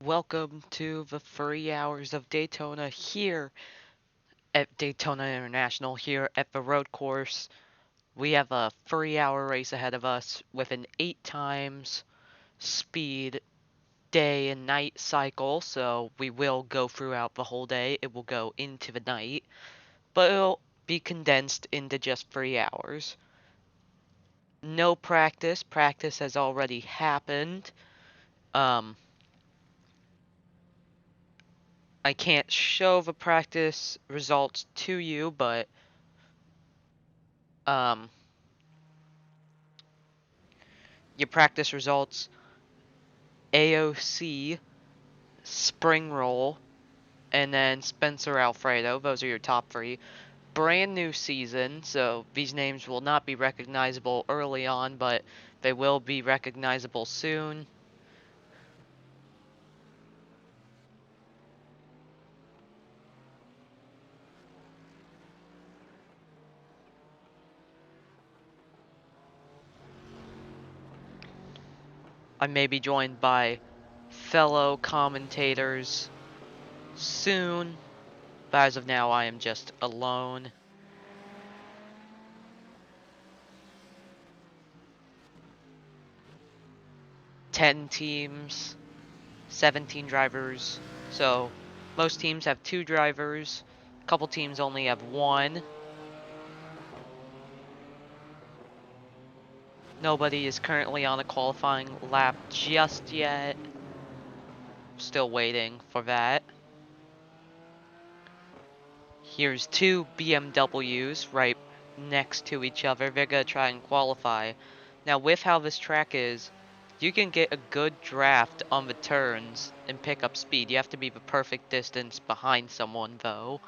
Welcome to the 3 hours of Daytona here at Daytona International, here at the road course. We have a 3 hour race ahead of us with an 8 times speed day and night cycle, so we will go throughout the whole day. It will go into the night, but it'll be condensed into just 3 hours. No practice. Practice has already happened. Um, I can't show the practice results to you, but um, your practice results: AOC, Spring Roll, and then Spencer Alfredo. Those are your top three. Brand new season, so these names will not be recognizable early on, but they will be recognizable soon. I may be joined by fellow commentators soon, but as of now, I am just alone. 10 teams, 17 drivers. So most teams have 2 drivers. A couple teams only have 1. Nobody is currently on a qualifying lap just yet. Still waiting for that. Here's 2 BMWs right next to each other. They're gonna try and qualify. Now with how this track is, you can get a good draft on the turns and pick up speed. You have to be the perfect distance behind someone though,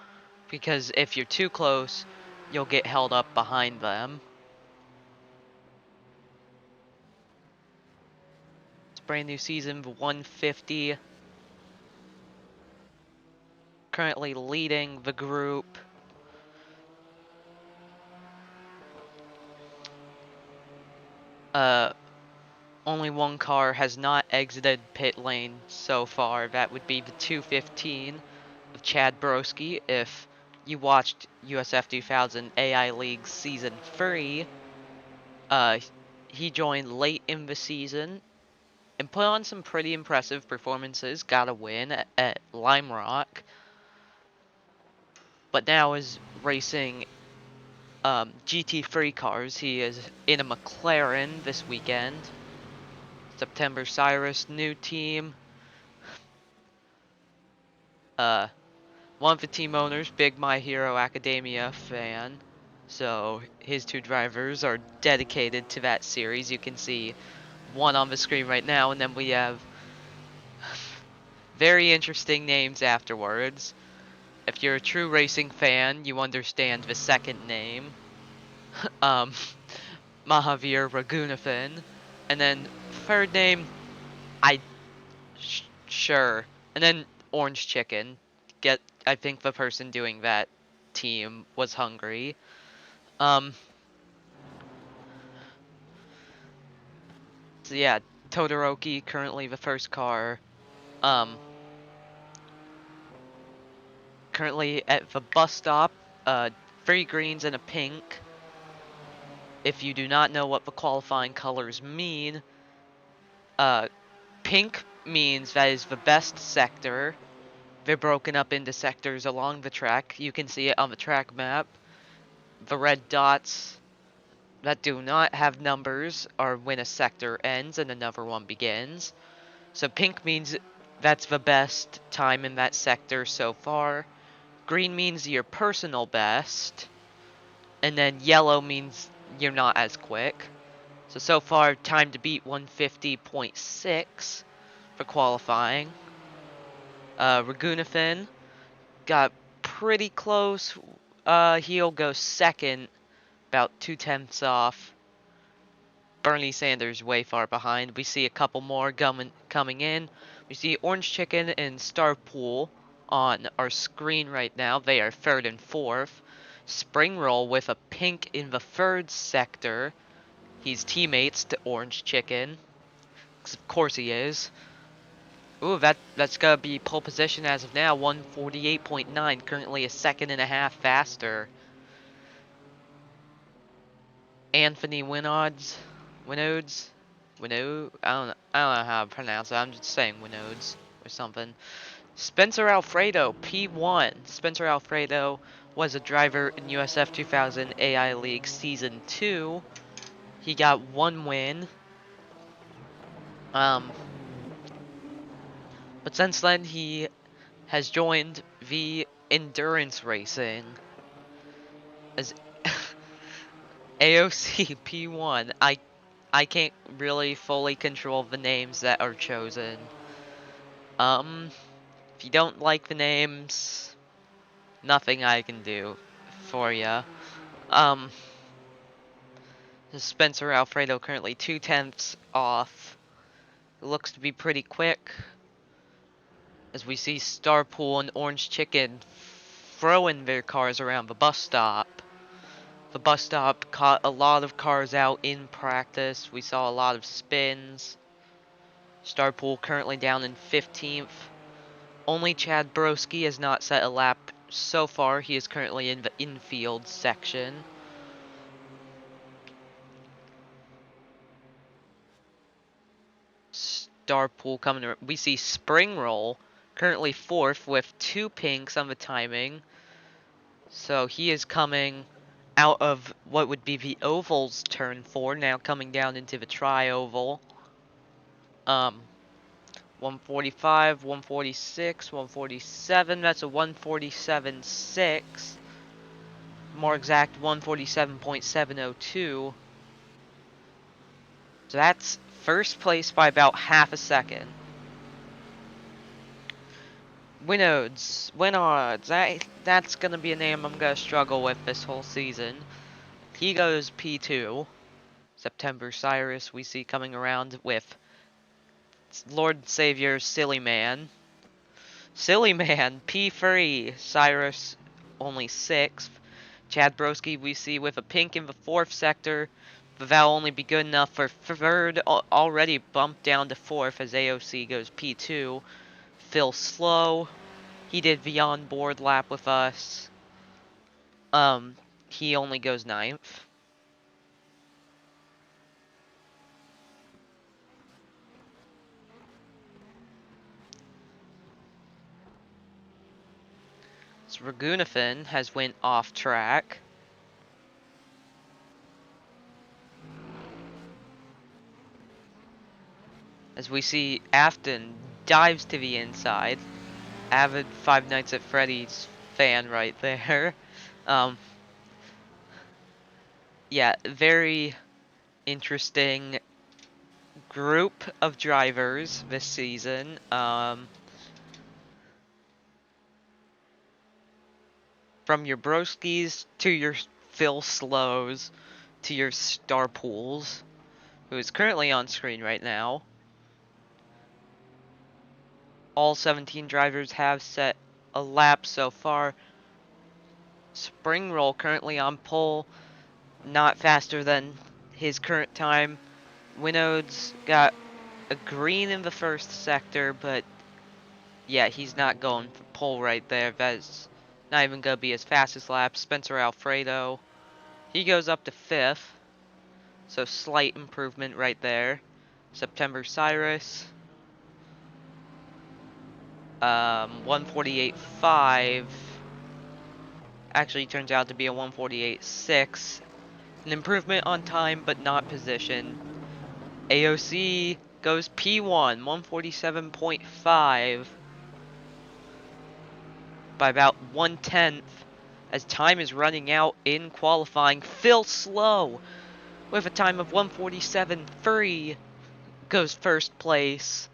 because if you're too close, you'll get held up behind them. It's a brand new season, the 150. Currently leading the group. Uh, Only one car has not exited pit lane so far. That would be the 215 of Chad Broski. If you watched USF 2000 AI League Season 3, uh, he joined late in the season and put on some pretty impressive performances. Got a win at Lime Rock, but now is racing GT3 cars. He is in a McLaren this weekend. September Cyrus, new team. Uh, One of the team owners, big My Hero Academia fan. So his 2 drivers are dedicated to that series. You can see one on the screen right now, and then we have very interesting names afterwards. If you're a true racing fan, you understand the second name. um, Mahavir Raghunathan. And then third name, I sure. And then Orange Chicken. I think the person doing that team was hungry. Um, so yeah, Todoroki currently the first car. Um, Currently at the bus stop. 3 greens and a pink. If you do not know what the qualifying colors mean, uh, pink means that is the best sector. They're broken up into sectors along the track. You can see it on the track map. The red dots that do not have numbers are when a sector ends and another one begins. So pink means that's the best time in that sector so far. Green means your personal best. And then yellow means you're not as quick. So far, time to beat 150.6 for qualifying. Raghunathan got pretty close. He'll go second, about 2/10 off. Bernie Sanders way far behind. We see a couple more coming in. We see Orange Chicken and Star Pool on our screen right now. They are third and fourth. Spring Roll with a pink in the third sector. He's teammates to Orange Chicken. 'Cause of course he is. Ooh, that's gonna be pole position as of now, 148.9, currently a second and a half faster. Anthony Winodes, I don't know how to pronounce it. I'm just saying Winodes or something. Spencer Alfredo, P1. Spencer Alfredo was a driver in USF 2000 AI League Season 2. He got 1 win. But since then he has joined the endurance racing as AOC P1. I can't really fully control the names that are chosen. If you don't like the names, nothing I can do for ya. Um, Spencer Alfredo currently 2/10 off. It looks to be pretty quick. As we see Starpool and Orange Chicken throwing their cars around the bus stop. The bus stop caught a lot of cars out in practice. We saw a lot of spins. Starpool currently down in 15th. Only Chad Broski has not set a lap so far. He is currently in the infield section. Starpool coming. We see Spring Roll currently 4th with 2 pinks on the timing. So he is coming out of what would be the oval's turn 4, now coming down into the tri-oval. 145, 146, 147, that's a 147.6. More exact, 147.702. So that's first place by about half a second. Winodes, that's gonna be a name I'm gonna struggle with this whole season. He goes P2. September Cyrus we see coming around with Lord Savior Silly Man. Silly Man, P3. Cyrus only 6th. Chad Broski we see with a pink in the 4th sector. But that'll only be good enough for 3rd, already bumped down to 4th as AOC goes P2. Phil Slow, he did the on-board lap with us. He only goes 9th. So Ragunathan has went off track. As we see Afton dives to the inside. Avid Five Nights at Freddy's fan right there. Yeah, very interesting group of drivers this season. From your Broskis to your Phil Slows to your Star Pools, who is currently on screen right now. All 17 drivers have set a lap so far. Spring Roll currently on pole, not faster than his current time. Winodes got a green in the first sector, but yeah, he's not going for pole right there. That's not even going to be his fastest lap. Spencer Alfredo, he goes up to 5th, so slight improvement right there. September Cyrus, 148.5, actually turns out to be a 148.6. An improvement on time, but not position. AOC goes P1, 147.5. By about 1/10 as time is running out in qualifying. Phil Slow with a time of 147.3 goes first place.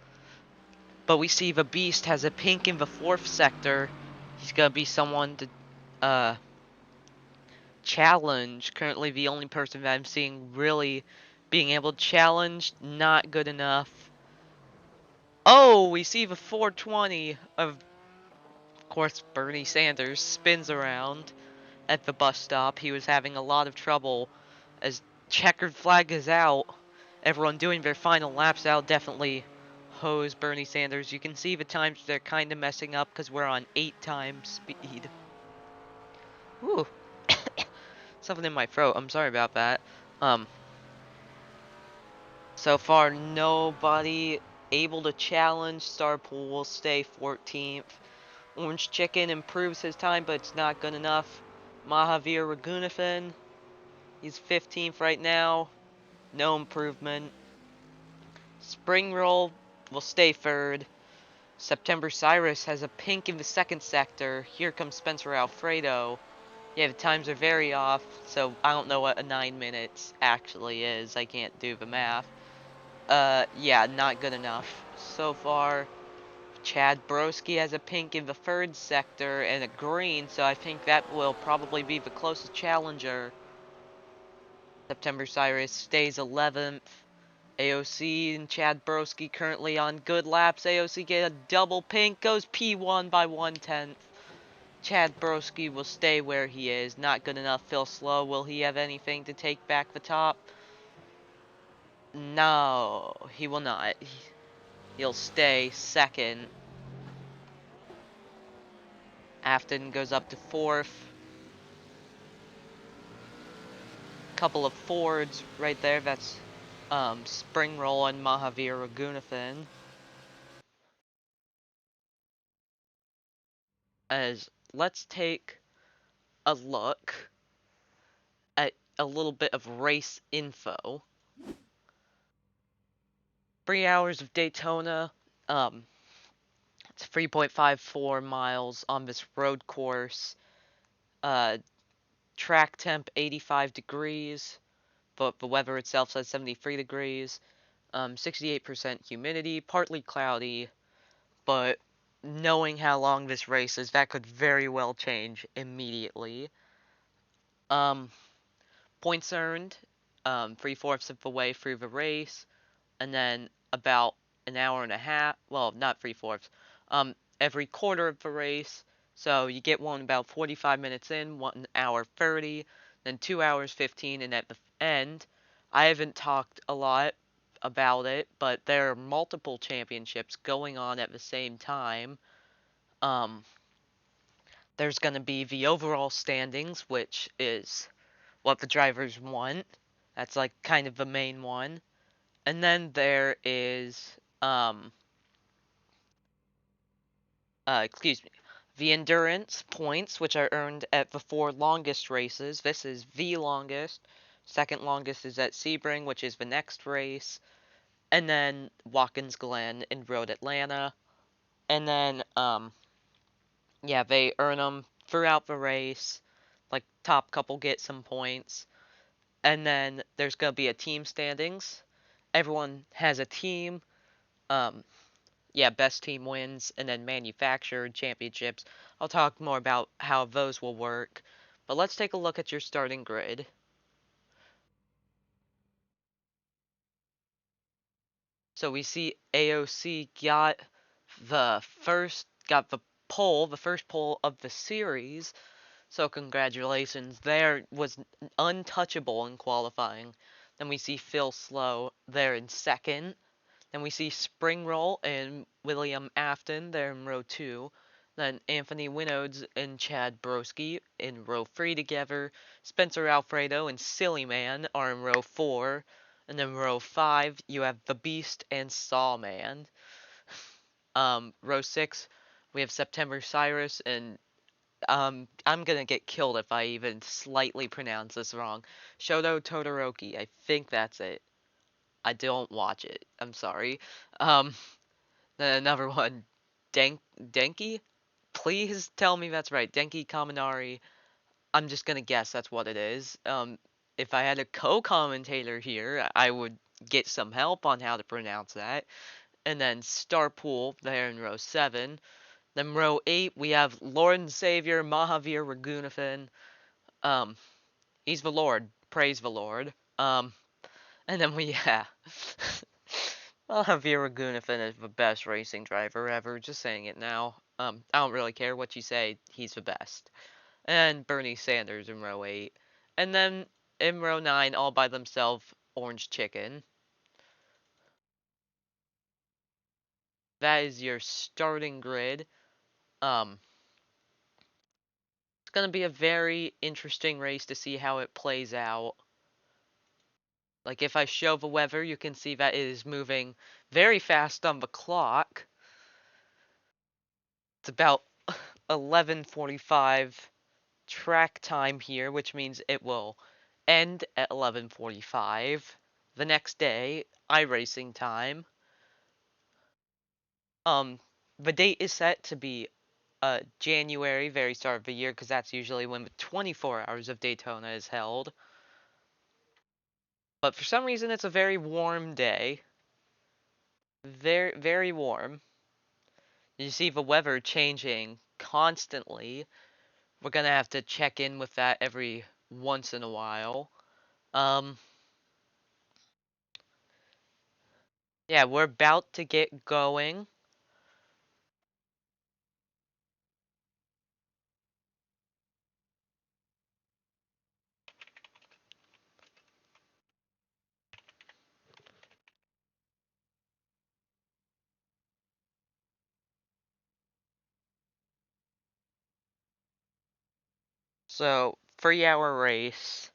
But we see the Beast has a pink in the 4th sector. He's going to be someone to challenge. Currently the only person that I'm seeing really being able to challenge. Not good enough. Oh, we see the 420 of course, Bernie Sanders spins around at the bus stop. He was having a lot of trouble as checkered flag is out. Everyone doing their final laps out, definitely hose Bernie Sanders. You can see the times they're kind of messing up because we're on 8 times speed. Ooh, something in my throat. I'm sorry about that. Um, so far nobody able to challenge. Starpool will stay 14th. Orange Chicken improves his time, but it's not good enough. Mahavir Raghunathan, he's 15th right now. No improvement. Spring Roll will stay third. September Cyrus has a pink in the second sector. Here comes Spencer Alfredo. Yeah, the times are very off, so I don't know what a 9 minutes actually is. I can't do the math. Yeah, not good enough so far. Chad Broski has a pink in the third sector and a green, so I think that will probably be the closest challenger. September Cyrus stays 11th. AOC and Chad Broski currently on good laps. AOC get a double pink, goes P1 by 1/10. Chad Broski will stay where he is. Not good enough. Phil Slow, will he have anything to take back the top? No, he will not. He'll stay second. Afton goes up to fourth. Couple of Fords right there. That's Spring Roll and Mahavir Raghunathan. As let's take a look at a little bit of race info. 3 hours of Daytona. It's 3.54 miles on this road course. Uh, Track temp 85 degrees, but the weather itself says 73 degrees. 68% humidity, partly cloudy, but knowing how long this race is, that could very well change immediately. Um, Points earned, 3/4 of the way through the race, and then about an hour and a half, well, not 3/4, every quarter of the race. So you get one about 45 minutes in, 1 hour 30, then 2 hours 15, and at the end, I haven't talked a lot about it, but there are multiple championships going on at the same time. Um, there's going to be the overall standings, which is what the drivers want. That's like kind of the main one. And then there is, excuse me, the endurance points, which are earned at the 4 longest races. This is the longest. Second longest is at Sebring, which is the next race. And then Watkins Glen and Road Atlanta. And then, yeah, they earn them throughout the race. Like, top couple get some points. And then there's going to be a team standings. Everyone has a team. Um, yeah, best team wins, and then manufactured championships. I'll talk more about how those will work. But let's take a look at your starting grid. So we see AOC got the pole, the first pole of the series. So congratulations. There was untouchable in qualifying. Then we see Phil Slow there in second. Then we see Spring Roll and William Afton there in row 2. Then Anthony Winodes and Chad Broski in row 3 together. Spencer Alfredo and Silly Man are in row 4. And then row 5, you have The Beast and Sawman. Row 6, we have September Cyrus and I'm gonna get killed if I even slightly pronounce this wrong. Shoto Todoroki, I think that's it. I don't watch it. I'm sorry. Um, then another one, Denki? Please tell me that's right. Denki Kaminari. I'm just gonna guess that's what it is. If I had a co-commentator here, I would get some help on how to pronounce that. And then Starpool there in row 7. Then row 8, we have Lord and Savior Mahavir Raghunathan. Um, he's the Lord. Praise the Lord. And then yeah. Mahavir Raghunathan is the best racing driver ever, just saying it now. I don't really care what you say, he's the best. And Bernie Sanders in row 8. And then in row 9, all by themselves, Orange Chicken. That is your starting grid. It's going to be a very interesting race to see how it plays out. Like if I show the weather, you can see that it is moving very fast on the clock. It's about 11:45 track time here, which means it will end at 11:45 the next day, iRacing time. The date is set to be January, very start of the year, because that's usually when the 24 hours of Daytona is held. But for some reason, it's a very warm day. Very, very warm. You see the weather changing constantly. We're gonna have to check in with that every once in a while. Um, yeah, we're about to get going. So, 3-hour race.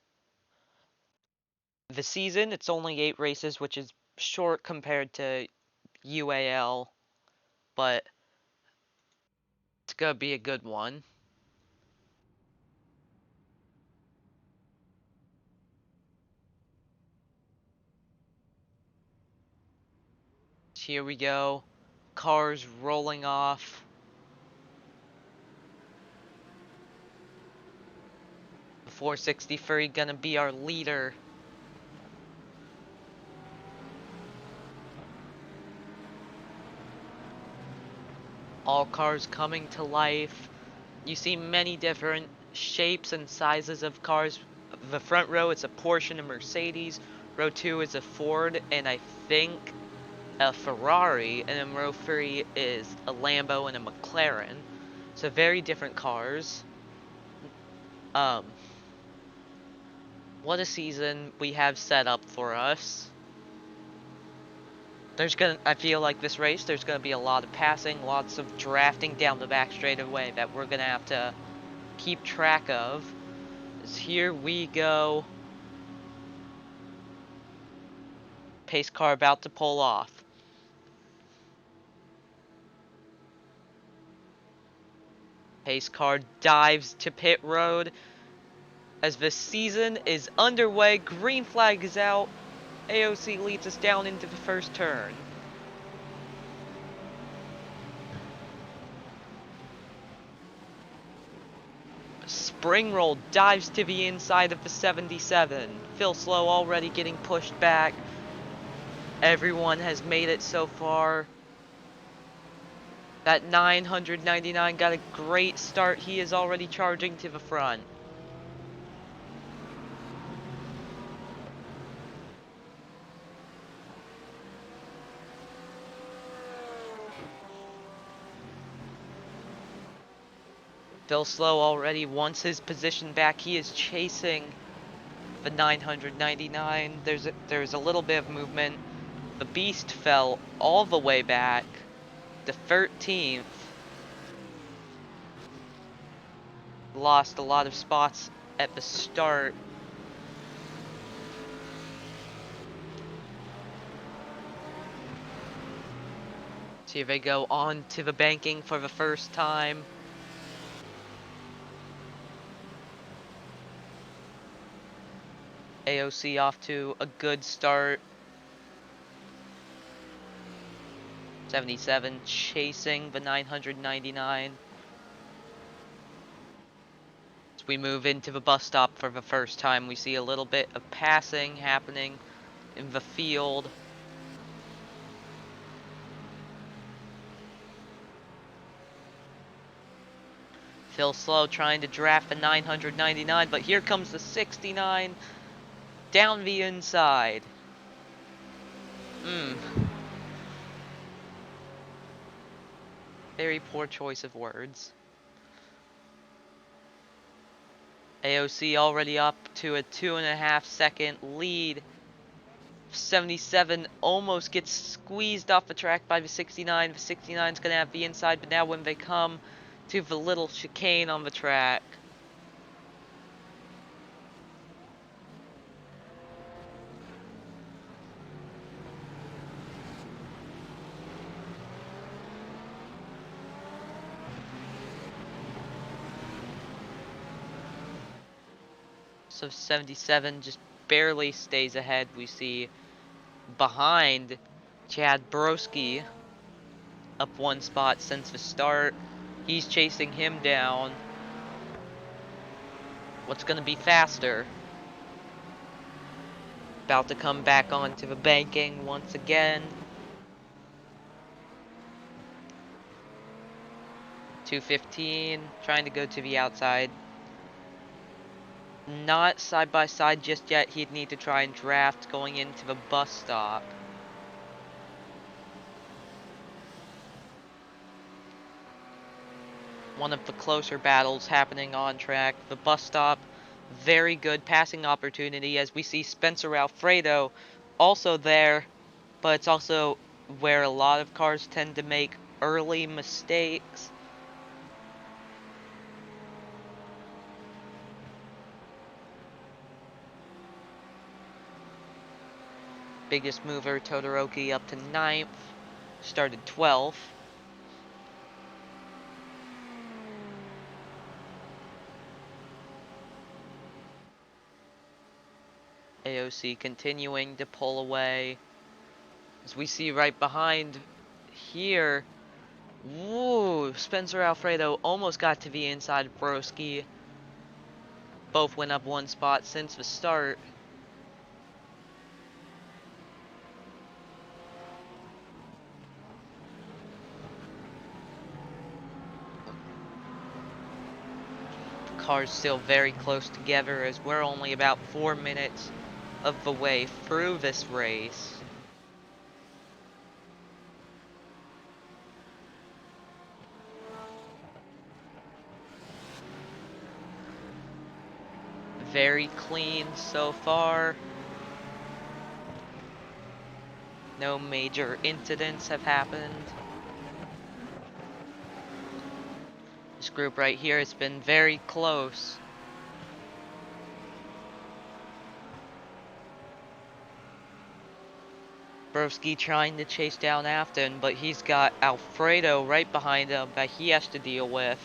The season, it's only 8 races, which is short compared to UAL, but it's gonna be a good one. Here we go. Cars rolling off. The 463 gonna be our leader. All cars coming to life. You see many different shapes and sizes of cars. The front row is a Porsche and a Mercedes. Row 2 is a Ford and I think a Ferrari. And then row 3 is a Lambo and a McLaren. So very different cars. What a season we have set up for us. I feel like this race, there's gonna be a lot of passing, lots of drafting down the back straightaway that we're gonna have to keep track of. As here we go. Pace car about to pull off. Pace car dives to pit road. As the season is underway, green flag is out. AOC leads us down into the first turn. Spring roll dives to the inside of the 77. Phil Slow already getting pushed back. Everyone has made it so far. That 999 got a great start. He is already charging to the front. Phil Slow already wants his position back. He is chasing the 999. There's a little bit of movement. The Beast fell all the way back to 13th. Lost a lot of spots at the start. See if they go on to the banking for the first time. AOC off to a good start. 77 chasing the 999. As we move into the bus stop for the first time, we see a little bit of passing happening in the field. Phil Slow trying to draft the 999, but here comes the 69 down the inside. Very poor choice of words. AOC already up to a 2.5 second lead. 77 almost gets squeezed off the track by the 69. The 69 is going to have the inside, but now when they come to the little chicane on the track, so 77 just barely stays ahead. We see behind Chad Broski up one spot since the start. He's chasing him down. What's going to be faster? About to come back onto the banking once again. 215, trying to go to the outside. Not side by side just yet. He'd need to try and draft going into the bus stop. One of the closer battles happening on track. The bus stop, very good passing opportunity as we see Spencer Alfredo also there, but it's also where a lot of cars tend to make early mistakes. Biggest mover, Todoroki, up to 9th. Started 12th. AOC continuing to pull away. As we see right behind here, woo, Spencer Alfredo almost got to the inside of Broski. Both went up one spot since the start. Cars still very close together as we're only about 4 minutes of the way through this race. Very clean so far. No major incidents have happened. This group right here has been very close. Broski trying to chase down Afton, but he's got Alfredo right behind him that he has to deal with.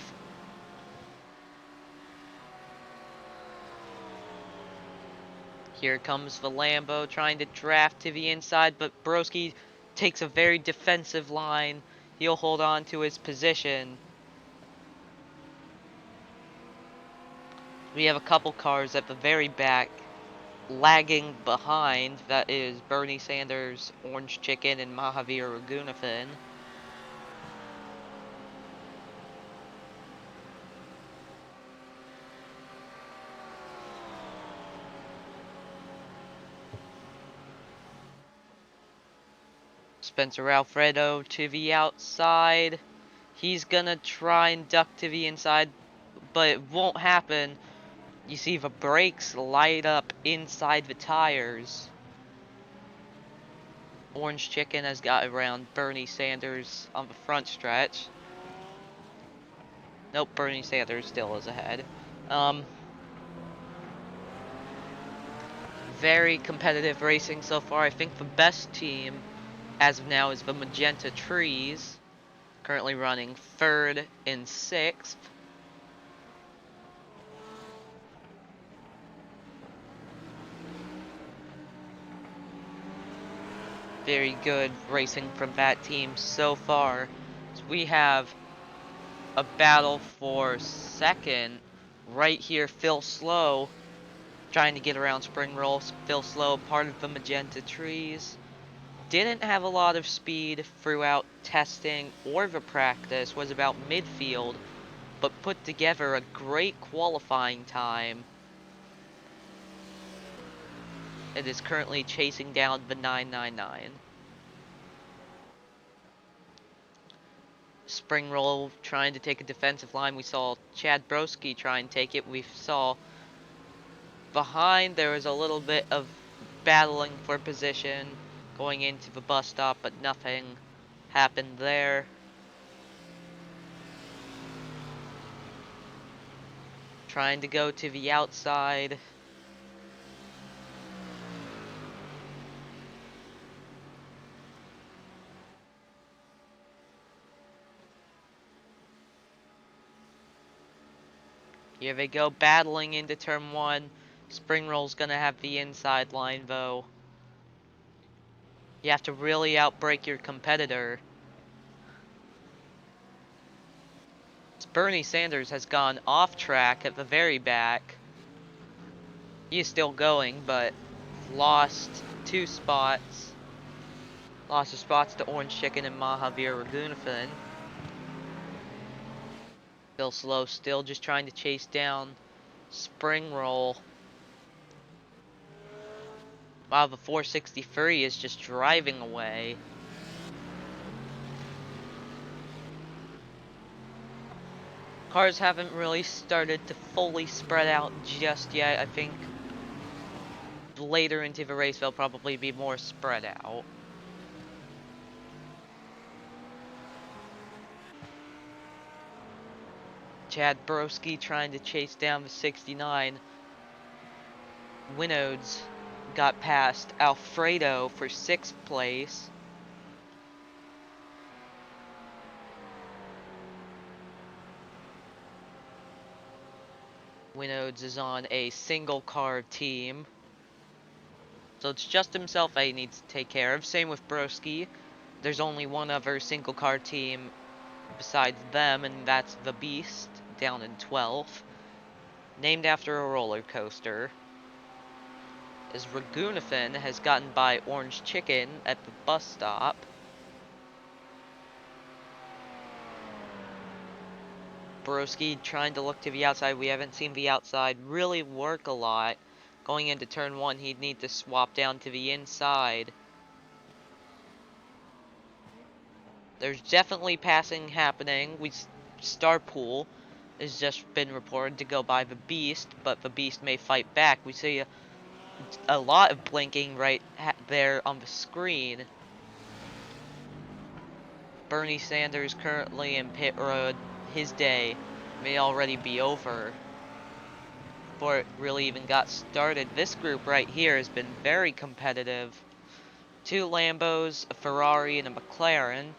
Here comes the Lambo trying to draft to the inside, but Broski takes a very defensive line. He'll hold on to his position. We have a couple cars at the very back lagging behind. That is Bernie Sanders, Orange Chicken, and Mahavir Raghunathan. Spencer Alfredo to the outside. He's gonna try and duck to the inside, but it won't happen. You see the brakes light up inside the tires. Orange Chicken has got around Bernie Sanders on the front stretch. Nope, Bernie Sanders still is ahead. Very competitive racing so far. I think the best team as of now is the Magenta Trees, currently running 3rd and 6th. Very good racing from that team so far. So we have a battle for 2nd right here. Phil Slow trying to get around Spring Roll. Phil Slow, part of the Magenta Trees. Didn't have a lot of speed throughout testing or the practice, was about midfield, but put together a great qualifying time. It is currently chasing down the 999. Spring Roll trying to take a defensive line. We saw Chad Broski try and take it. We saw behind there was a little bit of battling for position going into the bus stop, but nothing happened there. Trying to go to the outside. Here they go, battling into turn 1. Spring Roll's gonna have the inside line, though. You have to really outbrake your competitor. Bernie Sanders has gone off track at the very back. He is still going, but lost 2 spots. Lost 2 spots to Orange Chicken and Mahavir Raghunathan. Still slow, still just trying to chase down Spring Roll. Wow, the 463 is just driving away. Cars haven't really started to fully spread out just yet. I think later into the race they'll probably be more spread out. Chad Broski trying to chase down the 69. Winodes got past Alfredo for 6th place. Winodes is on a single car team, so it's just himself that he needs to take care of. Same with Broski. There's only one other single car team besides them, and that's the Beast, down in 12th. Named after a roller coaster. As Raghunathan has gotten by Orange Chicken at the bus stop. Broski trying to look to the outside. We haven't seen the outside really work a lot. Going into turn 1, he'd need to swap down to the inside. There's definitely passing happening. Starpool has just been reported to go by the Beast, but the Beast may fight back. We see a lot of blinking right there on the screen. Bernie Sanders currently in pit road. His day may already be over before it really even got started. This group right here has been very competitive. 2 Lambos, a Ferrari, and a McLaren.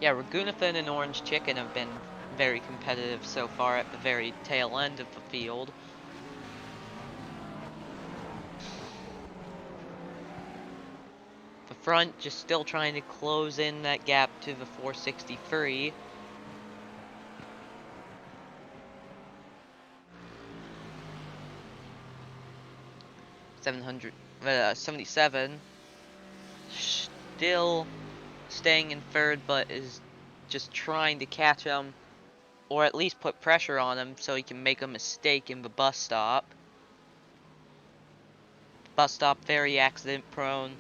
Yeah, Raghunathan and Orange Chicken have been very competitive so far at the very tail end of the field. The front just still trying to close in that gap to the 463. $777. Still staying in third, but is just trying to catch him, or at least put pressure on him so he can make a mistake in the bus stop. Bus stop very accident prone.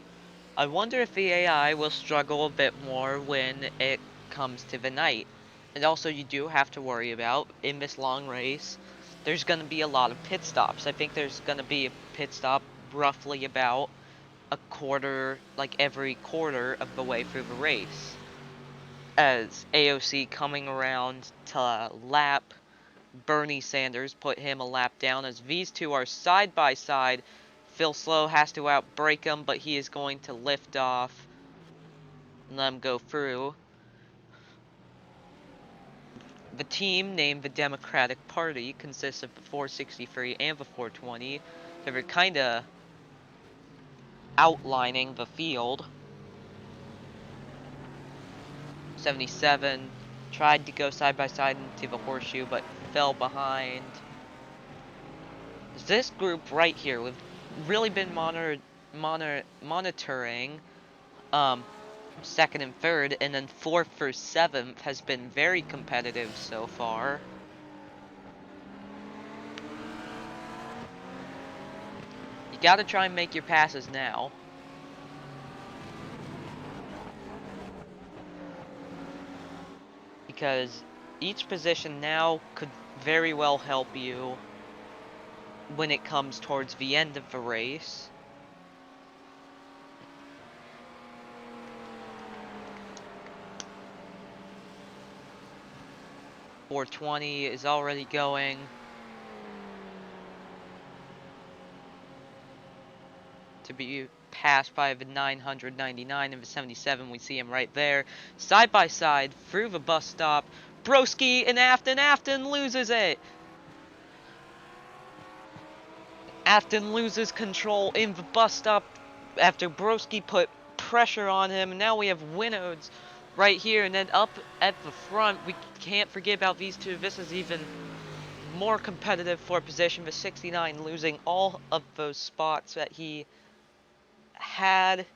I wonder if the AI will struggle a bit more when it comes to the night. And also you do have to worry about, in this long race, there's going to be a lot of pit stops. I think there's going to be a pit stop roughly about a quarter, like every quarter of the way through the race. As AOC coming around to lap Bernie Sanders, put him a lap down. As these two are side by side, Phil Slow has to outbrake him, but he is going to lift off and let him go through. The team, named the Democratic Party, consists of the 463 and the 420. They're kind of outlining the field. 77 tried to go side by side into the horseshoe, but fell behind. This group right here, we've really been monitoring second and third, and then 4th for 7th has been very competitive so far. You gotta try and make your passes now. Because each position now could very well help you when it comes towards the end of the race. .420 is already going. To be passed by the 999 and the 77. We see him right there. Side by side through the bus stop. Broski and Afton loses it. Afton loses control in the bus stop after Broski put pressure on him. And now we have Winodes right here. And then up at the front, we can't forget about these two. This is even more competitive for position. The 69 losing all of those spots that he had.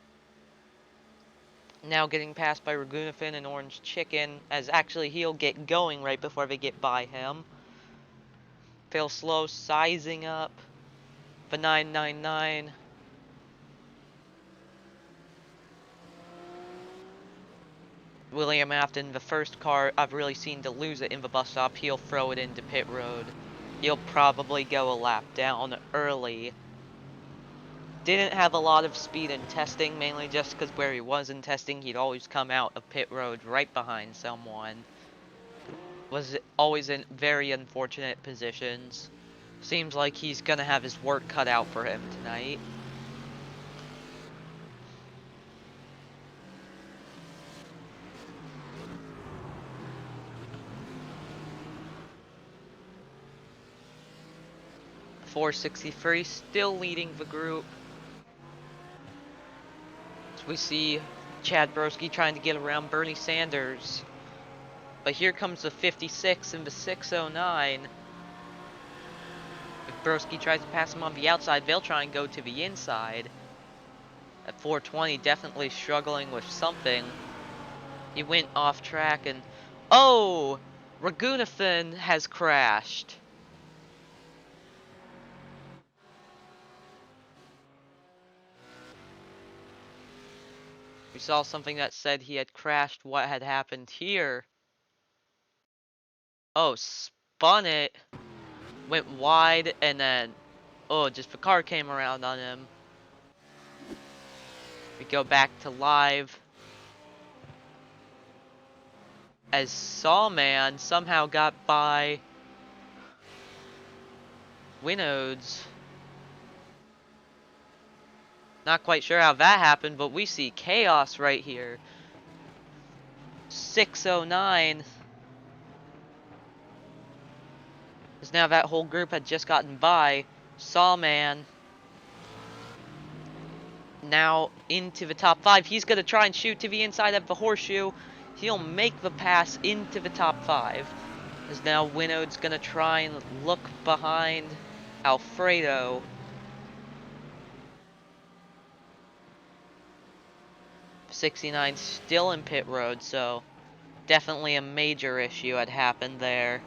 Now getting passed by Ragunafin and Orange Chicken, as actually he'll get going right before they get by him. Phil Slow sizing up the 999. William Afton, the first car I've really seen to lose it in the bus stop, he'll throw it into pit road. He'll probably go a lap down early. Didn't have a lot of speed in testing, mainly just because where he was in testing, he'd always come out of pit road right behind someone. Was always in very unfortunate positions. Seems like he's gonna have his work cut out for him tonight. .463 still leading the group. So we see Chad Broski trying to get around Bernie Sanders. But here comes the 56 and the 609. If Broski tries to pass him on the outside, they'll try and go to the inside. At .420, definitely struggling with something. He went off track and... Oh! Ragunathan has crashed. We saw something that said he had crashed. What had happened here? Oh, spun it. Went wide and then... Oh, just the car came around on him. We go back to live. As Sawman somehow got by Winodes. Not quite sure how that happened, but we see chaos right here. 609. Because now that whole group had just gotten by. Sawman now into the top 5. He's going to try and shoot to the inside of the horseshoe. He'll make the pass into the top 5. As now Winode's going to try and look behind Alfredo. .69 still in pit road, so definitely a major issue had happened there.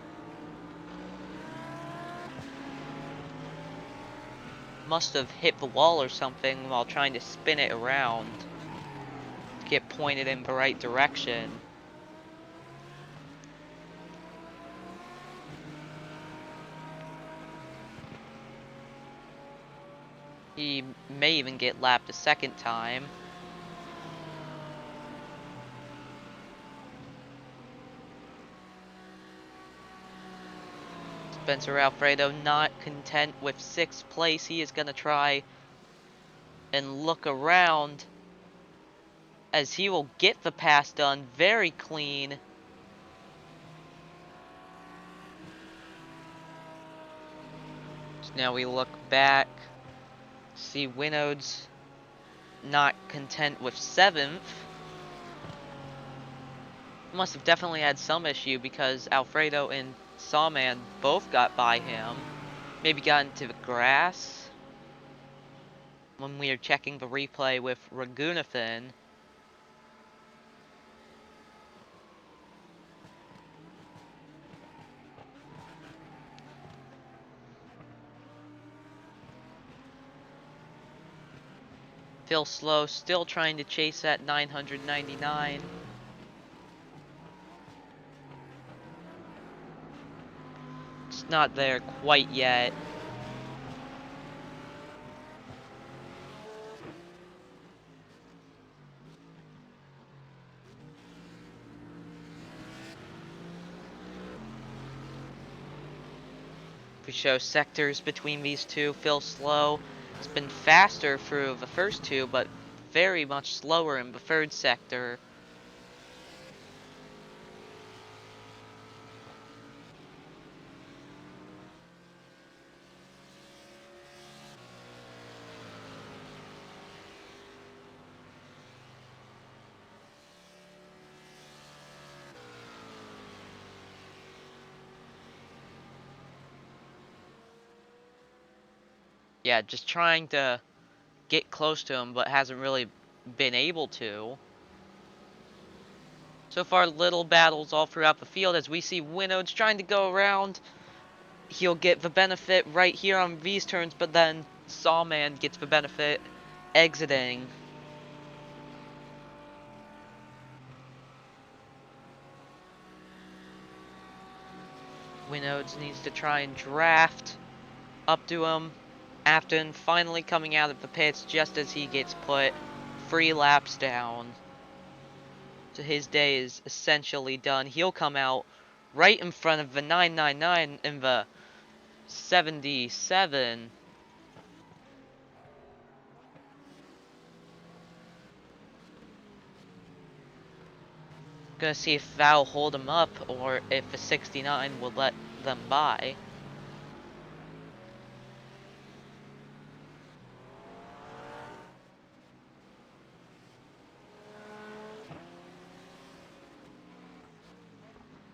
Must have hit the wall or something while trying to spin it around to get pointed in the right direction. He may even get lapped a second time. Spencer Alfredo not content with 6th place. He is going to try and look around as he will get the pass done very clean. So now we look back, see Winodes not content with 7th. Must have definitely had some issue because Alfredo and Sawman both got by him. Maybe got into the grass. When we are checking the replay with Ragunathan. Phil Slow still trying to chase that 999. not there quite yet. We show sectors between these two feel slow. It's been faster through the first two, but very much slower in the third sector. Yeah, just trying to get close to him, but hasn't really been able to. So far, little battles all throughout the field as we see Winnows trying to go around. He'll get the benefit right here on these turns, but then Sawman gets the benefit exiting. Winnows needs to try and draft up to him. Afton finally coming out of the pits just as he gets put 3 laps down. So his day is essentially done. He'll come out right in front of the 999 in the 77. Gonna see if that'll hold him up or if the 69 will let them by.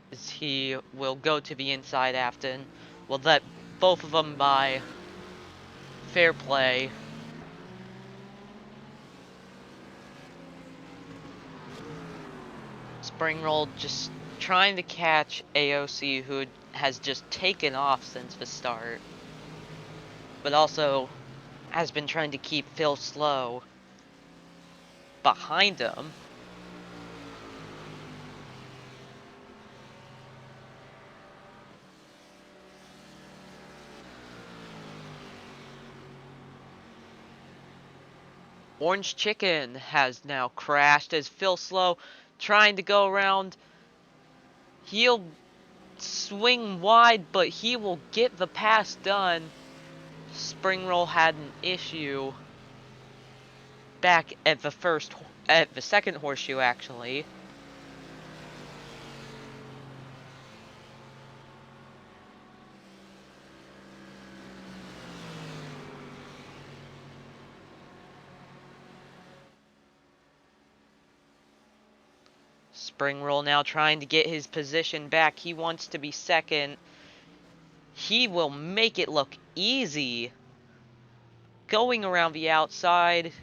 As he will go to the inside Afton. Will let both of them by. Fair play. Spring Roll just trying to catch AOC, who has just taken off since the start. But also has been trying to keep Phil Slow behind him. Orange Chicken has now crashed as Phil Slow trying to go around. He'll swing wide, but he will get the pass done. Spring Roll had an issue back at the second horseshoe actually. Spring Roll now trying to get his position back. He wants to be second. He will make it look easy. Going around the outside.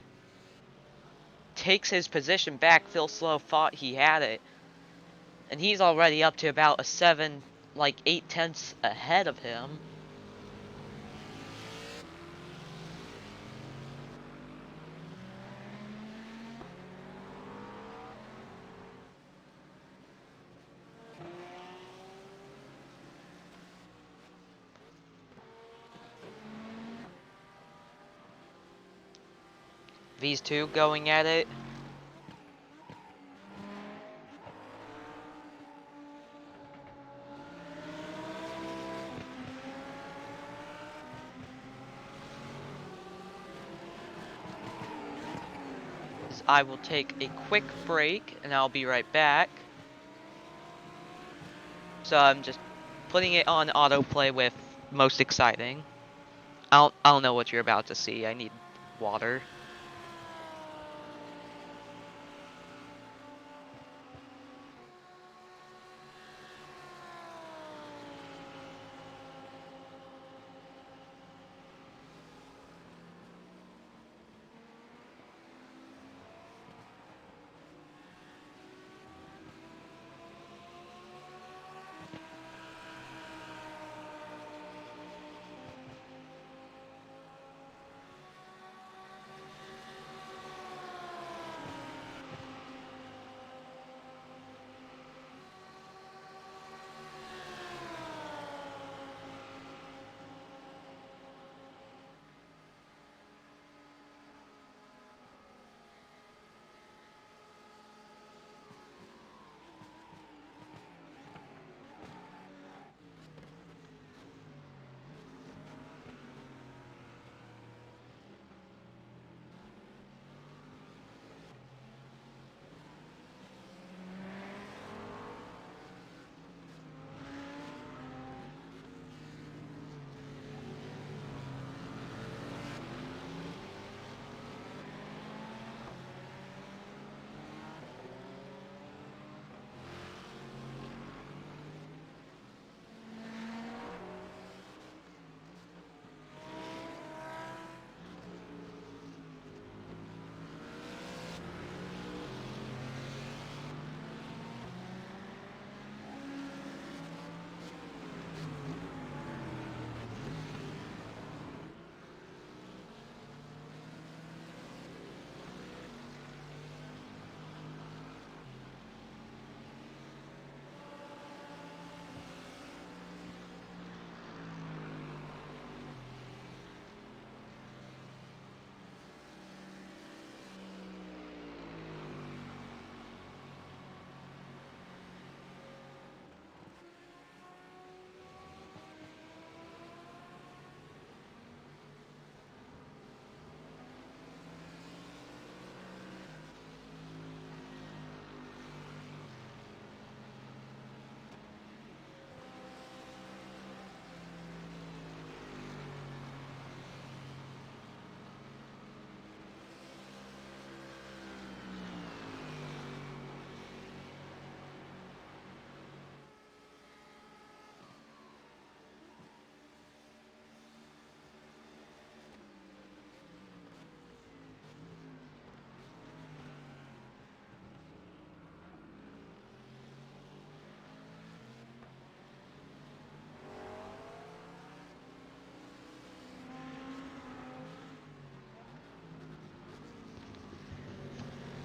Takes his position back. Phil Slow thought he had it. And he's already up to about a 7, like 8/10 ahead of him. These two going at it. I will take a quick break and I'll be right back. So I'm just putting it on autoplay with most exciting. I don't know what you're about to see. I need water.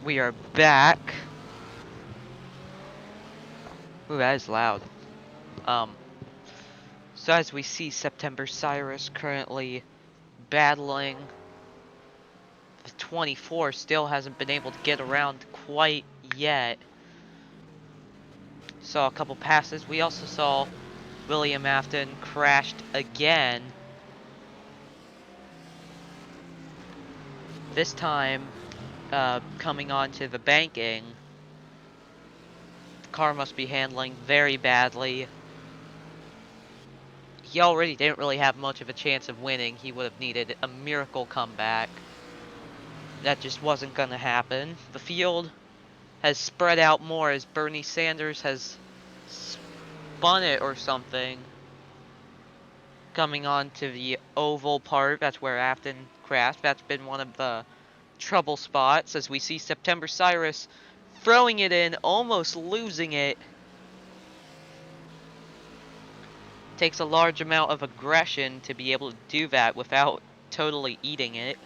We are back. Ooh, that is loud. Um, so as we see, September Cyrus currently battling the 24, still hasn't been able to get around quite yet. Saw a couple passes. We also saw William Afton crashed again. This time, coming onto the banking. The car must be handling very badly. He already didn't really have much of a chance of winning. He would have needed a miracle comeback. That just wasn't going to happen. The field has spread out more as Bernie Sanders has spun it or something. Coming on to the oval part, that's where Afton crashed. That's been one of the trouble spots as we see September Cyrus throwing it in, almost losing it. Takes a large amount of aggression to be able to do that without totally eating it.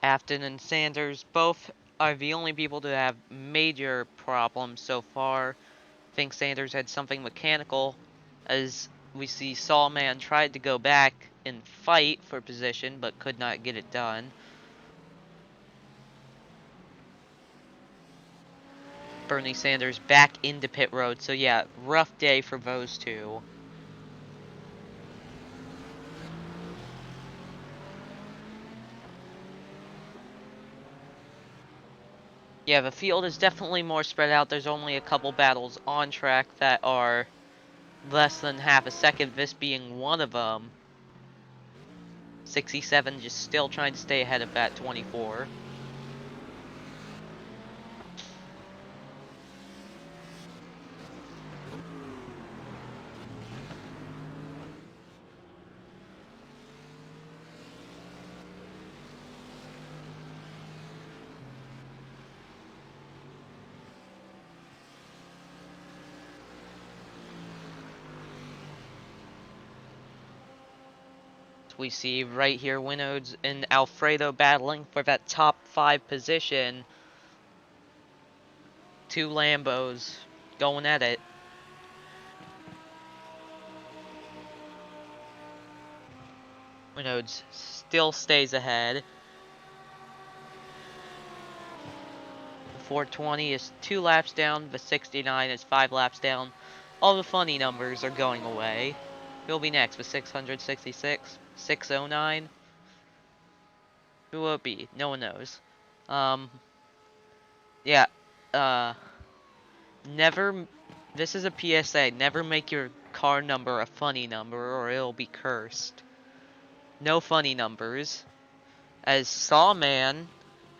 Afton and Sanders both are the only people to have major problems so far. I think Sanders had something mechanical, as we see Sawman tried to go back and fight for position, but could not get it done. Bernie Sanders back into pit road, so yeah, rough day for those two. Yeah, the field is definitely more spread out. There's only a couple battles on track that are less than half a second, this being one of them. 67 just still trying to stay ahead of that 24. We see right here Winodes and Alfredo battling for that top 5 position. Two Lambos going at it. Winodes still stays ahead. 420 is 2 laps down, the 69 is 5 laps down. All the funny numbers are going away. Who'll be next with 666? 609? Who will it be? No one knows. Yeah. Uh, never. This is a PSA. Never make your car number a funny number or it'll be cursed. No funny numbers. As Sawman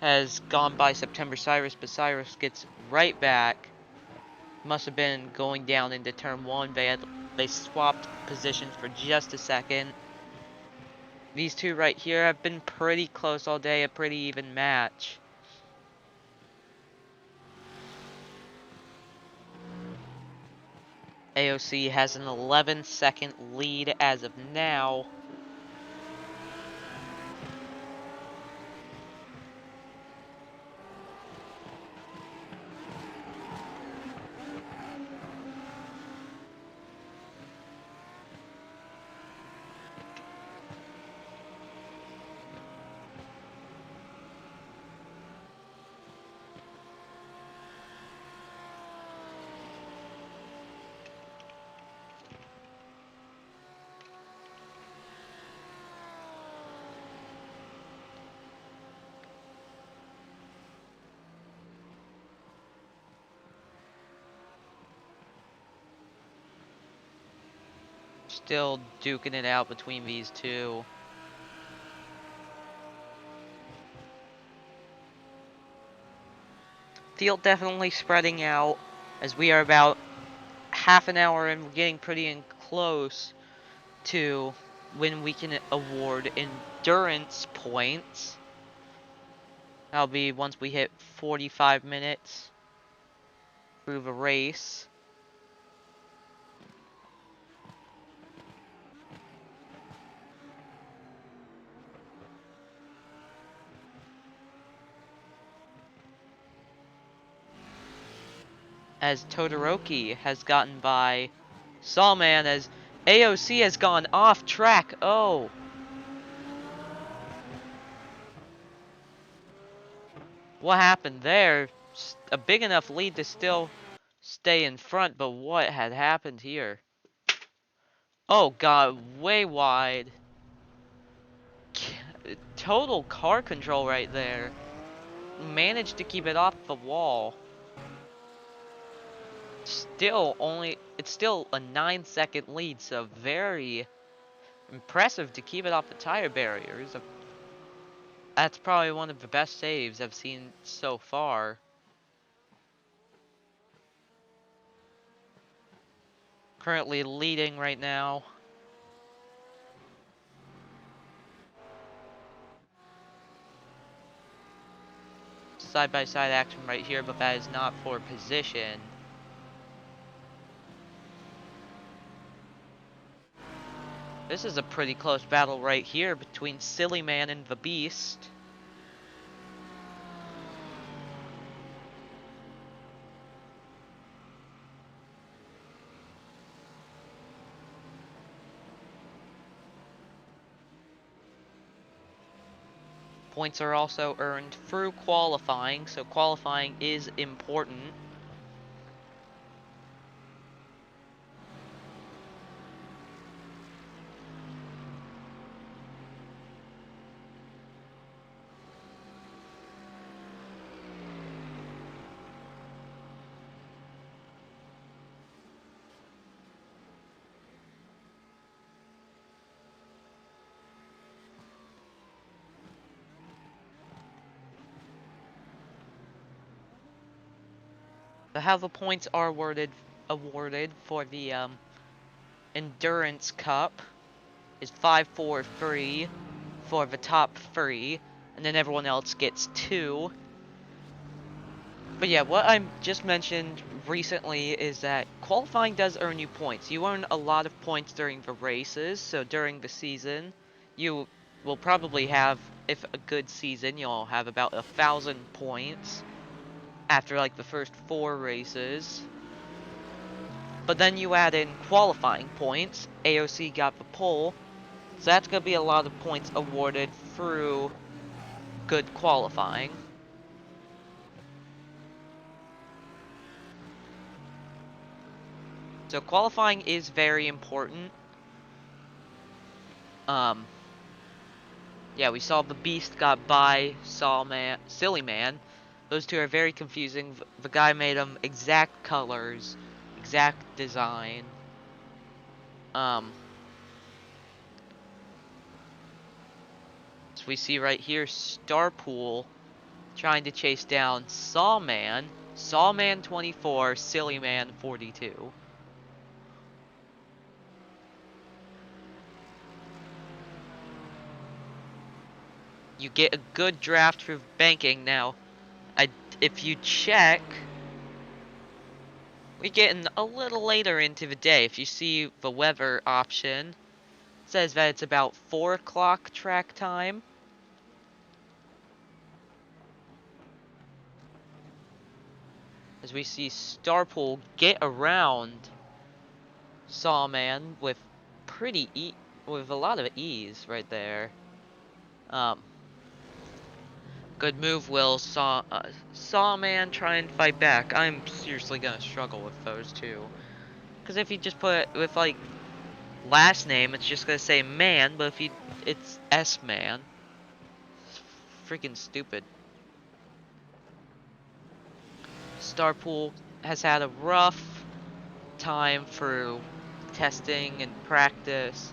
has gone by September Cyrus, but Cyrus gets right back. Must have been going down into turn 1. They swapped positions for just a second. These two right here have been pretty close all day, a pretty even match. AOC has an 11-second lead as of now. Still duking it out between these two. Field definitely spreading out as we are about half an hour and we're getting pretty close to when we can award endurance points. That'll be once we hit 45 minutes. through the race. As Todoroki has gotten by Sawman, as AOC has gone off track. Oh. What happened there? A big enough lead to still stay in front, but what had happened here? Oh god, way wide. Total car control right there. Managed to keep it off the wall. It's still a 9-second lead, so very impressive to keep it off the tire barriers. That's probably one of the best saves I've seen so far. Currently leading right now. Side-by-side action right here, but that is not for position. This is a pretty close battle right here between Silly Man and the Beast. Points are also earned through qualifying, so qualifying is important. So how the points are awarded for the Endurance Cup is 5-4-3 for the top 3, and then everyone else gets 2. But yeah, what I just mentioned recently is that qualifying does earn you points. You earn a lot of points during the races, so during the season, you will probably have, if a good season, you'll have about 1,000 points after like the first 4 races. But then you add in qualifying points. AOC got the pole, so that's going to be a lot of points awarded through good qualifying. So qualifying is very important. Yeah, we saw the Beast got by Silly Man. Those two are very confusing. The guy made them exact colors, exact design. So we see right here Starpool trying to chase down Sawman. Sawman 24, Silly Man 42. You get a good draft through banking now. If you check, we're getting a little later into the day. If you see the weather option, it says that it's about 4 o'clock track time. As we see Starpool get around Sawman with with a lot of ease right there. Good move, Will. Sawman try and fight back. I'm seriously gonna struggle with those two. Because if you just put it with, like, last name, it's just gonna say man, but if it's S-Man. It's freaking stupid. Starpool has had a rough time for testing and practice.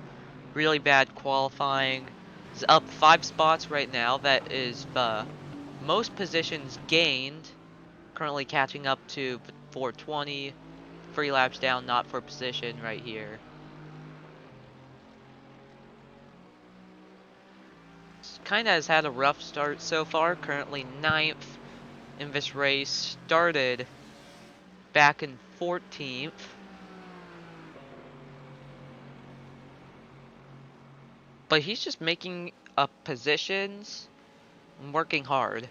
Really bad qualifying. He's up 5 spots right now. That is the most positions gained. Currently catching up to 420. 3 laps down, not for position right here. Kinda has had a rough start so far. Currently 9th in this race. Started back in 14th. But he's just making up positions and working hard.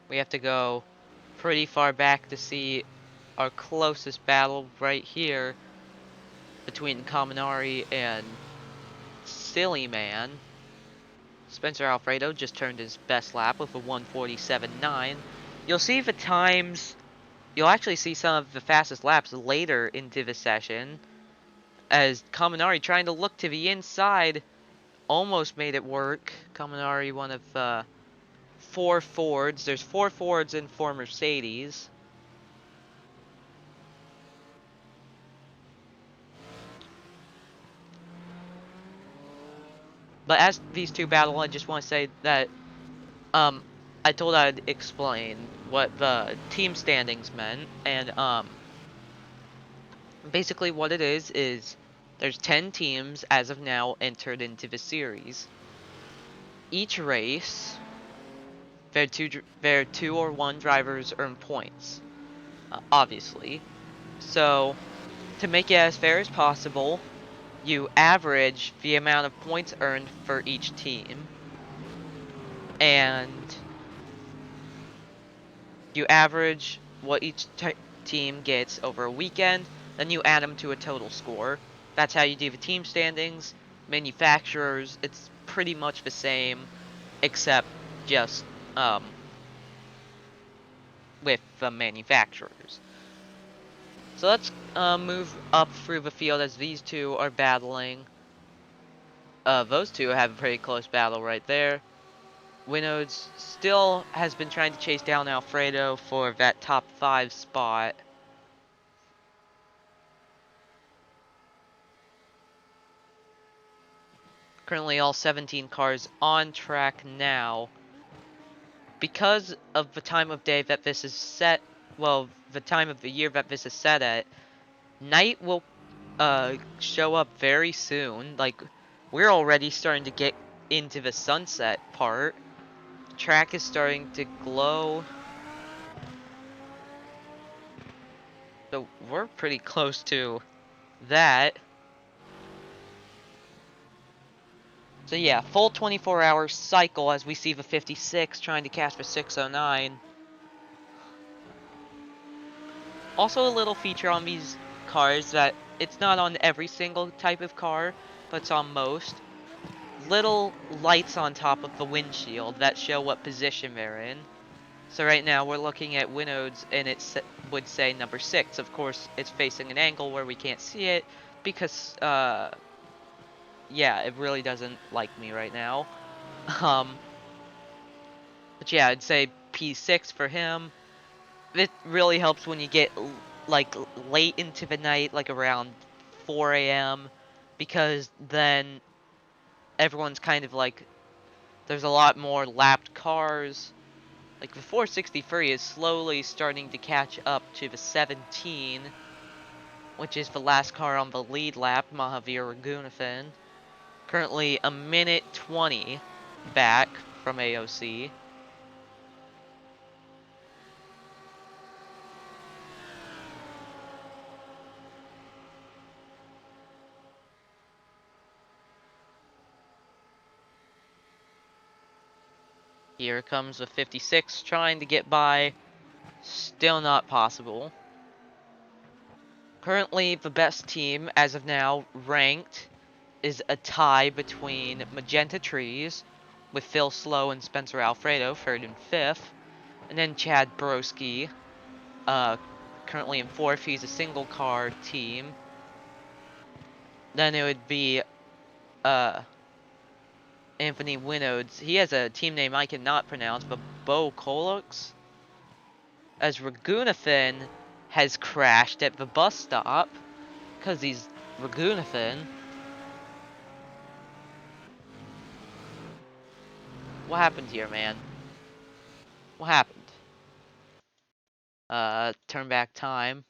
We have to go pretty far back to see our closest battle right here between Kaminari and Silly Man. Spencer Alfredo just turned his best lap with a 1:47.9. You'll see the times, you'll actually see some of the fastest laps later into the session, as Kaminari, trying to look to the inside, almost made it work. Kaminari, one of 4 Fords. There's 4 Fords and 4 Mercedes. But as these two battle, I just want to say that I told I'd explain what the team standings meant, and basically what it is there's 10 teams as of now entered into the series. Each race, their two or one drivers earn points, obviously. So to make it as fair as possible, you average the amount of points earned for each team, and you average what each team gets over a weekend, then you add them to a total score. That's how you do the team standings. Manufacturers, it's pretty much the same, except just with the manufacturers. So let's move up through the field as these two are battling. Those two have a pretty close battle right there. Winodes still has been trying to chase down Alfredo for that top 5 spot. Currently all 17 cars on track now. Because of the time of day that this is set, well, the time of the year that this is set at, night will show up very soon. Like, we're already starting to get into the sunset part. The track is starting to glow. So we're pretty close to that. So yeah, full 24-hour cycle as we see the 56 trying to catch the 609. Also a little feature on these cars that it's not on every single type of car, but it's on most. Little lights on top of the windshield that show what position they're in. So right now we're looking at Winodes and it would say number 6. Of course, it's facing an angle where we can't see it because, yeah, it really doesn't like me right now. But yeah, I'd say P6 for him. It really helps when you get like late into the night, like around 4 a.m. because then everyone's kind of like, there's a lot more lapped cars. Like the 463 is slowly starting to catch up to the 17, which is the last car on the lead lap, Mahavir Raghunathan. Currently a minute 20 back from AOC. Here comes the 56 trying to get by. Still not possible. Currently, the best team, as of now, ranked, is a tie between Magenta Trees, with Phil Slow and Spencer Alfredo, 3rd and 5th. And then Chad Broski, currently in 4th. He's a single car team. Then it would be Anthony Winodes. He has a team name I cannot pronounce, but Bo Kolux. As Raghunathan has crashed at the bus stop, because he's Raghunathan. What happened here, man? What happened? Turn back time.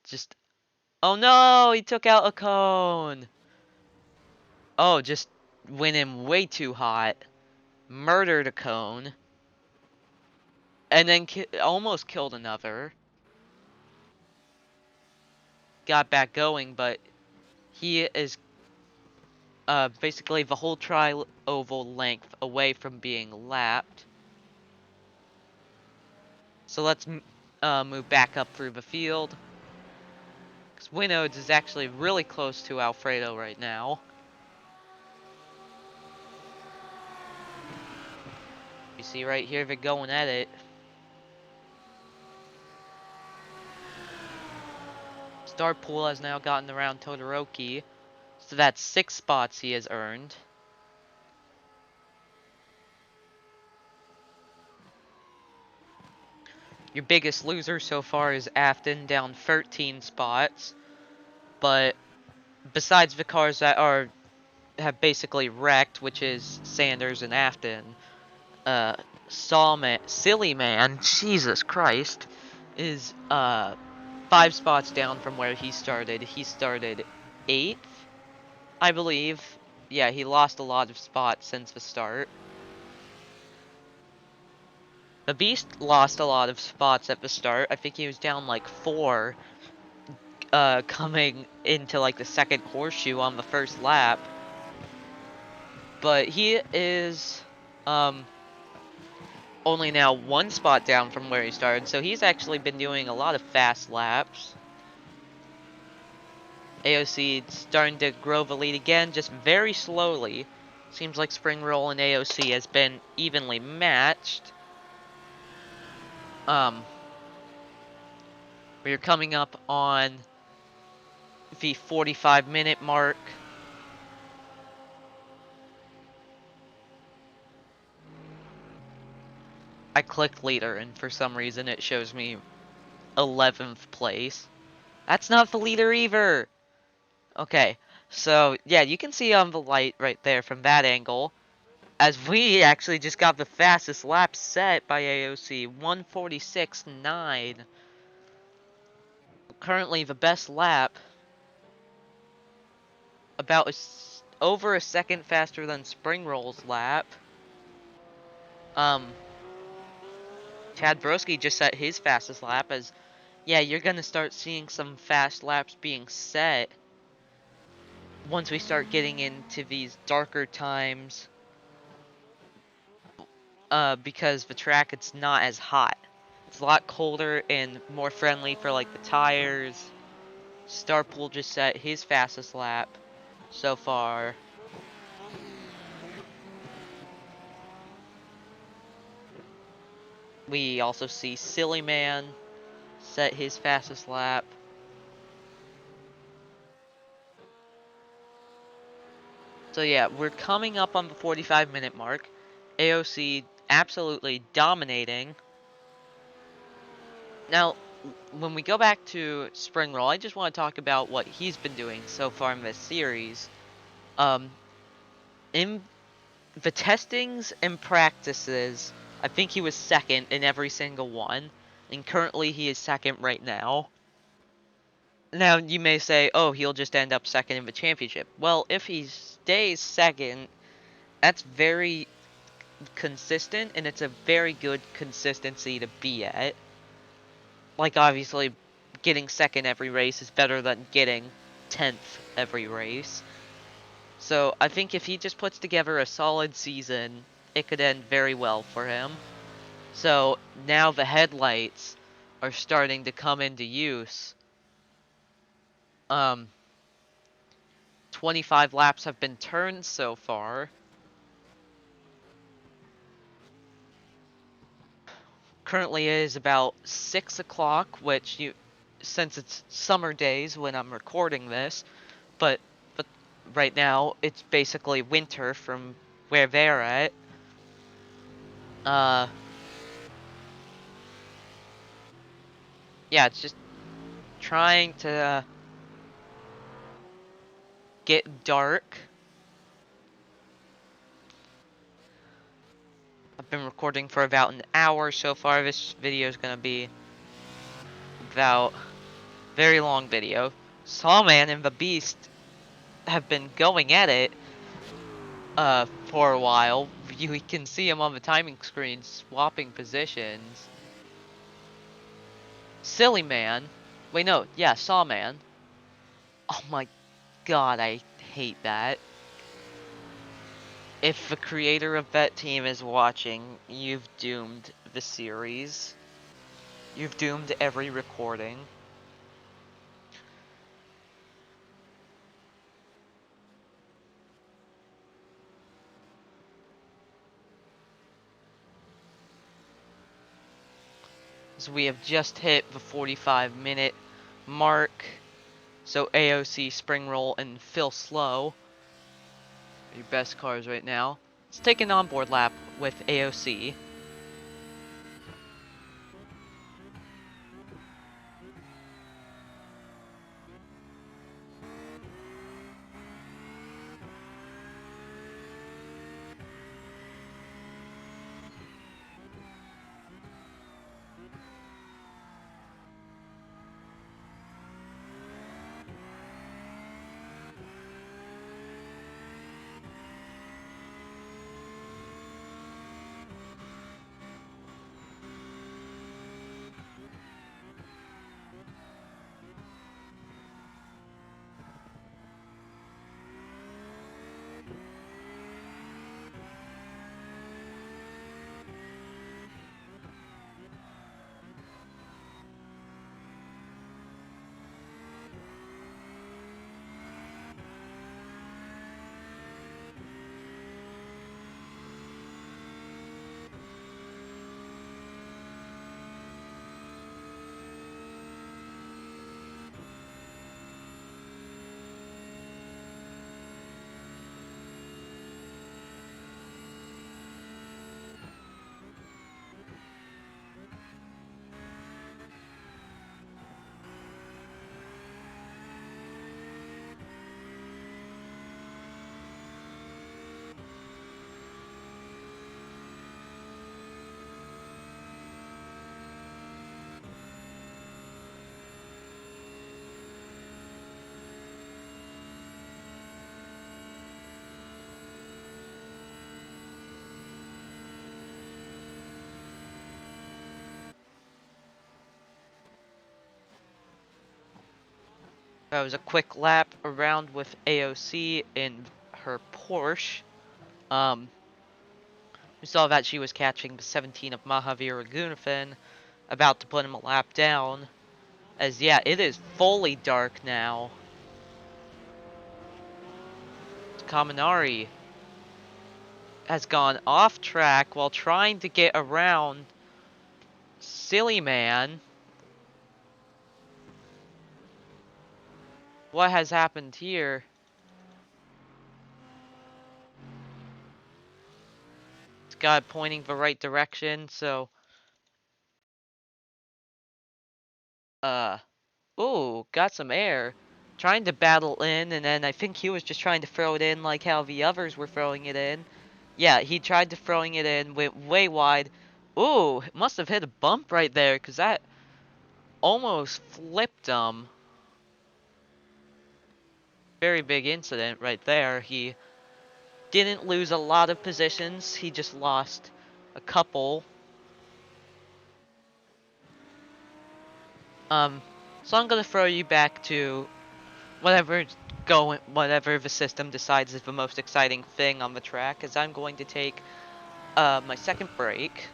Just, oh no, he took out a cone. Oh, just went in way too hot. Murdered a cone. And then almost killed another. Got back going, but he is basically the whole tri-oval length away from being lapped. So let's move back up through the field. Because Winodes is actually really close to Alfredo right now. You see right here, they're going at it. Starpool has now gotten around Todoroki. So that's 6 spots he has earned. Your biggest loser so far is Afton, down 13 spots. But besides the cars that have basically wrecked, which is Sanders and Afton, Silly Man, Jesus Christ, is 5 spots down from where he started. He started 8th, I believe. Yeah, he lost a lot of spots since the start. The Beast lost a lot of spots at the start. I think he was down like 4 coming into like the second horseshoe on the first lap. But he is only now 1 spot down from where he started, so he's actually been doing a lot of fast laps. AOC starting to grow the lead again, just very slowly. Seems like Spring Roll and AOC has been evenly matched. We're coming up on the 45-minute mark. I clicked leader, and for some reason it shows me 11th place. That's not the leader either! Okay, so yeah, you can see on the light right there from that angle, as we actually just got the fastest lap set by AOC, 1:46.9. Currently the best lap, about over a second faster than Spring Roll's lap. Chad Broski just set his fastest lap, as yeah, you're gonna start seeing some fast laps being set once we start getting into these darker times, because the track, it's not as hot. It's a lot colder and more friendly for like the tires. Starpool just set his fastest lap so far. We also see Silly Man set his fastest lap. So yeah, we're coming up on the 45-minute mark. AOC absolutely dominating. Now, when we go back to Spring Roll, I just want to talk about what he's been doing so far in this series. In the testings and practices, I think he was second in every single one, and currently he is second right now. Now, you may say, oh, he'll just end up second in the championship. Well, if he stays second, that's very consistent, and it's a very good consistency to be at. Like, obviously, getting second every race is better than getting 10th every race. So, I think if he just puts together a solid season, it could end very well for him. So, now the headlights are starting to come into use. 25 laps have been turned so far. Currently it is about 6 o'clock, which since it's summer days when I'm recording this, but right now it's basically winter from where they're at. Yeah, it's just trying to get dark. I've been recording for about an hour so far. This video is gonna be about very long video. Sawman and the Beast have been going at it for a while. You can see him on the timing screen swapping positions. Silly Man. Wait, no, yeah, Sawman. Oh my god, I hate that. If the creator of that team is watching, you've doomed the series. You've doomed every recording. So we have just hit the 45-minute mark. So AOC, Spring Roll, and Phil Slow are your best cars right now. Let's take an onboard lap with AOC. That was a quick lap around with AOC in her Porsche. We saw that she was catching the 17 of Mahavir Raghunathan, about to put him a lap down. As yeah, it is fully dark now. Kaminari has gone off track while trying to get around Silly Man. What has happened here? It's got pointing the right direction, so ooh, got some air. Trying to battle in, and then I think he was just trying to throw it in like how the others were throwing it in. Yeah, he tried to throwing it in, went way wide. Ooh, must have hit a bump right there, because that almost flipped him. Very big incident right there. He didn't lose a lot of positions, he just lost a couple. So I'm gonna throw you back to whatever the system decides is the most exciting thing on the track, as I'm going to take my second break.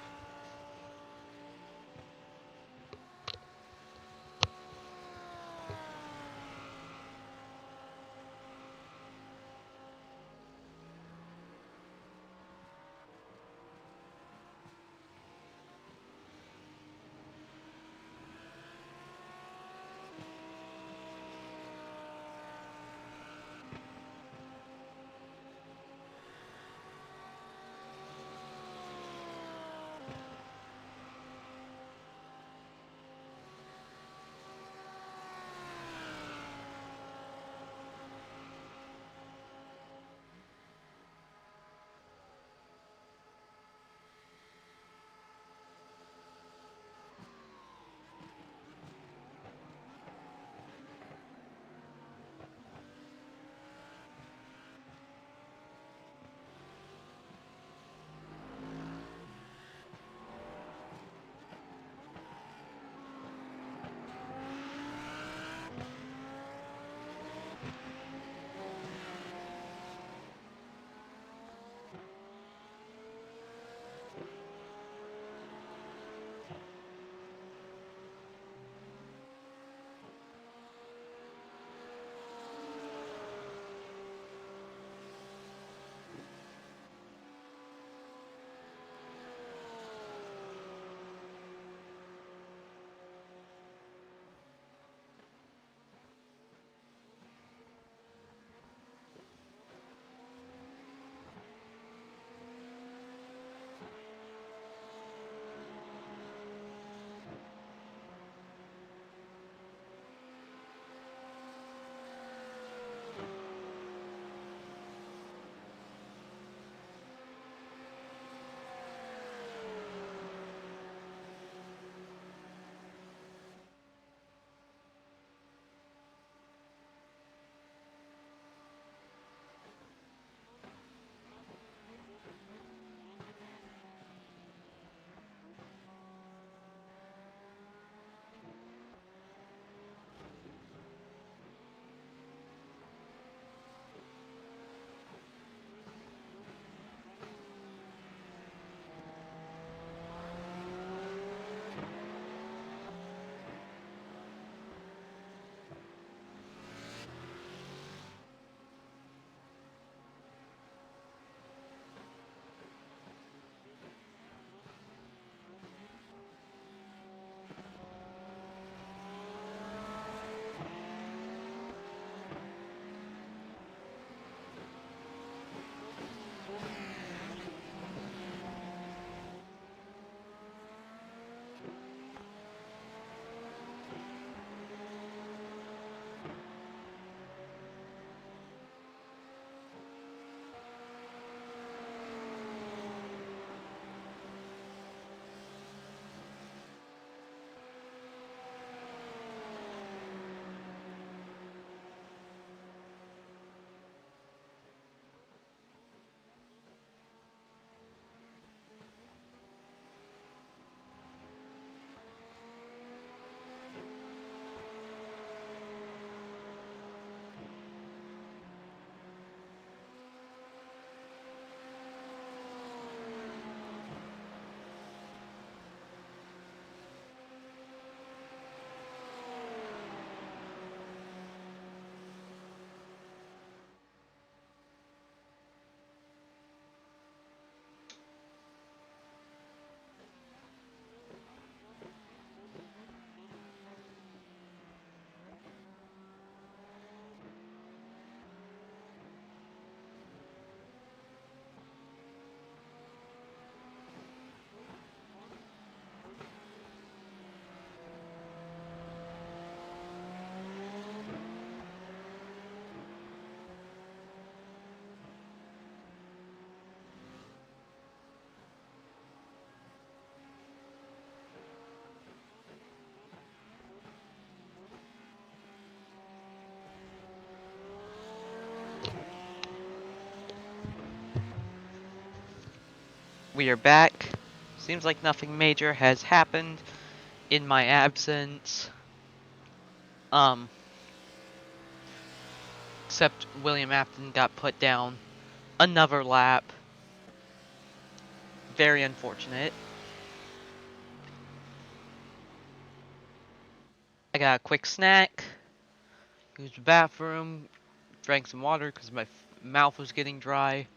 We are back. Seems like nothing major has happened in my absence. Except William Afton got put down another lap. Very unfortunate. I got a quick snack. Used the bathroom. Drank some water because my mouth was getting dry.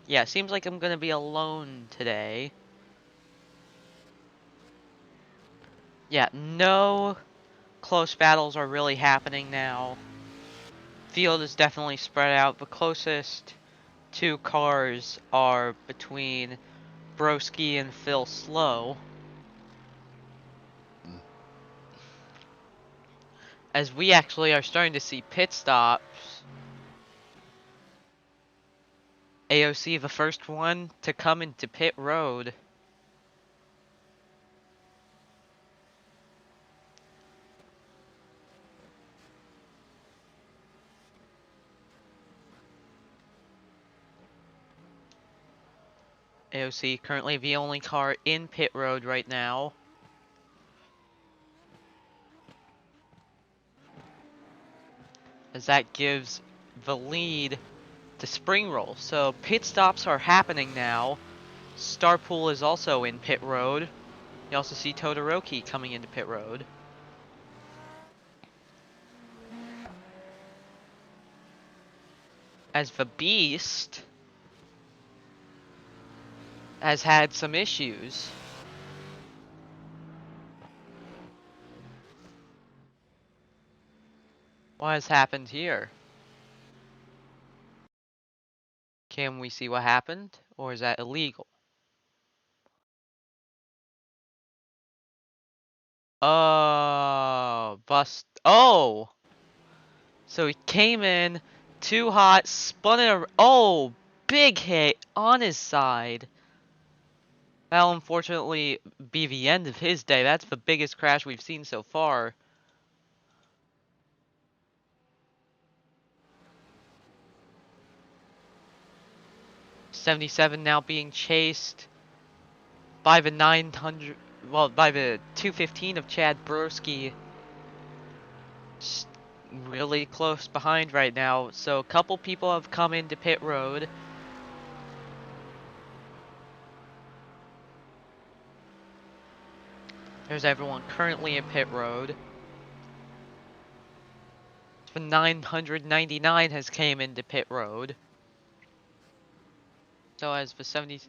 Yeah, seems like I'm gonna be alone today. Yeah, no close battles are really happening now. Field is definitely spread out. The closest two cars are between Broski and Phil Slow. As we actually are starting to see pit stops. AOC, the first one to come into pit road. AOC currently the only car in pit road right now. As that gives the lead to Spring Roll. So pit stops are happening now. Starpool is also in pit road. You also see Todoroki coming into pit road. As the Beast has had some issues. What has happened here? Can we see what happened? Or is that illegal? Oh, bust. Oh! So he came in too hot, spun it. Oh, big hit on his side. That'll unfortunately be the end of his day. That's the biggest crash we've seen so far. '77 now being chased by the 900, well, by the 215 of Chad Broski. Just really close behind right now. So a couple people have come into pit road. There's everyone currently in pit road. The 999 has came into pit road. So as the 70s,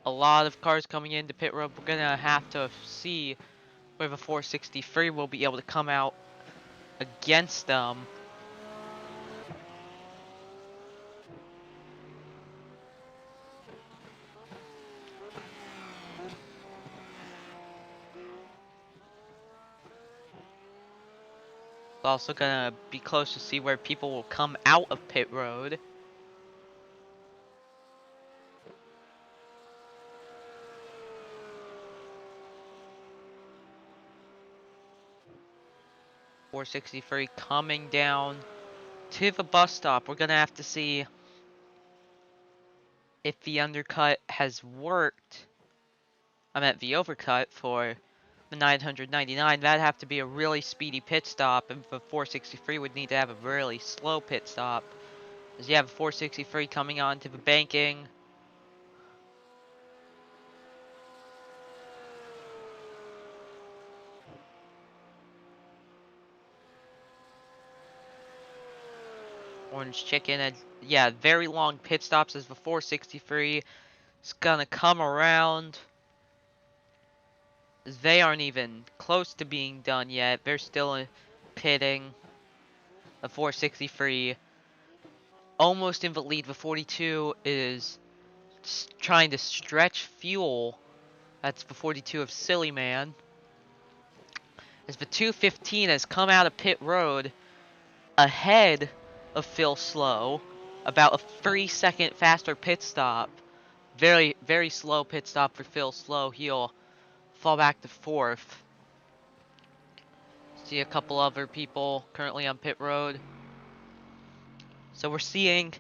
a lot of cars coming into pit road, we're gonna have to see where the 463 will be able to come out against them. It's also gonna be close to see where people will come out of pit road. .463 coming down to the bus stop. We're gonna have to see if the undercut has worked. I meant the overcut for the 999. That'd have to be a really speedy pit stop, and the 463 would need to have a really slow pit stop. As you have a 463 coming onto the banking. Orange Chicken, and yeah, very long pit stops as the 463 is gonna come around. They aren't even close to being done yet. They're still pitting. The 463 almost in the lead. The 42 is trying to stretch fuel. That's the 42 of Silly Man. As the 215 has come out of pit road ahead of Phil Slow. About a 3-second faster pit stop. Very, very slow pit stop for Phil Slow. He'll fall back to fourth. See a couple other people currently on pit road. So we're seeing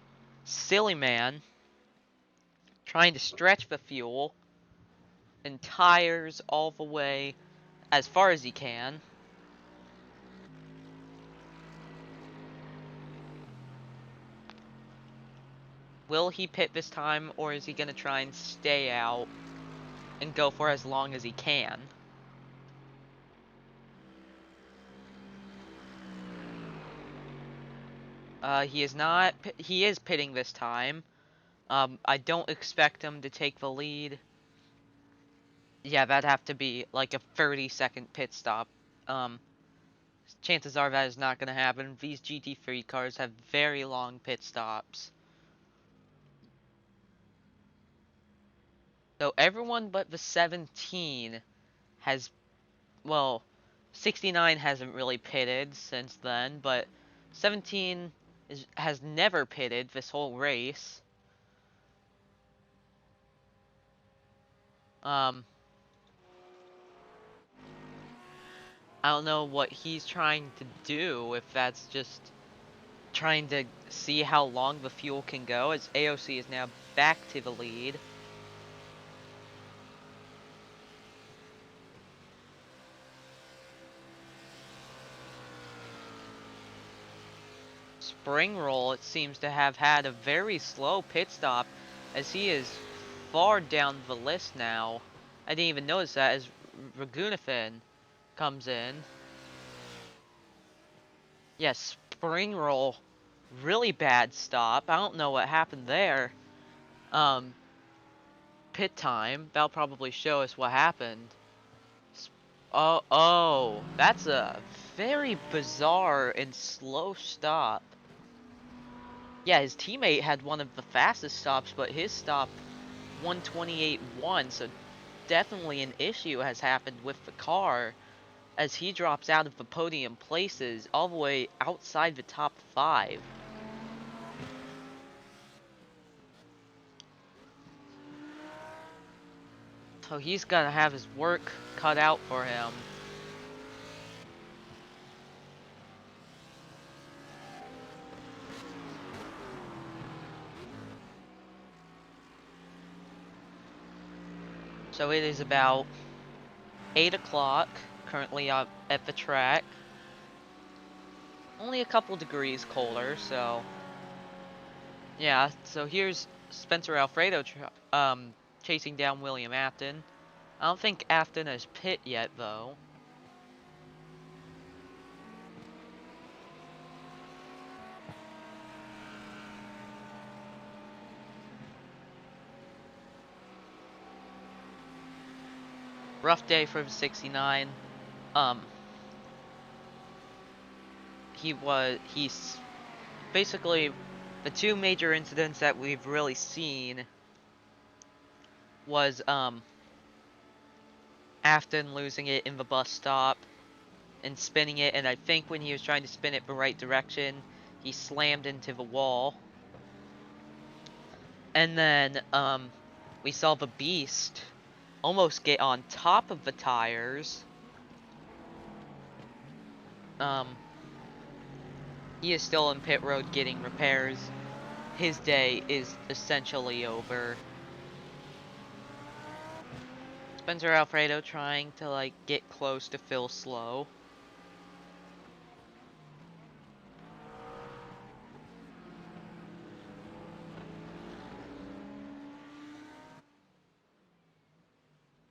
Silly Man trying to stretch the fuel and tires all the way as far as he can. Will he pit this time, or is he going to try and stay out and go for as long as he can? He is not. He is pitting this time. I don't expect him to take the lead. Yeah, that'd have to be like a 30-second pit stop. Um, Chances are that is not going to happen. These GT3 cars have very long pit stops. So everyone but the 17 has, well, 69 hasn't really pitted since then, but 17 has never pitted this whole race. Um, I don't know what he's trying to do, if that's just trying to see how long the fuel can go, as AOC is now back to the lead. Spring Roll, it seems to have had a very slow pit stop, as he is far down the list now. I didn't even notice that as Ragunathan comes in. Yes, Spring Roll, really bad stop. I don't know what happened there. Um, Pit time, that'll probably show us what happened. Oh, that's a very bizarre and slow stop. Yeah, his teammate had one of the fastest stops, but his stop 128.1, so definitely an issue has happened with the car as he drops out of the podium places all the way outside the top 5. So he's gonna have his work cut out for him. So it is about 8 o'clock currently at the track. Only a couple degrees colder, so yeah. So here's Spencer Alfredo chasing down William Afton. I don't think Afton has pit yet though. Rough day for the 69. Um, he's basically the two major incidents that we've really seen was Afton losing it in the bus stop and spinning it, and I think when he was trying to spin it the right direction, he slammed into the wall. And then we saw the Beast almost get on top of the tires. He is still in pit road getting repairs. His day is essentially over. Spencer Alfredo trying to like get close to Phil Slow.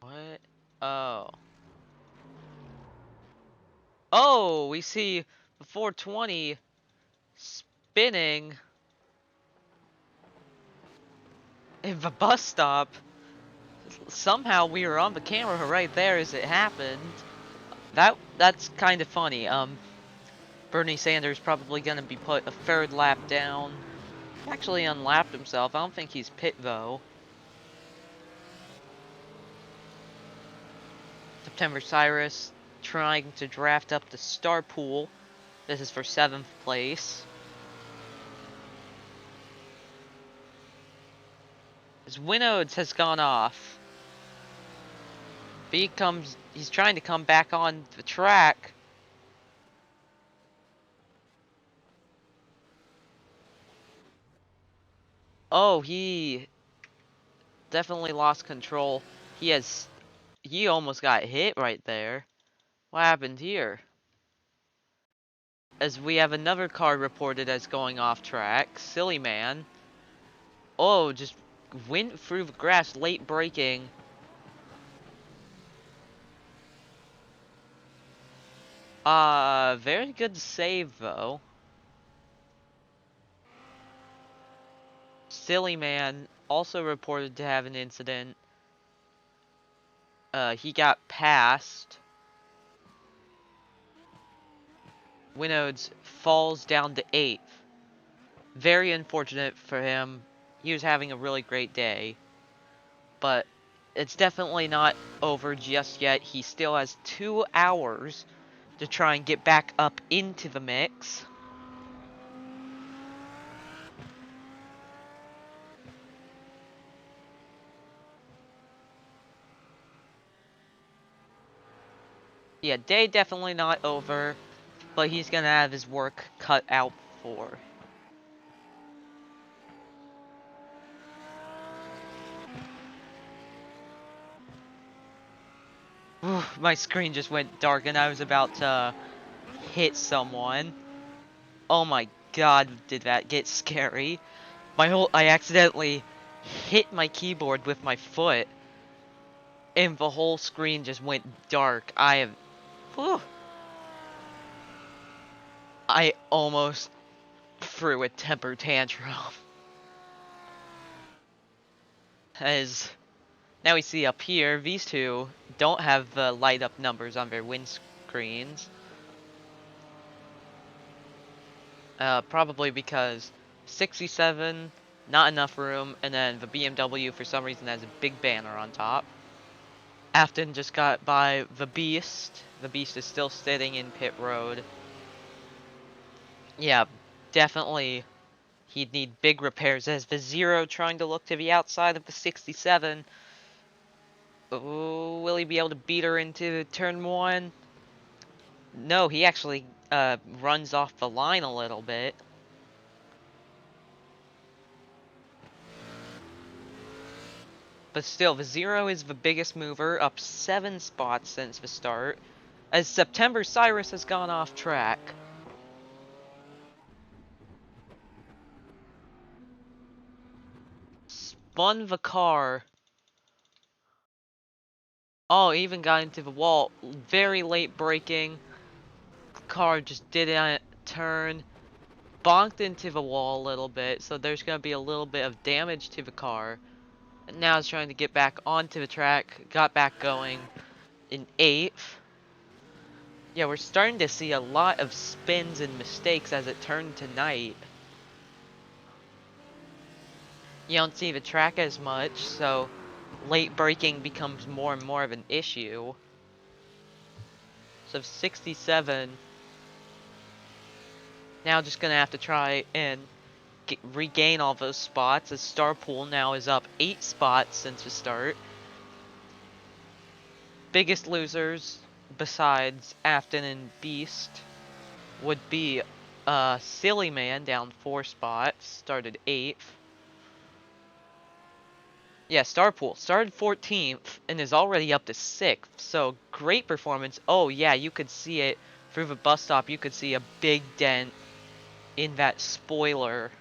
What? Oh. Oh, we see the 420 spinning in the bus stop. Somehow we were on the camera right there as it happened. That's kind of funny. Bernie Sanders probably gonna be put a third lap down. Actually unlapped himself. I don't think he's pit though. September Cyrus trying to draft up the star pool. This is for 7th place. His Winodes has gone off. He's trying to come back on the track. Oh, he definitely lost control. He almost got hit right there. What happened here? As we have another car reported as going off track. Silly man. Oh, just went through the grass, late braking. Very good save though. Silly man also reported to have an incident. He got passed. Winodes falls down to 8th. Very unfortunate for him. He was having a really great day. But it's definitely not over just yet. He still has 2 hours to try and get back up into the mix. Yeah, day definitely not over, but he's gonna have his work cut out for. My screen just went dark and I was about to hit someone. Oh my god, did that get scary. I accidentally hit my keyboard with my foot and the whole screen just went dark. Whew, I almost threw a temper tantrum. As now we see up here, these two don't have the light up numbers on their windscreens. Probably because 67, not enough room, and then the BMW for some reason has a big banner on top. Afton just got by the Beast. The Beast is still sitting in pit road. Yeah, definitely he'd need big repairs as the Zero trying to look to the outside of the 67. Oh, will he be able to beat her into turn 1? No, he actually runs off the line a little bit. But still, the Zero is the biggest mover, up 7 spots since the start, as September Cyrus has gone off track. Spun the car. Oh, even got into the wall. Very late braking. Car just didn't turn. Bonked into the wall a little bit, so there's going to be a little bit of damage to the car. And now it's trying to get back onto the track. Got back going in 8th. Yeah, we're starting to see a lot of spins and mistakes as it turned to night. You don't see the track as much, so late braking becomes more and more of an issue. So 67, now just gonna have to try and regain all those spots, as Starpool now is up 8 spots since the start. Biggest losers, besides Afton and Beast, would be Silly Man, down 4 spots, started 8th. Yeah, Starpool started 14th and is already up to 6th, so great performance. Oh yeah, you could see it through the bus stop. You could see a big dent in that spoiler.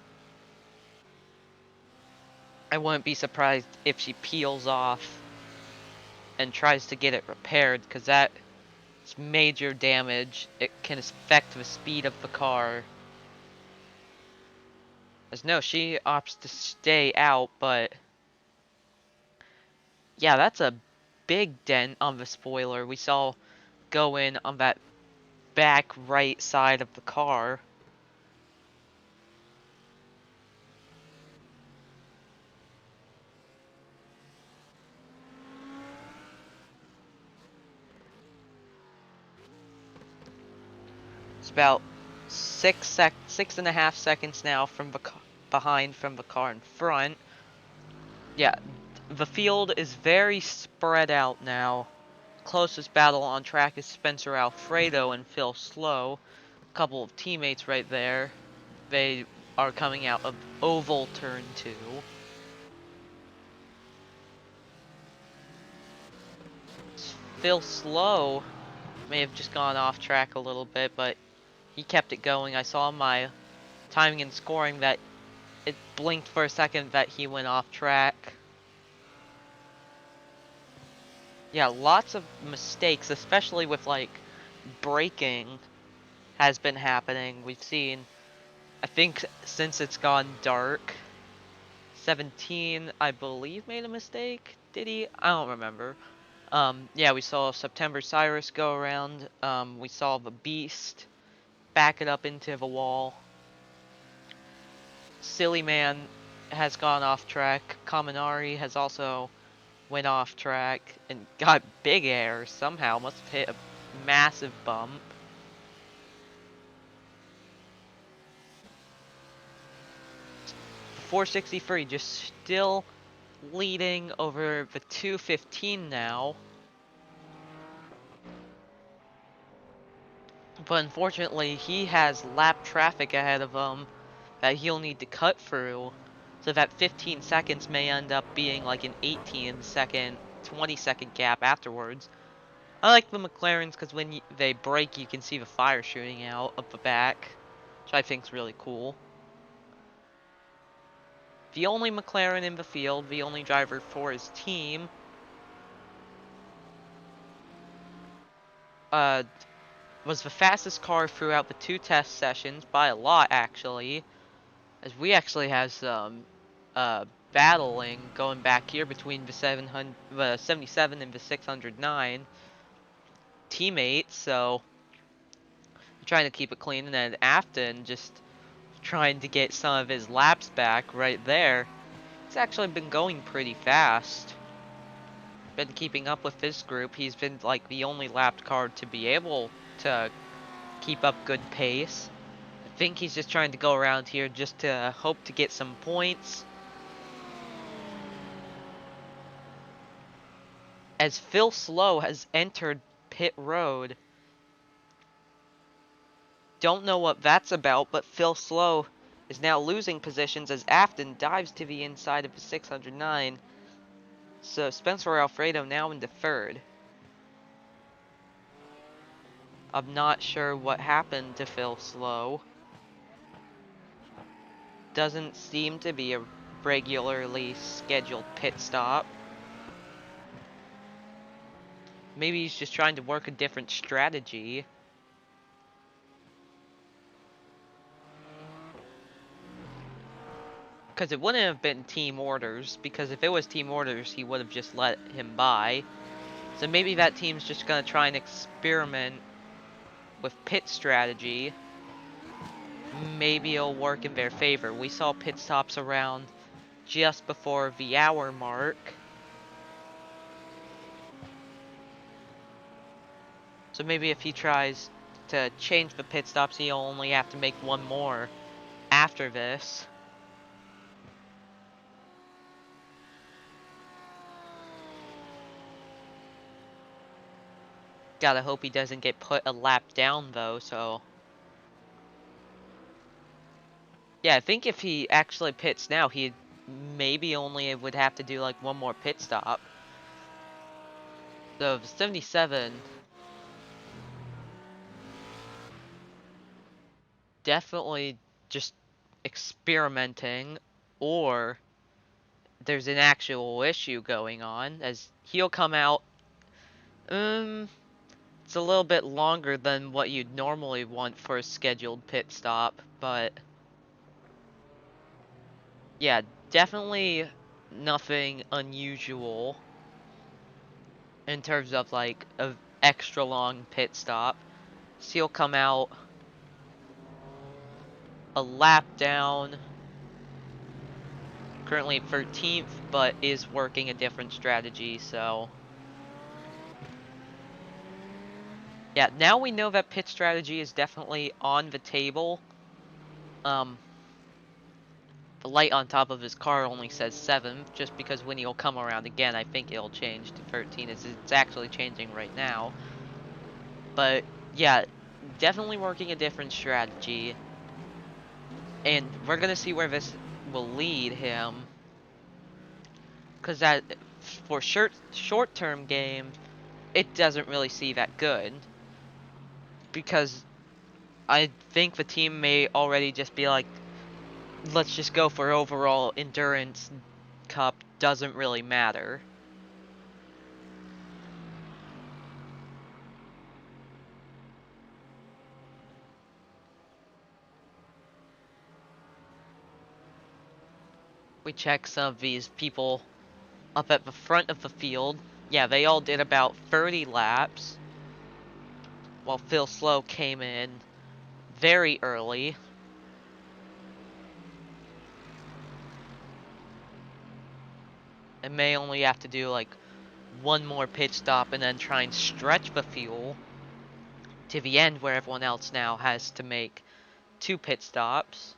I wouldn't be surprised if she peels off and tries to get it repaired, because that's major damage. It can affect the speed of the car. As no, she opts to stay out, but yeah, that's a big dent on the spoiler we saw go in on that back right side of the car. It's about 6.5 seconds now from the behind from the car in front. Yeah, the field is very spread out now. Closest battle on track is Spencer Alfredo and Phil Slow. A couple of teammates right there. They are coming out of oval turn 2. Phil Slow may have just gone off track a little bit, but he kept it going. I saw my timing and scoring that it blinked for a second that he went off track. Yeah, lots of mistakes, especially with like braking, has been happening. We've seen, I think since it's gone dark, 17, I believe, made a mistake. Did he? I don't remember. Yeah, we saw September Cyrus go around. We saw the Beast back it up into the wall. Silly Man has gone off track. Kaminari has also went off track and got big air somehow. Must have hit a massive bump. .463 just still leading over the 215 now. But unfortunately, he has lap traffic ahead of him that he'll need to cut through. So that 15 seconds may end up being like an 18-second, 20-second gap afterwards. I like the McLarens because when they brake, you can see the fire shooting out of the back, which I think is really cool. The only McLaren in the field, the only driver for his team, was the fastest car throughout the 2 test sessions by a lot, actually. As we actually have some battling going back here between the 77 and the 609 teammates, so trying to keep it clean. And then Afton just trying to get some of his laps back right there. It's actually been going pretty fast. Been keeping up with this group. He's been like the only lapped car to be able to keep up good pace. I think he's just trying to go around here just to hope to get some points. As Phil Slow has entered pit road. Don't know what that's about, but Phil Slow is now losing positions as Afton dives to the inside of the 609. So Spencer Alfredo now into third. I'm not sure what happened to Phil Slow. Doesn't seem to be a regularly scheduled pit stop. Maybe he's just trying to work a different strategy. Because it wouldn't have been team orders, because if it was team orders, he would have just let him by. So maybe that team's just going to try and experiment with pit strategy. Maybe it'll work in their favor. We saw pit stops around just before the hour mark. So maybe if he tries to change the pit stops, he'll only have to make one more after this. Gotta hope he doesn't get put a lap down though, so. Yeah, I think if he actually pits now, he maybe only would have to do like one more pit stop. So 77. Definitely just experimenting, or there's an actual issue going on, as he'll come out. It's a little bit longer than what you'd normally want for a scheduled pit stop, but yeah, definitely nothing unusual in terms of like an extra long pit stop. So he'll come out a lap down, currently 13th, but is working a different strategy, so yeah, now we know that pit strategy is definitely on the table. The light on top of his car only says 7th, just because when he'll come around again, I think it'll change to 13. It's actually changing right now. But yeah, definitely working a different strategy. And we're gonna see where this will lead him. Because that, for short-term game, it doesn't really see that good. Because I think the team may already just be like, let's just go for overall endurance cup, doesn't really matter. We check some of these people up at the front of the field. Yeah, they all did about 30 laps, while Phil Slow came in very early. And may only have to do like one more pit stop and then try and stretch the fuel to the end where everyone else now has to make 2 pit stops.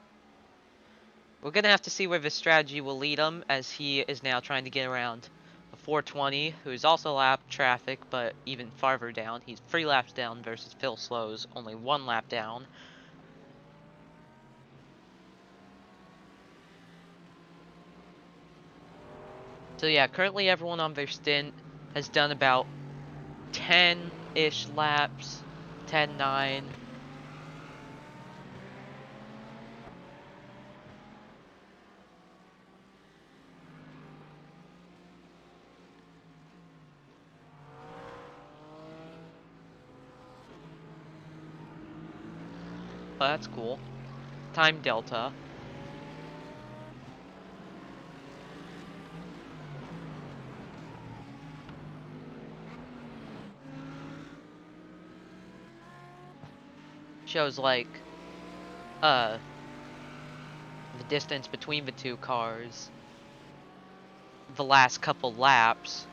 We're going to have to see where this strategy will lead him, as he is now trying to get around the 420, who is also lap traffic, but even farther down. He's 3 laps down versus Phil Slow's only 1 lap down. So yeah, currently everyone on their stint has done about 10-ish laps, 10-9. Oh, that's cool. Time delta. Shows like, uh, the distance between the 2 cars the last couple laps.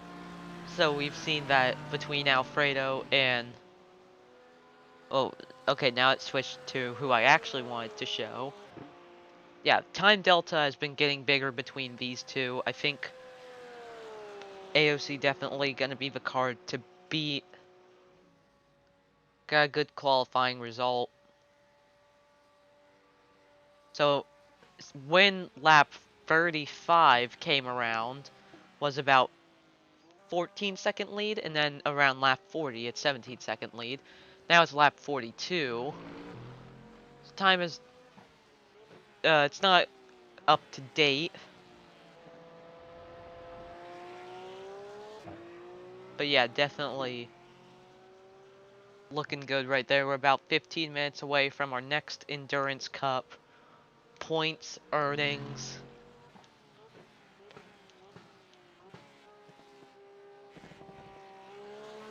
So we've seen that between Alfredo and... Oh, okay, now it switched to who I actually wanted to show. Yeah, time delta has been getting bigger between these two. I think AOC definitely going to be the card to beat. Got a good qualifying result. So when lap 35 came around, was about 14-second lead, and then around lap 40, it's 17-second lead. Now it's lap 42. Time is, it's not up to date. But yeah, definitely looking good right there. We're about 15 minutes away from our next Endurance Cup points earnings.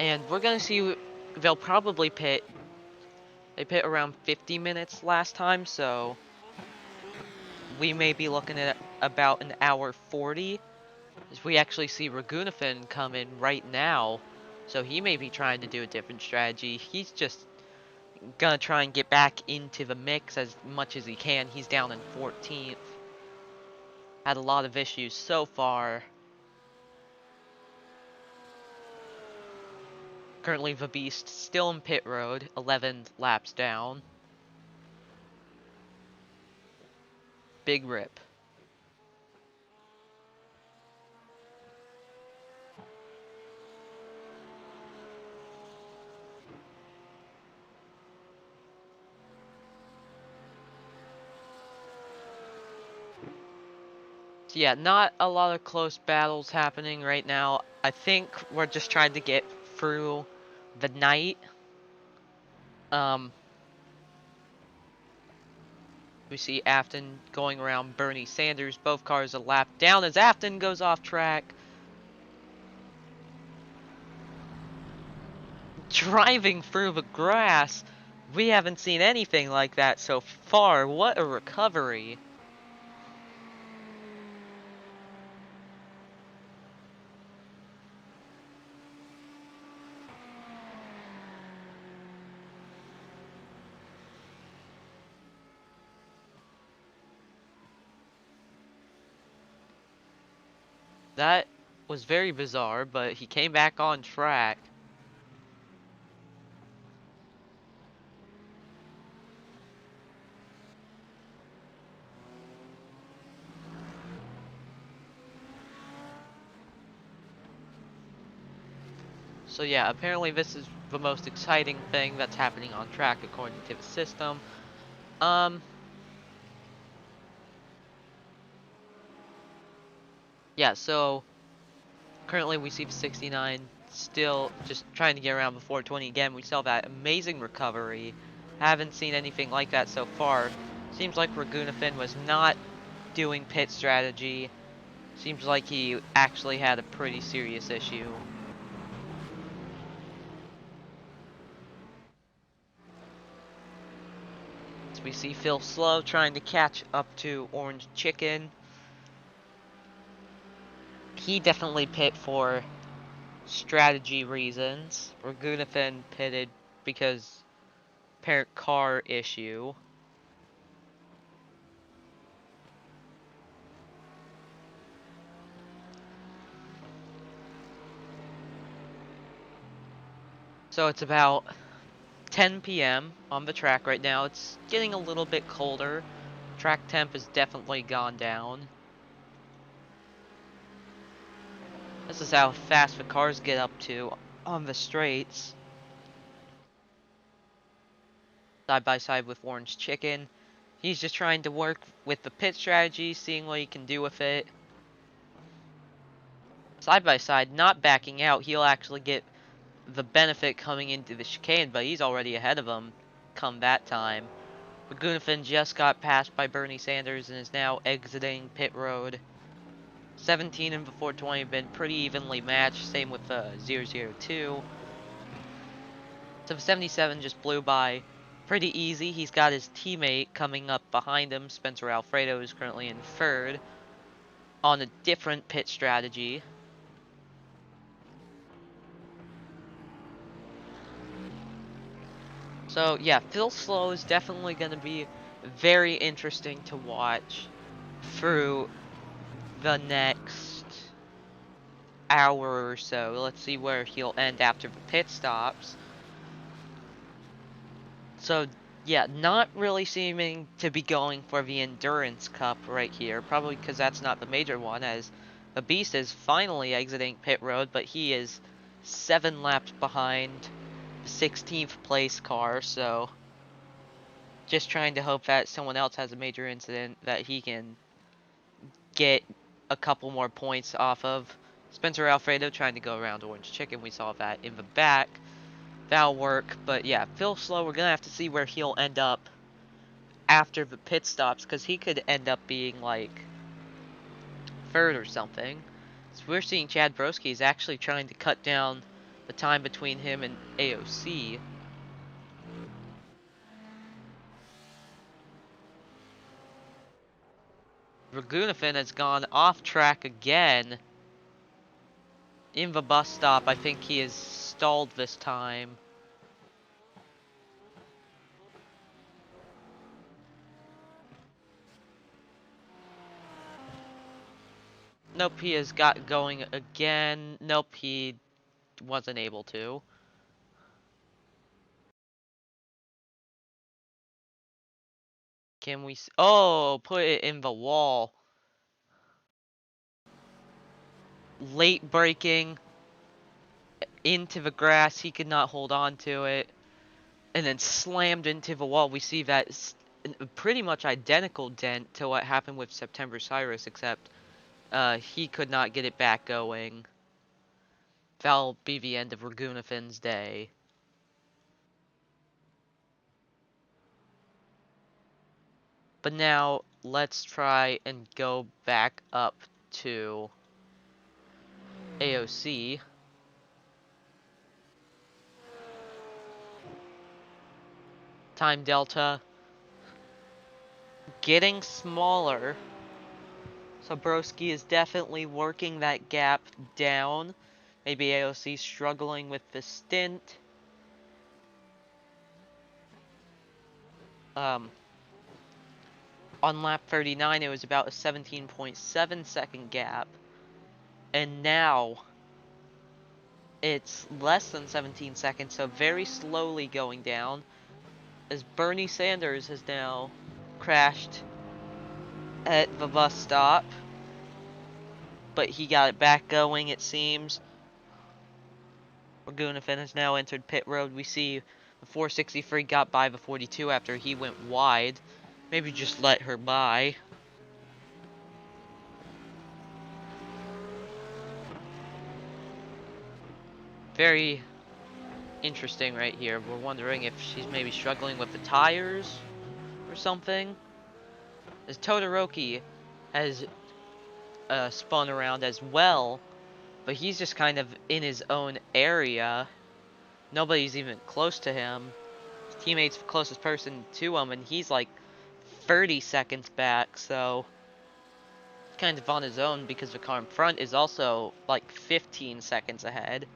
And we're going to see, they'll probably pit. They pit around 50 minutes last time, so we may be looking at about an hour 40. As we actually see Ragunathan come in right now, so he may be trying to do a different strategy. He's just gonna try and get back into the mix as much as he can. He's down in 14th. Had a lot of issues so far. Currently the Beast still in pit road, 11 laps down. Big rip. So yeah, not a lot of close battles happening right now. I think we're just trying to get through the night. We see Afton going around Bernie Sanders. Both cars a lap down as Afton goes off track. Driving through the grass. We haven't seen anything like that so far. What a recovery. That was very bizarre, but he came back on track. So yeah, apparently this is the most exciting thing that's happening on track according to the system. Um, yeah, so currently we see the 69 still just trying to get around before 20 again. We saw that amazing recovery. Haven't seen anything like that so far. Seems like Ragunathan was not doing pit strategy. Seems like he actually had a pretty serious issue. So we see Phil Slow trying to catch up to Orange Chicken. He definitely pit for strategy reasons. Ragunathan pitted because parent car issue. So it's about 10 p.m. on the track right now. It's getting a little bit colder. Track temp has definitely gone down. This is how fast the cars get up to on the straights. Side by side with Orange Chicken. He's just trying to work with the pit strategy, seeing what he can do with it. Side by side, not backing out. He'll actually get the benefit coming into the chicane, but he's already ahead of him come that time. But Gunafin just got passed by Bernie Sanders and is now exiting pit road. 17 and before 20 have been pretty evenly matched, same with 002. So the 77 just blew by pretty easy. He's got his teammate coming up behind him. Spencer Alfredo is currently in third on a different pit strategy. So yeah, Phil Slow is definitely going to be very interesting to watch through the next hour or so. Let's see where he'll end after the pit stops. So yeah, not really seeming to be going for the Endurance Cup right here, probably because that's not the major one, as the Beast is finally exiting pit road, but he is 7 laps behind the 16th place car, so just trying to hope that someone else has a major incident that he can get a couple more points off of. Spencer Alfredo trying to go around Orange Chicken, we saw that in the back. That'll work, but yeah, Phil Slow, we're gonna have to see where he'll end up after the pit stops, because he could end up being like third or something. So we're seeing Chad Broski is actually trying to cut down the time between him and AOC. Ragunafin has gone off track again in the bus stop. I think he is stalled this time. Nope, he has got going again. Nope, he wasn't able to. Can we... Oh, put it in the wall. Late braking into the grass. He could not hold on to it. And then slammed into the wall. We see that pretty much identical dent to what happened with September Cyrus, except he could not get it back going. That'll be the end of Ragunafin's day. But now, let's try and go back up to AOC. Time delta getting smaller. So Broski is definitely working that gap down. Maybe AOC struggling with the stint. On lap 39, it was about a 17.7 second gap. And now it's less than 17 seconds, so very slowly going down. As Bernie Sanders has now crashed at the bus stop. But he got it back going, it seems. Laguna Finn has now entered pit road. We see the 463 got by the 42 after he went wide. Maybe just let her by. Very interesting right here. We're wondering if she's maybe struggling with the tires or something. As Todoroki has spun around as well, but he's just kind of in his own area. Nobody's even close to him. His teammate's the closest person to him, and he's like 30 seconds back, so he's kind of on his own because the car in front is also like 15 seconds ahead.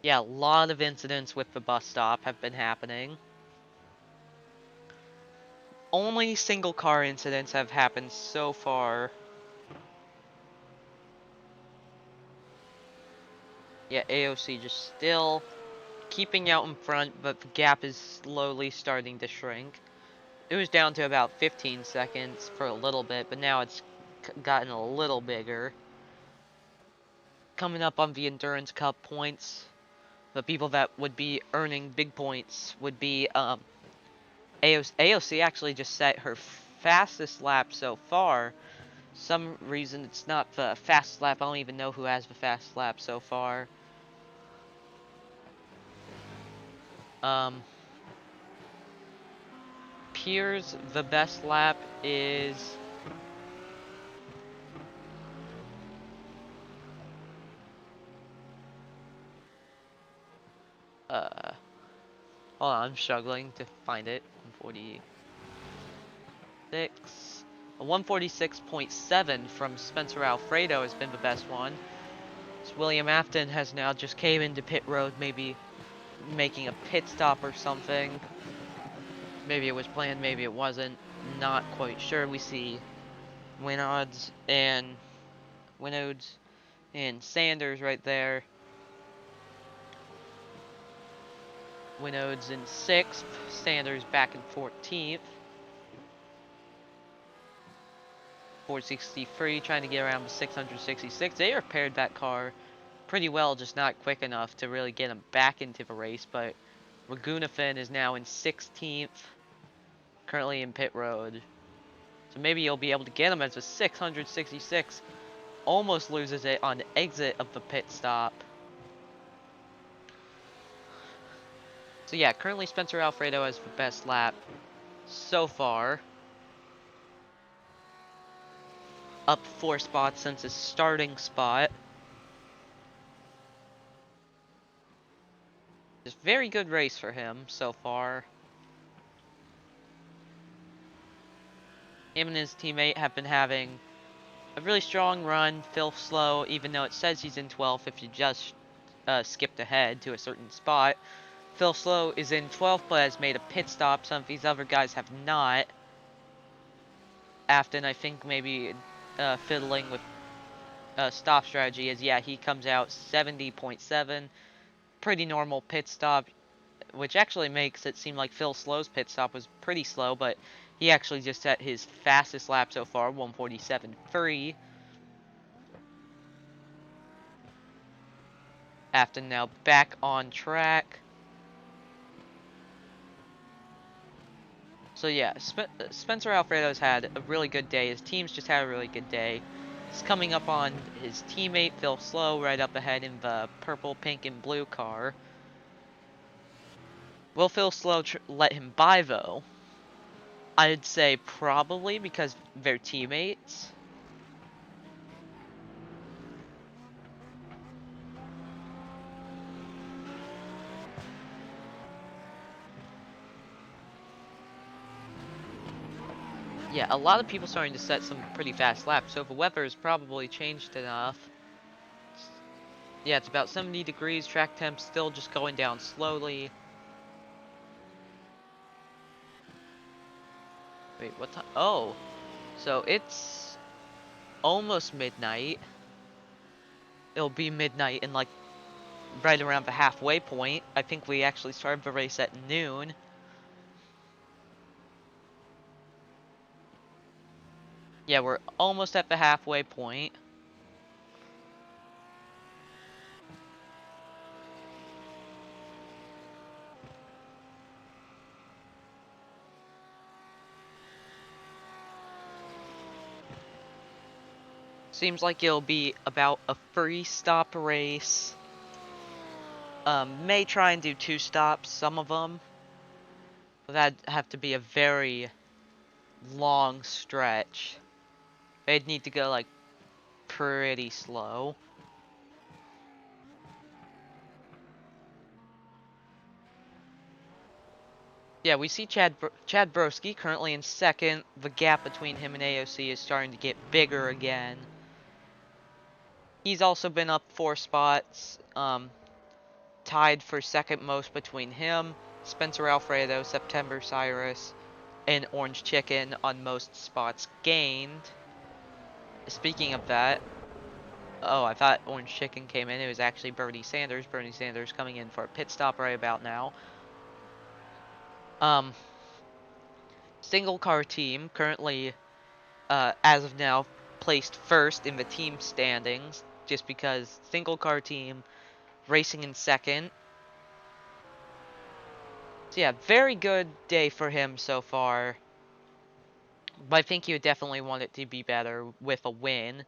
Yeah, a lot of incidents with the bus stop have been happening. Only single car incidents have happened so far. Yeah, AOC just still keeping out in front, but the gap is slowly starting to shrink. It was down to about 15 seconds for a little bit, but now it's gotten a little bigger. Coming up on the Endurance Cup points, the people that would be earning big points would be AOC actually just set her fastest lap so far. Some reason it's not the fastest lap. I don't even know who has the fastest lap so far. Piers, the best lap is hold on, I'm struggling to find it. 146. A 146.7 from Spencer Alfredo has been the best one. So William Afton has now just came into pit road, maybe making a pit stop or something. Maybe it was planned, maybe it wasn't. Not quite sure. We see Winods and Sanders right there. Winods in 6th, Sanders back in 14th. 463 trying to get around the 666. They repaired that car pretty well, just not quick enough to really get him back into the race, but Ragunafin is now in 16th, currently in pit road. So maybe you'll be able to get him as a 666 almost loses it on the exit of the pit stop. So yeah, currently Spencer Alfredo has the best lap so far. Up 4 spots since his starting spot. It's a very good race for him so far. Him and his teammate have been having a really strong run. Phil Slow, even though it says he's in 12th if you just skipped ahead to a certain spot. Phil Slow is in 12th but has made a pit stop. Some of these other guys have not. Afton, I think, maybe fiddling with stop strategy is, yeah, he comes out 70.7. Pretty normal pit stop, which actually makes it seem like Phil Slow's pit stop was pretty slow, but he actually just set his fastest lap so far, 147.3. Afton now back on track. So yeah, Spencer Alfredo's had a really good day. His team's just had a really good day. He's coming up on his teammate, Phil Slow, right up ahead in the purple, pink, and blue car. Will Phil Slow let him by, though? I'd say probably because they're teammates. Yeah, a lot of people starting to set some pretty fast laps, so the weather has probably changed enough. Yeah, it's about 70 degrees, track temp still just going down slowly. Wait, what time? Oh, so it's almost midnight. It'll be midnight in like right around the halfway point. I think we actually started the race at noon. Yeah, we're almost at the halfway point. Seems like it'll be about a 3-stop race. May try and do 2 stops, some of them. But that'd have to be a very long stretch. They'd need to go, like, pretty slow. Yeah, we see Chad Broski currently in second. The gap between him and AOC is starting to get bigger again. He's also been up 4 spots. Tied for second most between him, Spencer Alfredo, September Cyrus, and Orange Chicken on most spots gained. Speaking of that, oh, I thought Orange Chicken came in. It was actually Bernie Sanders. Bernie Sanders coming in for a pit stop right about now. Single car team currently, as of now, placed first in the team standings, just because single car team racing in second. So yeah, very good day for him so far. But I think you would definitely want it to be better with a win.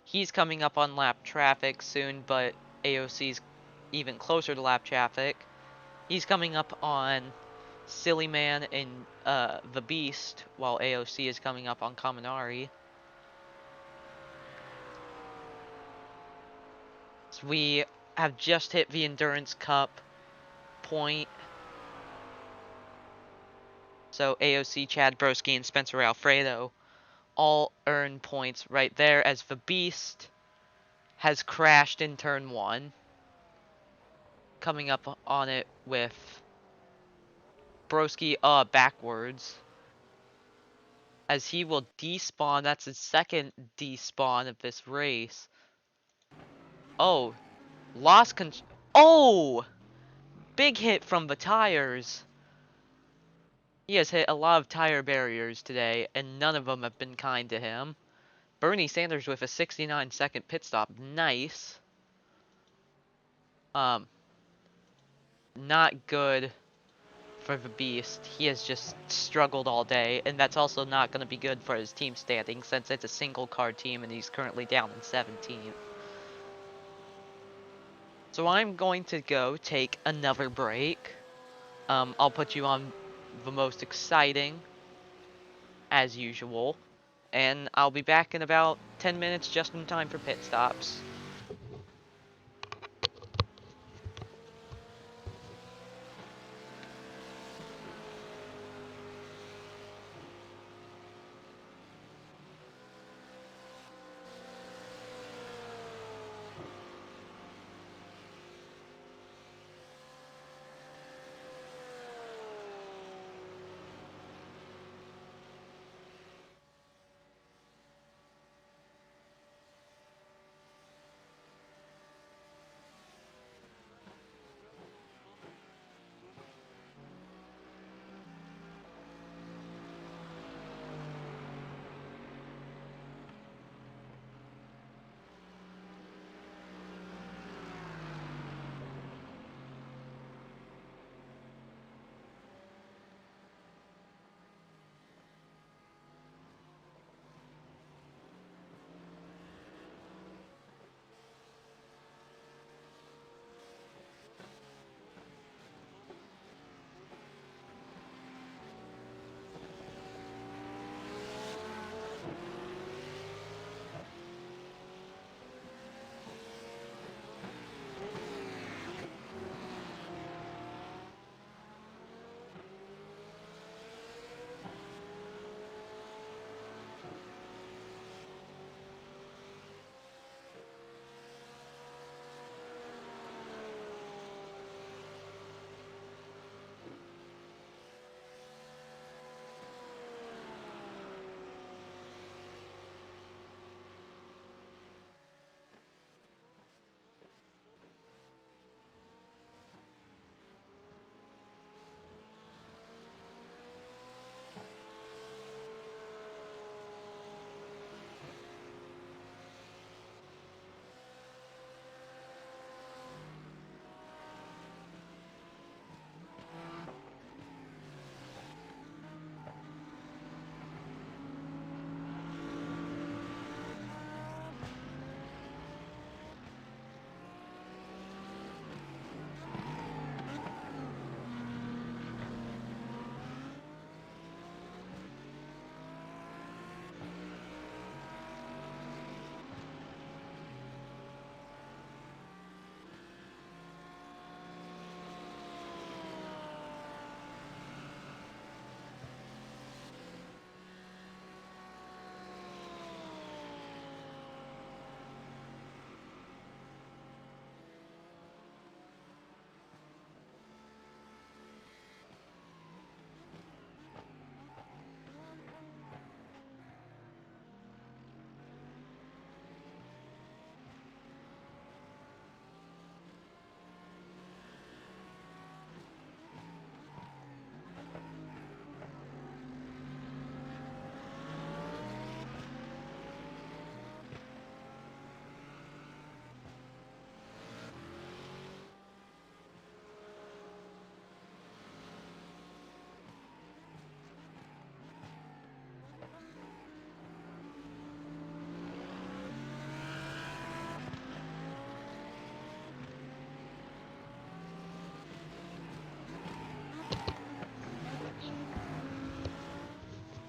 He's coming up on lap traffic soon, but AOC's even closer to lap traffic. He's coming up on Silly Man and the Beast, while AOC is coming up on Kaminari. So we have just hit the Endurance Cup point. So AOC, Chad Broski, and Spencer Alfredo all earn points right there, as the Beast has crashed in turn 1. Coming up on it with Broski backwards, as he will despawn. That's his second despawn of this race. Oh, lost control. Oh, big hit from the tires. He has hit a lot of tire barriers today, and none of them have been kind to him. Bernie Sanders with a 69-second pit stop. Nice. Not good for the Beast. He has just struggled all day, and that's also not going to be good for his team standing, since it's a single car team and he's currently down in 17th. So I'm going to go take another break. I'll put you on the most exciting, as usual, and I'll be back in about 10 minutes, just in time for pit stops.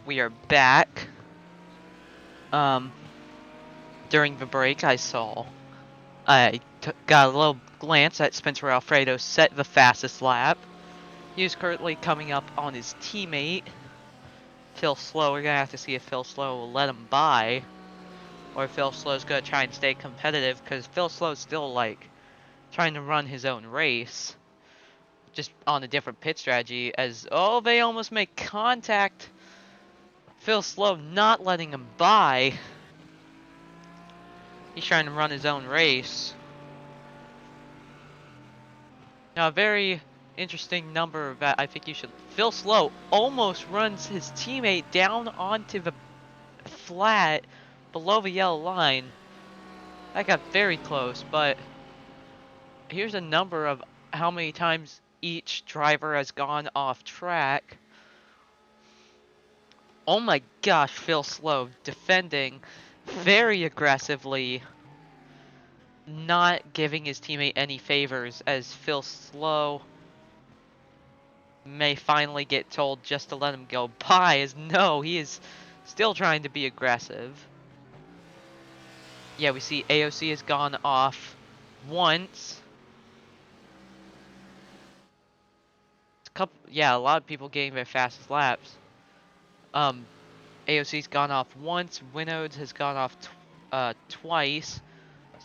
we are back. During the break, I got a little glance at Spencer Alfredo set the fastest lap. He is currently coming up on his teammate, Phil Slow. We're gonna have to see if Phil Slow will let him by, or if Phil Slow's gonna try and stay competitive, because Phil Slow's still, like, trying to run his own race. Just on a different pit strategy, as, oh, they almost make contact. Phil Slow not letting him by. He's trying to run his own race. Now, a very interesting number that I think you should... Phil Slow almost runs his teammate down onto the flat below the yellow line. That got very close, but here's a number of how many times each driver has gone off track. Oh my gosh, Phil Slow defending very aggressively, not giving his teammate any favors, as Phil Slow may finally get told just to let him go by, as no, he is still trying to be aggressive. Yeah, we see AOC has gone off once. Yeah, a lot of people getting their fastest laps. AOC's gone off once. Winodes has gone off twice.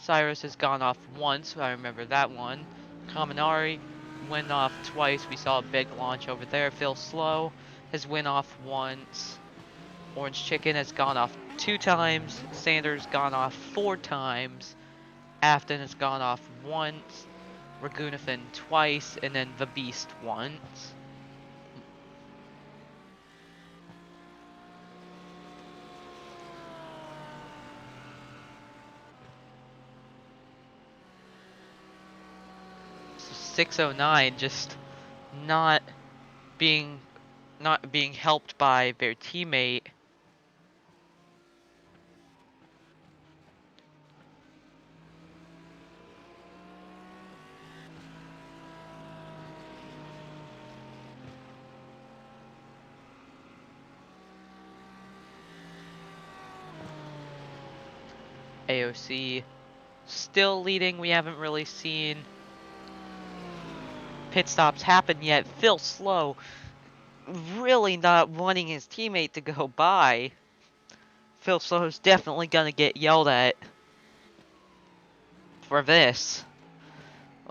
Cyrus has gone off once. I remember that one. Kaminari went off twice. We saw a big launch over there. Phil Slow has went off once. Orange Chicken has gone off 2 times. Sanders gone off 4 times. Afton has gone off once. Ragunathan twice. And then the Beast once. So 609 just not being helped by their teammate. AOC still leading. We haven't really seen pit stops happen yet. Phil Slow really not wanting his teammate to go by. Phil Slow's definitely gonna get yelled at for this.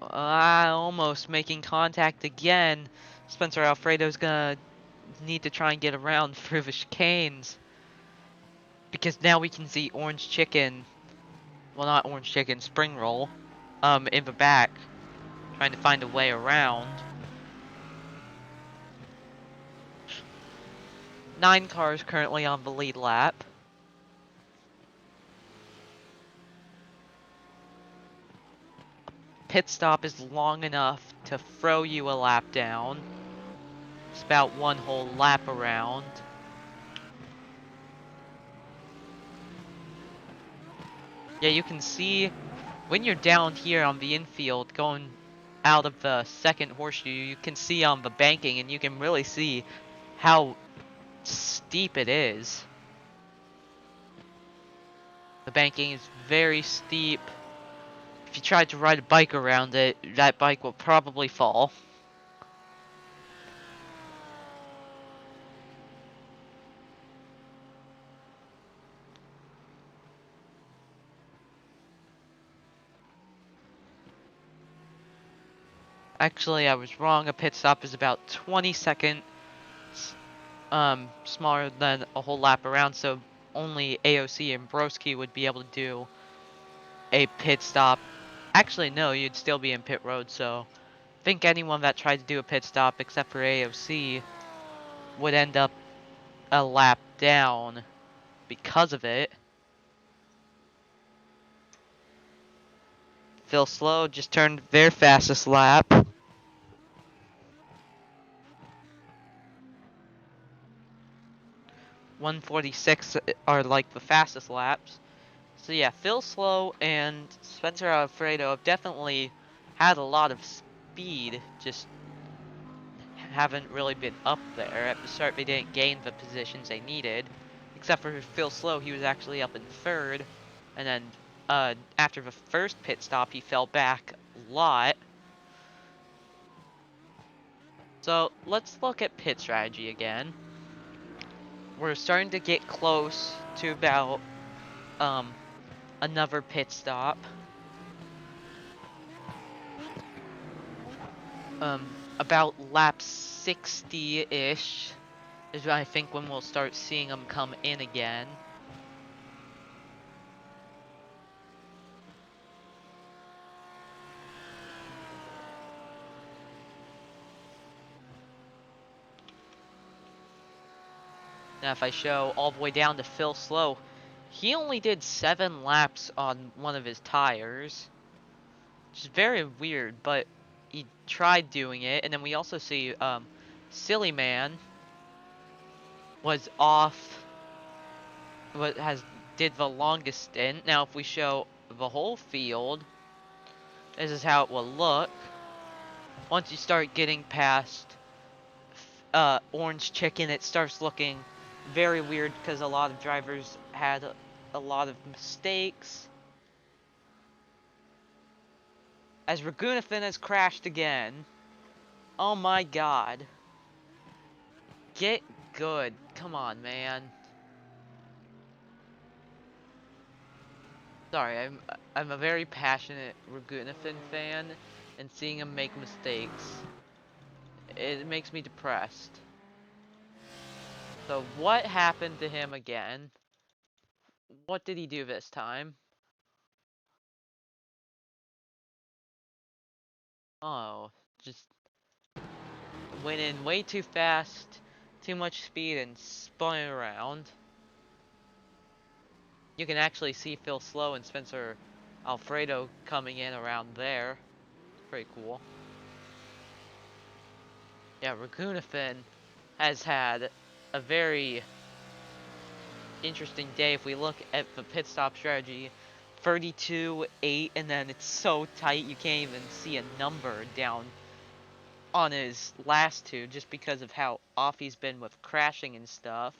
Almost making contact again. Spencer Alfredo's gonna need to try and get around through the chicanes, because now we can see Orange Chicken, well, not Orange Chicken, Spring Roll, in the back, trying to find a way around. 9 cars currently on the lead lap. Pit stop is long enough to throw you a lap down. It's about 1 whole lap around. Yeah, you can see when you're down here on the infield going out of the second horseshoe, you can see on the banking, and you can really see how steep it is. The banking is very steep. If you tried to ride a bike around it, that bike will probably fall. Actually, I was wrong. A pit stop is about 20 seconds smaller than a whole lap around, so only AOC and Broski would be able to do a pit stop. Actually, no, you'd still be in pit road, so I think anyone that tried to do a pit stop except for AOC would end up a lap down because of it. Phil Slow just turned their fastest lap. 146 are like the fastest laps. So yeah, Phil Slow and Spencer Alfredo have definitely had a lot of speed, just haven't really been up there. At the start, they didn't gain the positions they needed. Except for Phil Slow, he was actually up in third. And then after the first pit stop, he fell back a lot. So let's look at pit strategy again. We're starting to get close to about another pit stop. About lap 60-ish is I think when we'll start seeing them come in again. Now if I show all the way down to Phil Slow, he only did 7 laps on one of his tires. Which is very weird, but he tried doing it. And then we also see Silly Man was off, did the longest stint. Now if we show the whole field, this is how it will look. Once you start getting past Orange Chicken, it starts looking very weird because a lot of drivers had a lot of mistakes. As Ragunathan has crashed again. Oh my god. Get good. Come on, man. Sorry, I'm a very passionate Ragunathan fan, and seeing him make mistakes, it makes me depressed. So what happened to him again? What did he do this time? Oh, just went in way too fast, too much speed, and spun around. You can actually see Phil Slow and Spencer Alfredo coming in around there. Pretty cool. Yeah, Ragunathan has had a very interesting day. If we look at the pit stop strategy, 32-8, and then it's so tight you can't even see a number down on his last two just because of how off he's been with crashing and stuff.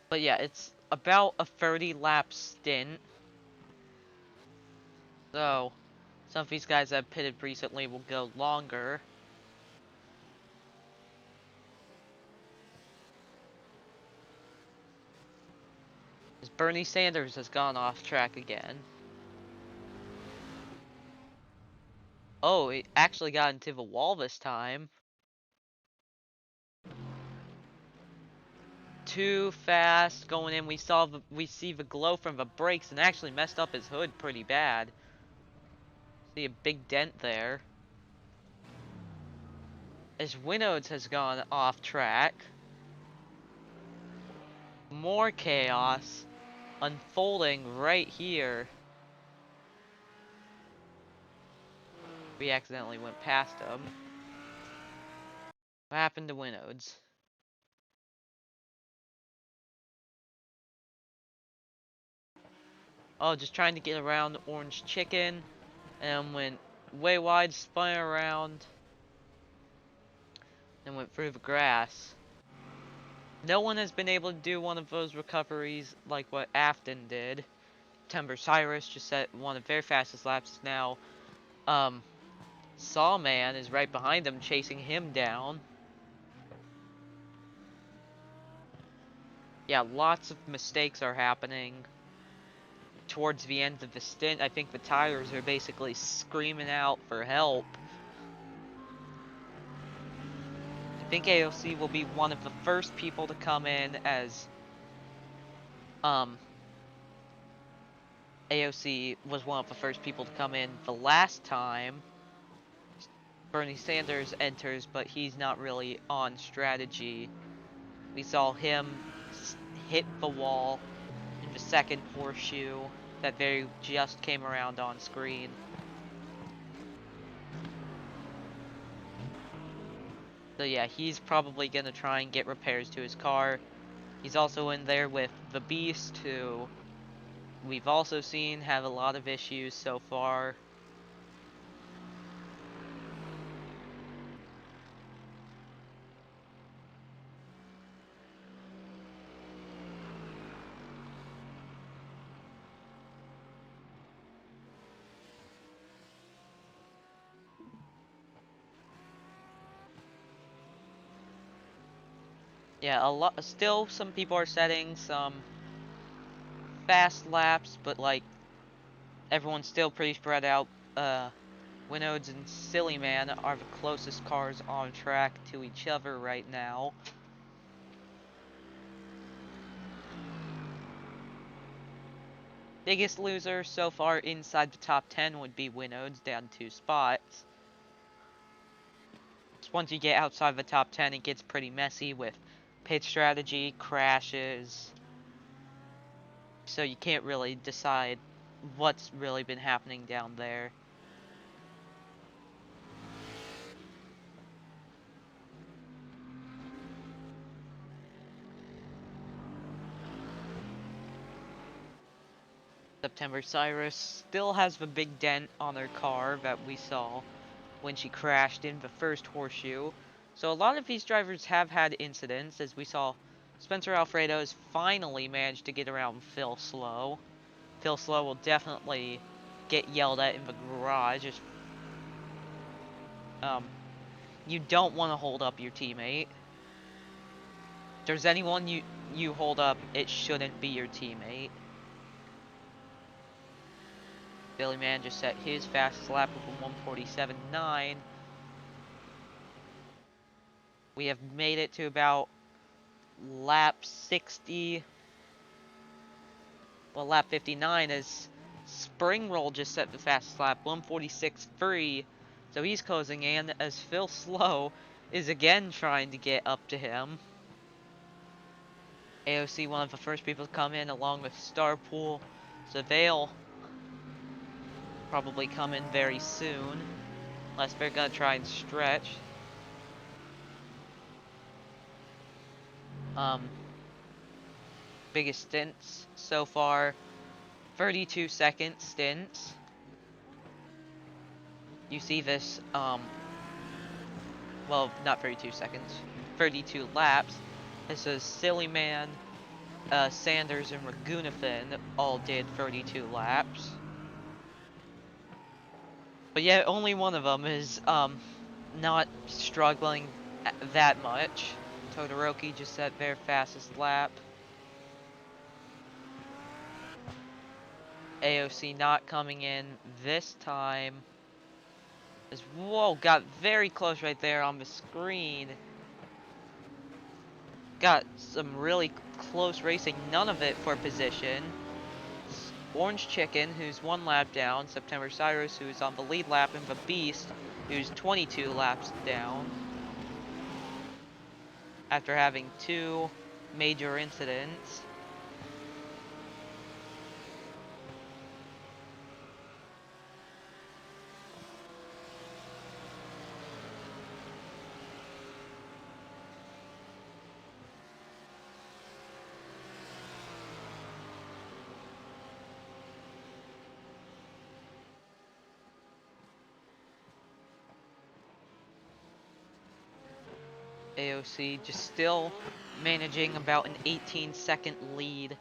But yeah, it's about a 30 lap stint. So some of these guys that have pitted recently will go longer. As Bernie Sanders has gone off track again. Oh, it actually got into the wall this time. Too fast going in. We see the glow from the brakes and actually messed up his hood pretty bad. See a big dent there. As Winnows has gone off track. More chaos unfolding right here. We accidentally went past him. What happened to Winnows? Oh, just trying to get around the Orange Chicken. And went way wide, spun around. And went through the grass. No one has been able to do one of those recoveries like what Afton did. Timber Cyrus just set one of the very fastest laps now. Sawman is right behind him, chasing him down. Yeah, lots of mistakes are happening towards the end of the stint. I think the tires are basically screaming out for help. I think AOC will be one of the first people to come in as AOC was one of the first people to come in the last time Bernie Sanders enters, but he's not really on strategy. We saw him hit the wall in the second horseshoe that very just came around on screen. So yeah, he's probably gonna try and get repairs to his car. He's also in there with the Beast, who we've also seen have a lot of issues so far. Yeah, a lot. Still, some people are setting some fast laps, but like everyone's still pretty spread out. Winodes and Silly Man are the closest cars on track to each other right now. Biggest loser so far inside the top 10 would be Winodes, down 2 spots. Once you get outside the top 10, it gets pretty messy with pit strategy, crashes, so you can't really decide what's really been happening down there. September Cyrus still has the big dent on her car that we saw when she crashed in the first horseshoe. So a lot of these drivers have had incidents, as we saw Spencer Alfredo has finally managed to get around Phil Slow. Phil Slow will definitely get yelled at in the garage. Um, you don't want to hold up your teammate. If there's anyone you hold up, it shouldn't be your teammate. Billy Man just set his fastest lap of a 1:47.9. We have made it to about lap 60. Well, lap 59 as Spring Roll just set the fastest lap, 1:46.3. So he's closing in as Phil Slow is again trying to get up to him. AOC, one of the first people to come in, along with Starpool. So they'll probably come in very soon, unless they're gonna try and stretch. Biggest stints so far, 32-second stints. You see this, well, not 32 seconds, 32 laps. This is Silly Man, Sanders, and Ragunathan all did 32 laps. But yet, only one of them is, not struggling that much. Todoroki just set their fastest lap. AOC not coming in this time. As, whoa, got very close right there on the screen. Got some really close racing, none of it for position. Orange Chicken, who's 1 lap down. September Cyrus, who's on the lead lap. And the Beast, who's 22 laps down. After having 2 major incidents. AOC just still managing about an 18-second lead.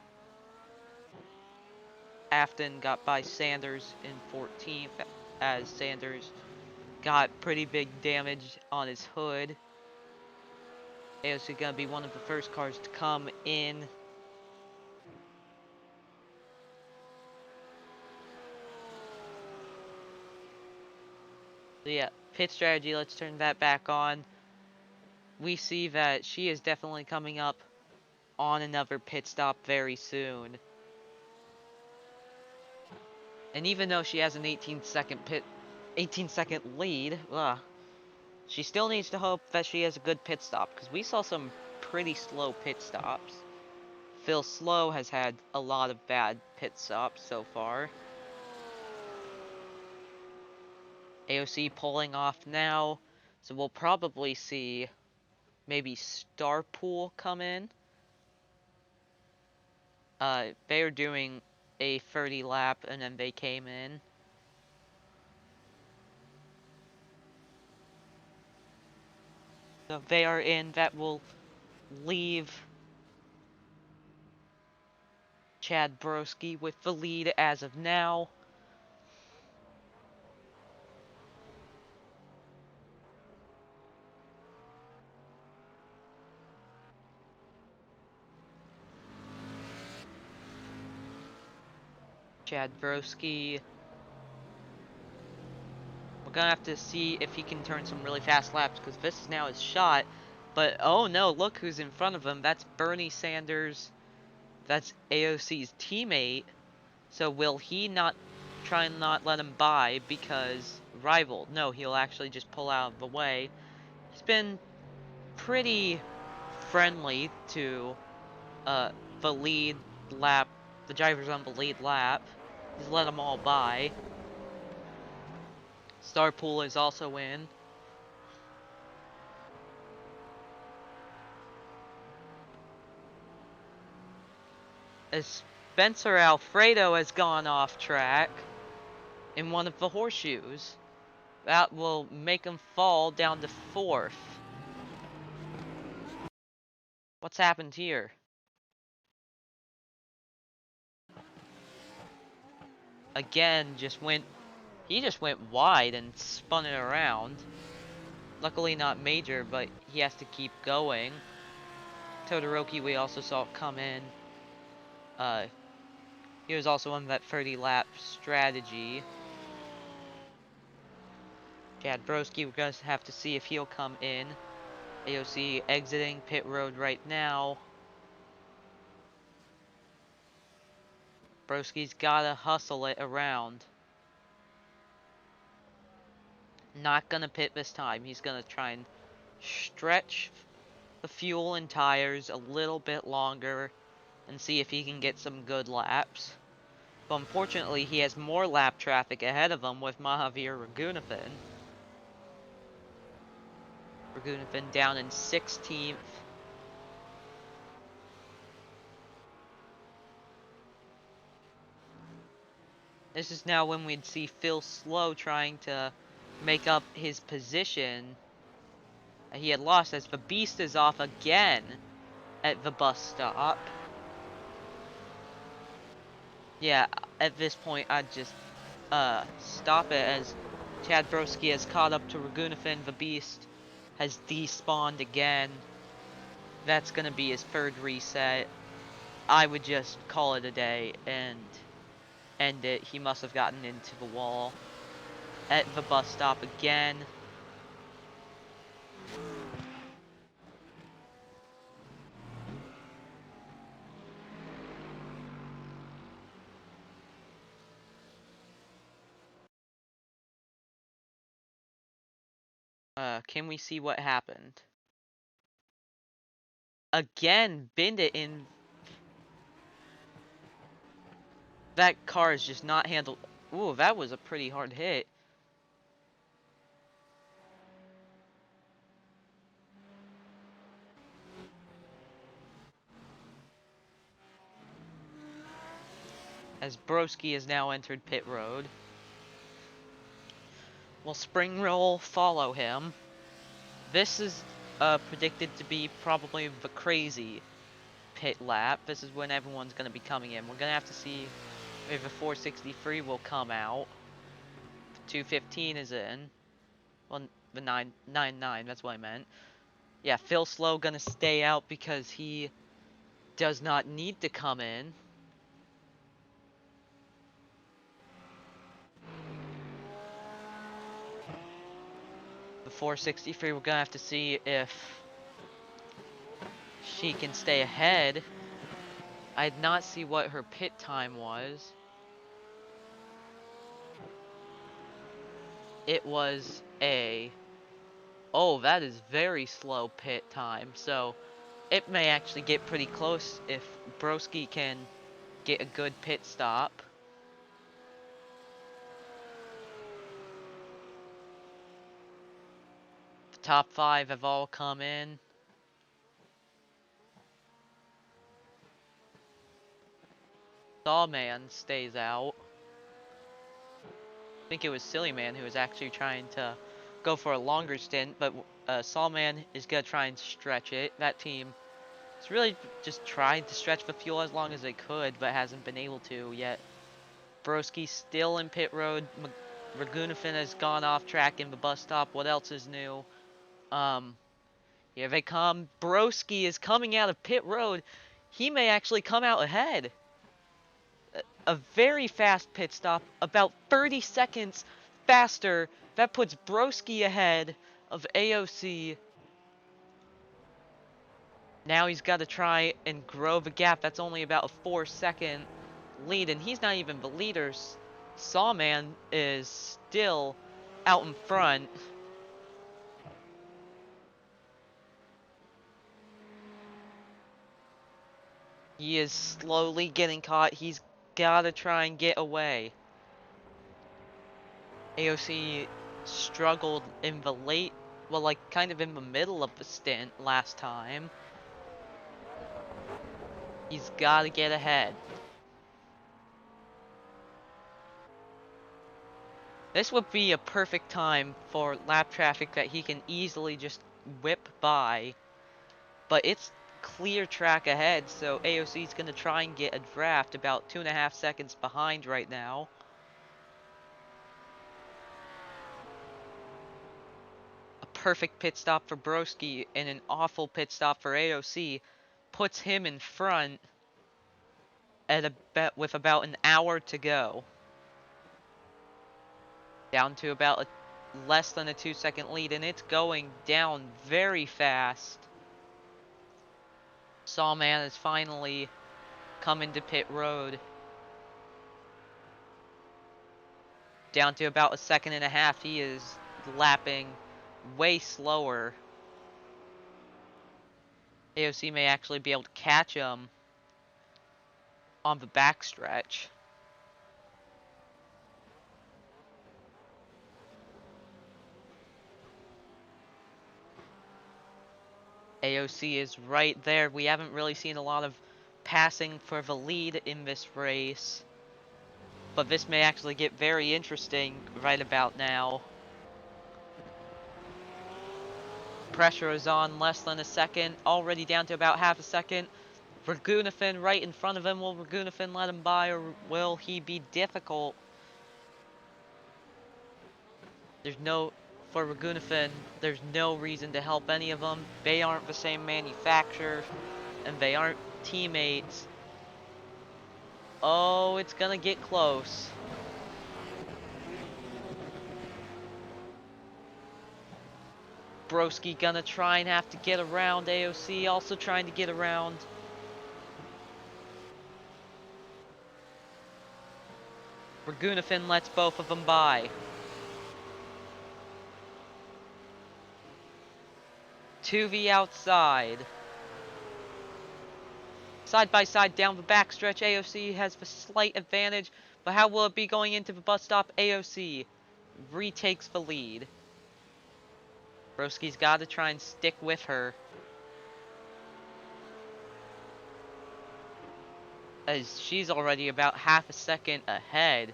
Afton got by Sanders in 14th, as Sanders got pretty big damage on his hood. AOC gonna be one of the first cars to come in. So yeah, pit strategy, let's turn that back on. We see that she is definitely coming up on another pit stop very soon. And even though she has an 18-second lead, she still needs to hope that she has a good pit stop, because we saw some pretty slow pit stops. Phil Slow has had a lot of bad pit stops so far. AOC pulling off now, so we'll probably see maybe Starpool come in. They were doing a 30 lap and then they came in. So they are in. That will leave Chad Broski with the lead as of now. Chad Broski. We're gonna have to see if he can turn some really fast laps, because this is now his shot. But, oh no, look who's in front of him. That's Bernie Sanders. That's AOC's teammate. So will he not try and not let him by because rival? No, he'll actually just pull out of the way. He's been pretty friendly to uh the lead lap, the drivers on the lead lap. He's let them all by. Starpool is also in. As Spencer Alfredo has gone off track in one of the horseshoes. That will make him fall down to 4th. What's happened here? Again, he just went wide and spun it around. Luckily not major, but he has to keep going. Todoroki, we also saw come in. He was also on that 30 lap strategy. Chad Broski, we're gonna have to see if he'll come in. AOC exiting pit road right now. Broski's gotta hustle it around. Not gonna pit this time. He's gonna try and stretch the fuel and tires a little bit longer and see if he can get some good laps. But unfortunately, he has more lap traffic ahead of him with Mahavir Raghunathan. Raghunathan down in 16th. This is now when we'd see Phil Slow trying to make up his position. He had lost as the Beast is off again at the bus stop. Yeah, at this point, I'd just stop it as Chad Broski has caught up to Raghunathan. The Beast has despawned again. That's gonna be his 3rd reset. I would just call it a day and end it. He must have gotten into the wall at the bus stop again. Can we see what happened? Again, binned it in. That car is just not handled. Ooh, that was a pretty hard hit. As Broski has now entered pit road. Will Spring Roll follow him? This is predicted to be probably the crazy pit lap. This is when everyone's going to be coming in. We're going to have to see if the 463 will come out. 215 is in. Well, the 999, that's what I meant. Yeah, Phil Slow going to stay out because he does not need to come in. The 463, we're going to have to see if she can stay ahead. I did not see what her pit time was. It was a... Oh, that is very slow pit time. So, it may actually get pretty close if Broski can get a good pit stop. The top 5 have all come in. Sawman stays out. I think it was Silly Man who was actually trying to go for a longer stint, but Sawman is going to try and stretch it. That team is really just trying to stretch the fuel as long as they could, but hasn't been able to yet. Broski's still in pit road. Raghunathan has gone off track in the bus stop. What else is new? Here they come. Broski is coming out of pit road. He may actually come out ahead. a very fast pit stop, about 30 seconds faster. That puts Broski ahead of AOC. Now he's got to try and grow the gap. That's only about a 4-second lead, and he's not even the leader. Sawman is still out in front. He is slowly getting caught. He's got to try and get away. AOC struggled in the late, well, like kind of in the middle of the stint last time. He's got to get ahead. This would be a perfect time for lap traffic that he can easily just whip by. But it's clear track ahead, so AOC is going to try and get a draft about 2.5 seconds behind right now. A perfect pit stop for Broski and an awful pit stop for AOC puts him in front at with about an hour to go. Down to about less than a 2-second lead, and it's going down very fast. Sawman has finally come into pit road. Down to about 1.5 seconds. He is lapping way slower. AOC may actually be able to catch him on the backstretch. AOC is right there. We haven't really seen a lot of passing for the lead in this race, but this may actually get very interesting right about now. Pressure is on, less than a second, already down to about half a second. Ragunathan right in front of him. Will Ragunathan let him by, or will he be difficult? For Ragunathan, there's no reason to help any of them. They aren't the same manufacturer, and they aren't teammates. Oh, it's gonna get close. Broski gonna try and have to get around AOC, also trying to get around. Ragunathan lets both of them by. 2v outside. Side by side down the backstretch, AOC has the slight advantage, but how will it be going into the bus stop? AOC retakes the lead. Broski's got to try and stick with her, as she's already about half a second ahead.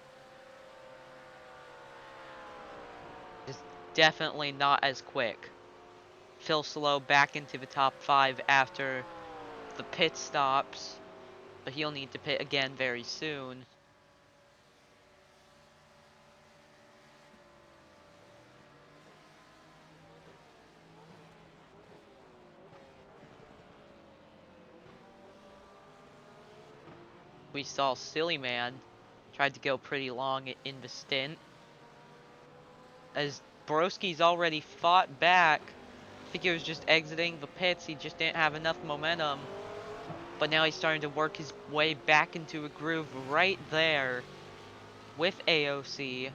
Just definitely not as quick. Phil Slow back into the top 5 after the pit stops, but he'll need to pit again very soon. We saw Silly Man tried to go pretty long in the stint, as Broski's already fought back. I think he was just exiting the pits, he just didn't have enough momentum. But now he's starting to work his way back into a groove right there with AOC.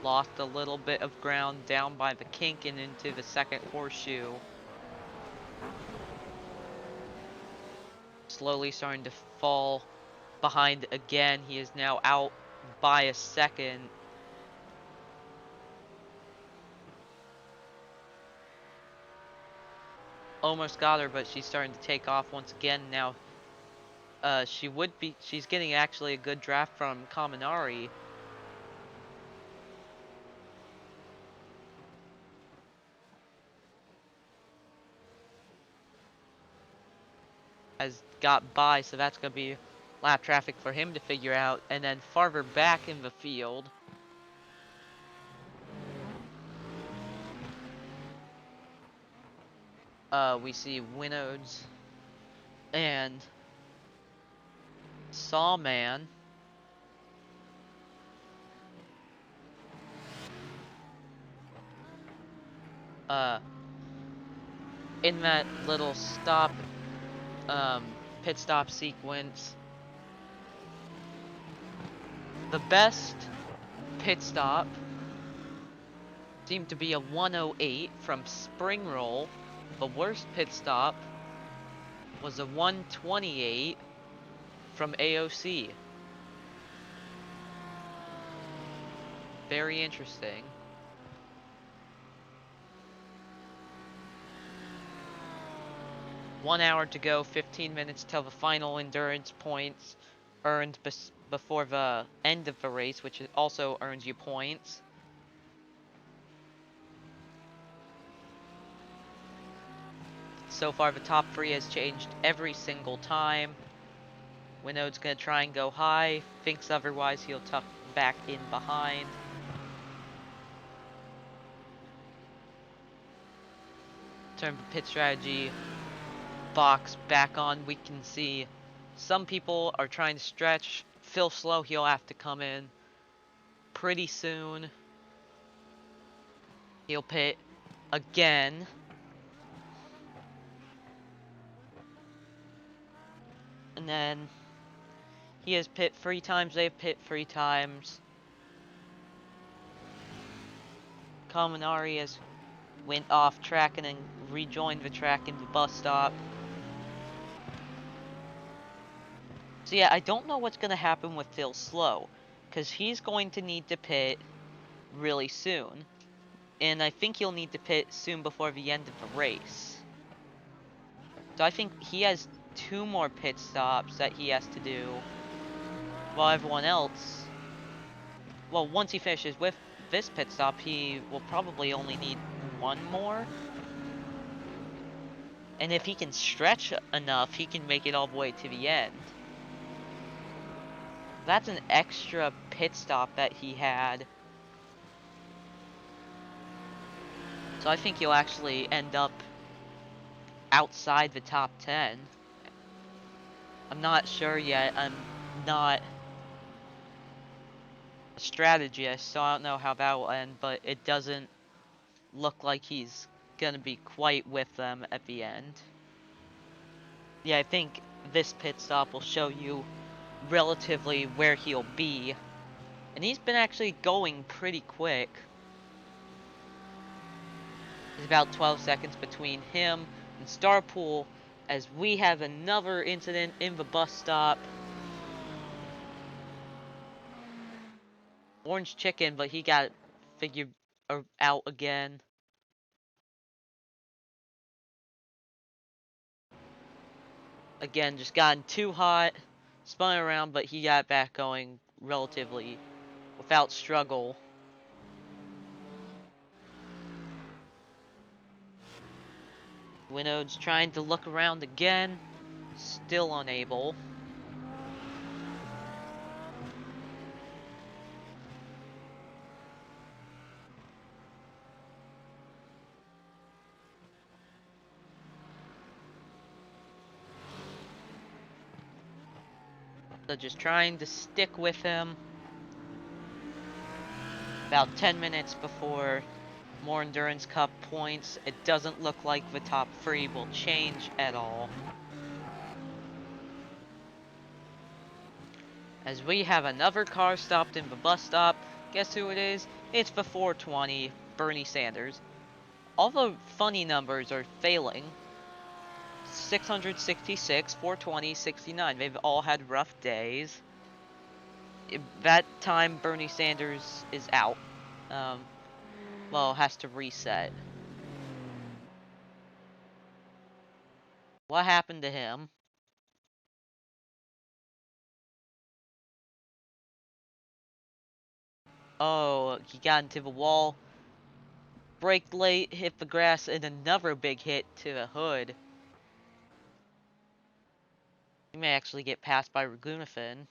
Lost a little bit of ground down by the kink and into the second horseshoe. Slowly starting to fall behind again. He is now out by a second. Almost got her, but she's starting to take off once again now. She's getting actually a good draft from Kaminari. Has got by, so that's going to be lap traffic for him to figure out. And then farther back in the field, we see Winodes and Sawman. Uh, in that little pit stop sequence, the best pit stop seemed to be a 108 from Spring Roll. The worst pit stop was a 128 from AOC. Very interesting. One hour to go, 15 minutes till the final endurance points earned before the end of the race, which also earns you points. So far, the top three has changed every single time. Winode's gonna try and go high, thinks otherwise he'll tuck back in behind. Turn the pit strategy box back on, we can see some people are trying to stretch. Phil Slow, he'll have to come in pretty soon. He'll pit again. And then he has pit 3 times, they've pit 3 times. Kaminari has went off track and then rejoined the track in the bus stop. So yeah, I don't know what's going to happen with Phil Slow, because he's going to need to pit really soon. And I think he'll need to pit soon before the end of the race. So I think he has 2 more pit stops that he has to do, while everyone else... Well, once he finishes with this pit stop, he will probably only need 1 more. And if he can stretch enough, he can make it all the way to the end. That's an extra pit stop that he had. So I think he'll actually end up outside the top 10. I'm not sure yet. I'm not a strategist, so I don't know how that will end, but it doesn't look like he's gonna be quite with them at the end. Yeah, I think this pit stop will show you relatively where he'll be. And he's been actually going pretty quick. There's about 12 seconds between him and Starpool as we have another incident in the bus stop. Orange Chicken, but he got figured out again. Again, just gotten too hot, spun around, but he got back going relatively without struggle. Winode's trying to look around again, still unable. So just trying to stick with him. About 10 minutes before more Endurance Cup points, it doesn't look like the top 3 will change at all. As we have another car stopped in the bus stop. Guess who it is? It's the 420, Bernie Sanders. All the funny numbers are failing. 666, 420, 69. They've all had rough days. That time, Bernie Sanders is out. Well, has to reset. What happened to him? Oh, he got into the wall. Braked late, hit the grass, and another big hit to the hood. He may actually get passed by Ragunafin.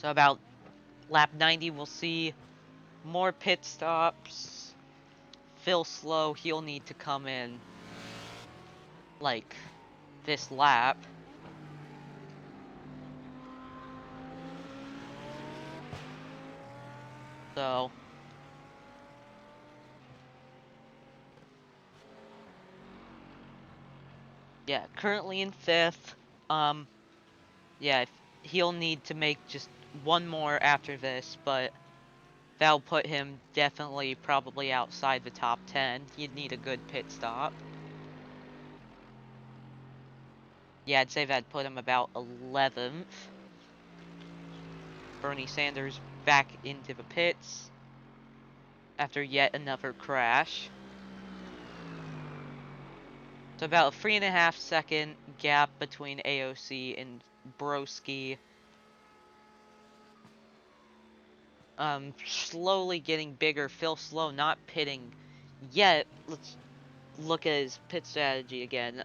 So about lap 90, we'll see more pit stops. Phil Slow, he'll need to come in like this lap. So yeah, currently in 5th. Yeah, he'll need to make just one more after this, but that'll put him definitely probably outside the top 10. He'd need a good pit stop. Yeah, I'd say that'd put him about 11th. Bernie Sanders back into the pits after yet another crash. So about a 3.5-second gap between AOC and Broski. Slowly getting bigger. Phil Slow not pitting yet. Let's look at his pit strategy again.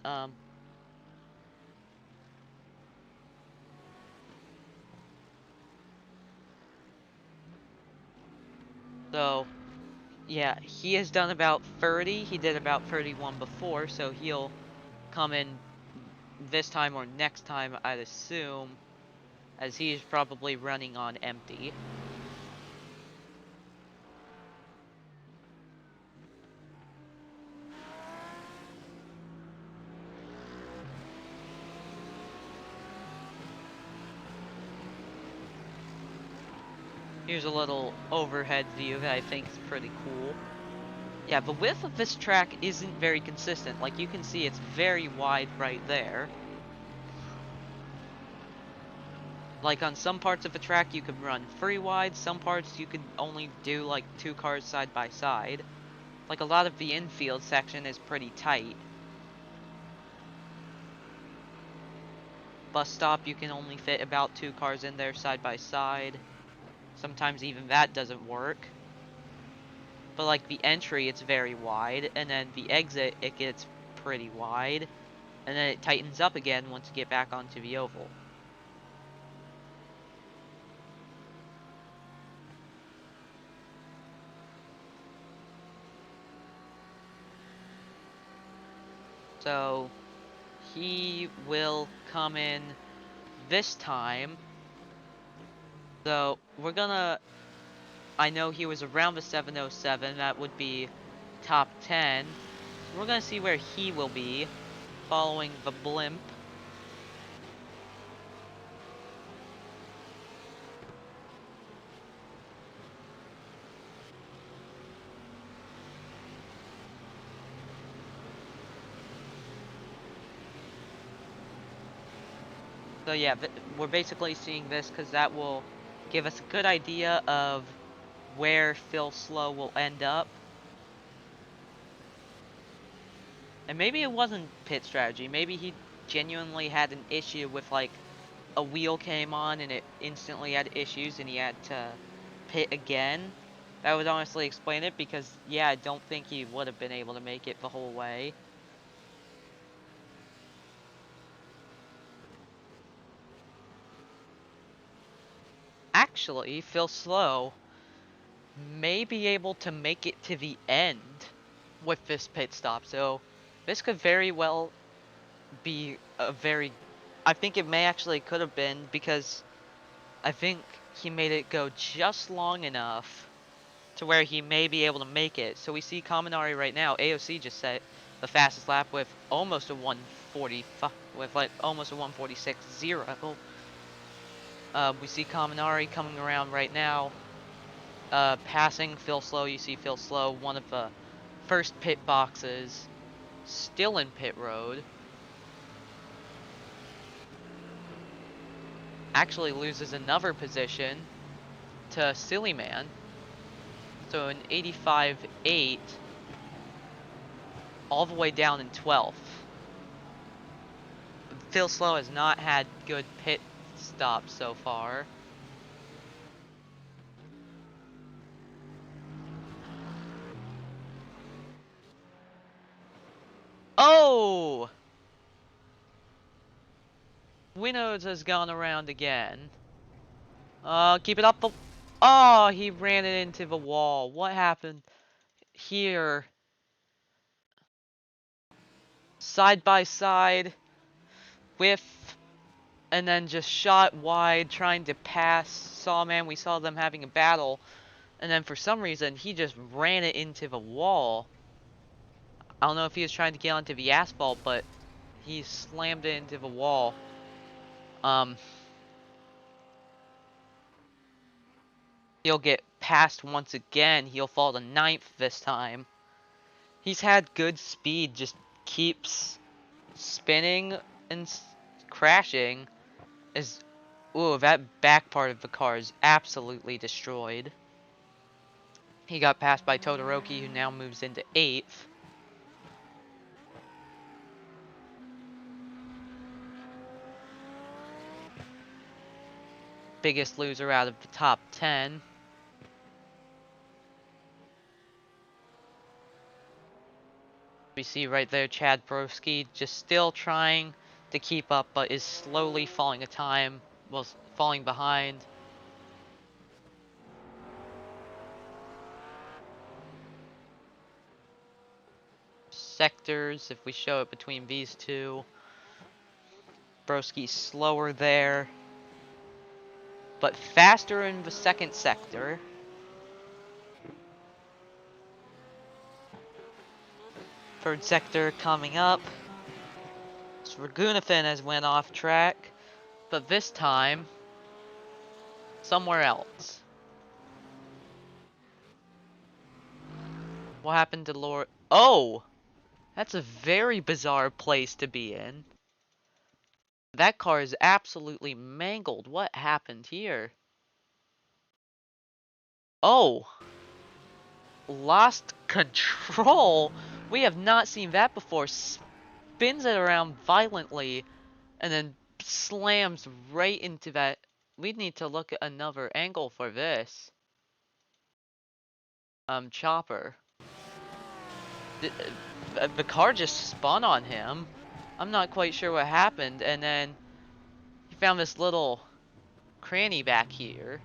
So yeah, he has done about 30. He did about 31 before, so he'll come in this time or next time, I'd assume, as he's probably running on empty. Here's a little overhead view that I think is pretty cool. Yeah, the width of this track isn't very consistent. Like, you can see it's very wide right there. Like, on some parts of the track, you could run free wide. Some parts, you could only do, like, 2 cars side by side. Like, a lot of the infield section is pretty tight. Bus stop, you can only fit about 2 cars in there side by side. Sometimes even that doesn't work. But like the entry, it's very wide, and then the exit, it gets pretty wide, and then it tightens up again once you get back onto the oval. So he will come in this time. So we're gonna, I know he was around the 707, that would be top 10. So we're gonna see where he will be following the blimp. So yeah, we're basically seeing this because that will give us a good idea of where Phil Slow will end up. And maybe it wasn't pit strategy. Maybe he genuinely had an issue with, like, a wheel came on and it instantly had issues and he had to pit again. That would honestly explain it because, yeah, I don't think he would have been able to make it the whole way. Actually, Phil Slow may be able to make it to the end with this pit stop. So this could very well be a very... I think it may actually could have been because I think he made it go just long enough to where he may be able to make it. So we see Kaminari right now. AOC just set the fastest lap with almost a 145, with like almost a 146.0. We see Kaminari coming around right now, passing Phil Slow. You see Phil Slow, one of the first pit boxes, still in pit road. Actually loses another position to Silly Man. So an 85.8 all the way down in 12th. Phil Slow has not had good pit stops so far. Oh! Winnows has gone around again. Keep it up the... Oh, he ran it into the wall. What happened here? Side by side. Whiff. And then just shot wide, trying to pass Sawman. We saw them having a battle. And then for some reason, he just ran it into the wall. I don't know if he was trying to get onto the asphalt, but he slammed it into the wall. He'll get passed once again. He'll fall to 9th this time. He's had good speed, just keeps spinning and crashing. Ooh, that back part of the car is absolutely destroyed. He got passed by Todoroki, who now moves into 8th. Biggest loser out of the top 10. We see right there Chad Broski just still trying to keep up, but is slowly falling falling behind. Sectors, if we show it between these two. Broski's slower there, but faster in the second sector. Third sector coming up. Ragunathan has went off track, but this time, somewhere else. What happened to Lord? Oh! That's a very bizarre place to be in. That car is absolutely mangled. What happened here? Oh! Lost control? We have not seen that before. Spins it around violently and then slams right into that. We need to look at another angle for this. Chopper. The car just spun on him. I'm not quite sure what happened, and then he found this little cranny back here.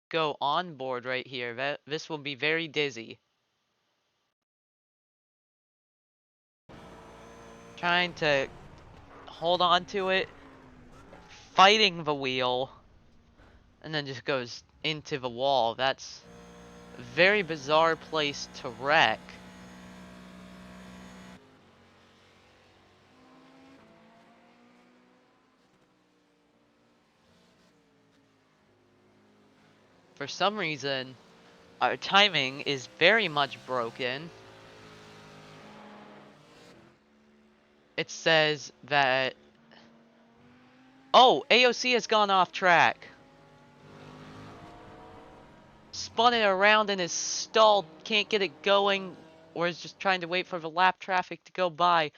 Go on board right here. This will be very dizzy. Trying to hold on to it, fighting the wheel, and then just goes into the wall. That's a very bizarre place to wreck. For some reason, our timing is very much broken. It says that... Oh, AOC has gone off track. Spun it around and is stalled, can't get it going, or is just trying to wait for the lap traffic to go by.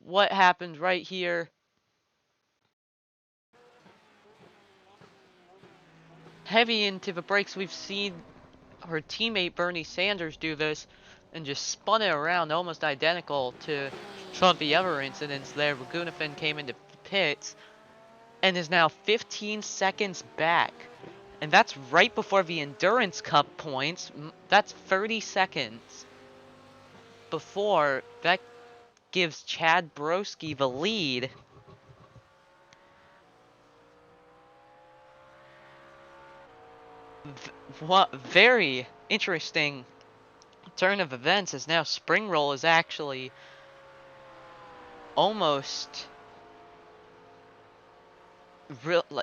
What happened right here? Heavy into the brakes. We've seen her teammate Bernie Sanders do this and just spun it around, almost identical to some of the other incidents there. Ragunathan came into pits and is now 15 seconds back. And that's right before the Endurance Cup points. That's 30 seconds before. That gives Chad Broski the lead. What very interesting turn of events is now Spring Roll is actually almost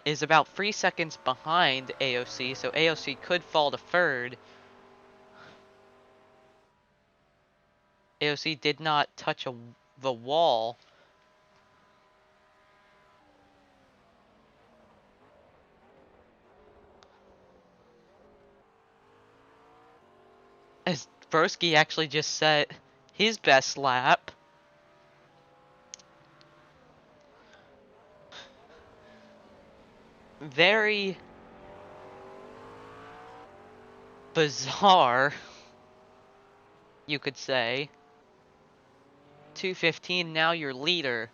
is about 3 seconds behind AOC, so AOC could fall to third. AOC did not touch the wall. As Broski actually just set his best lap. Very bizarre, you could say, 2:15, now your leader.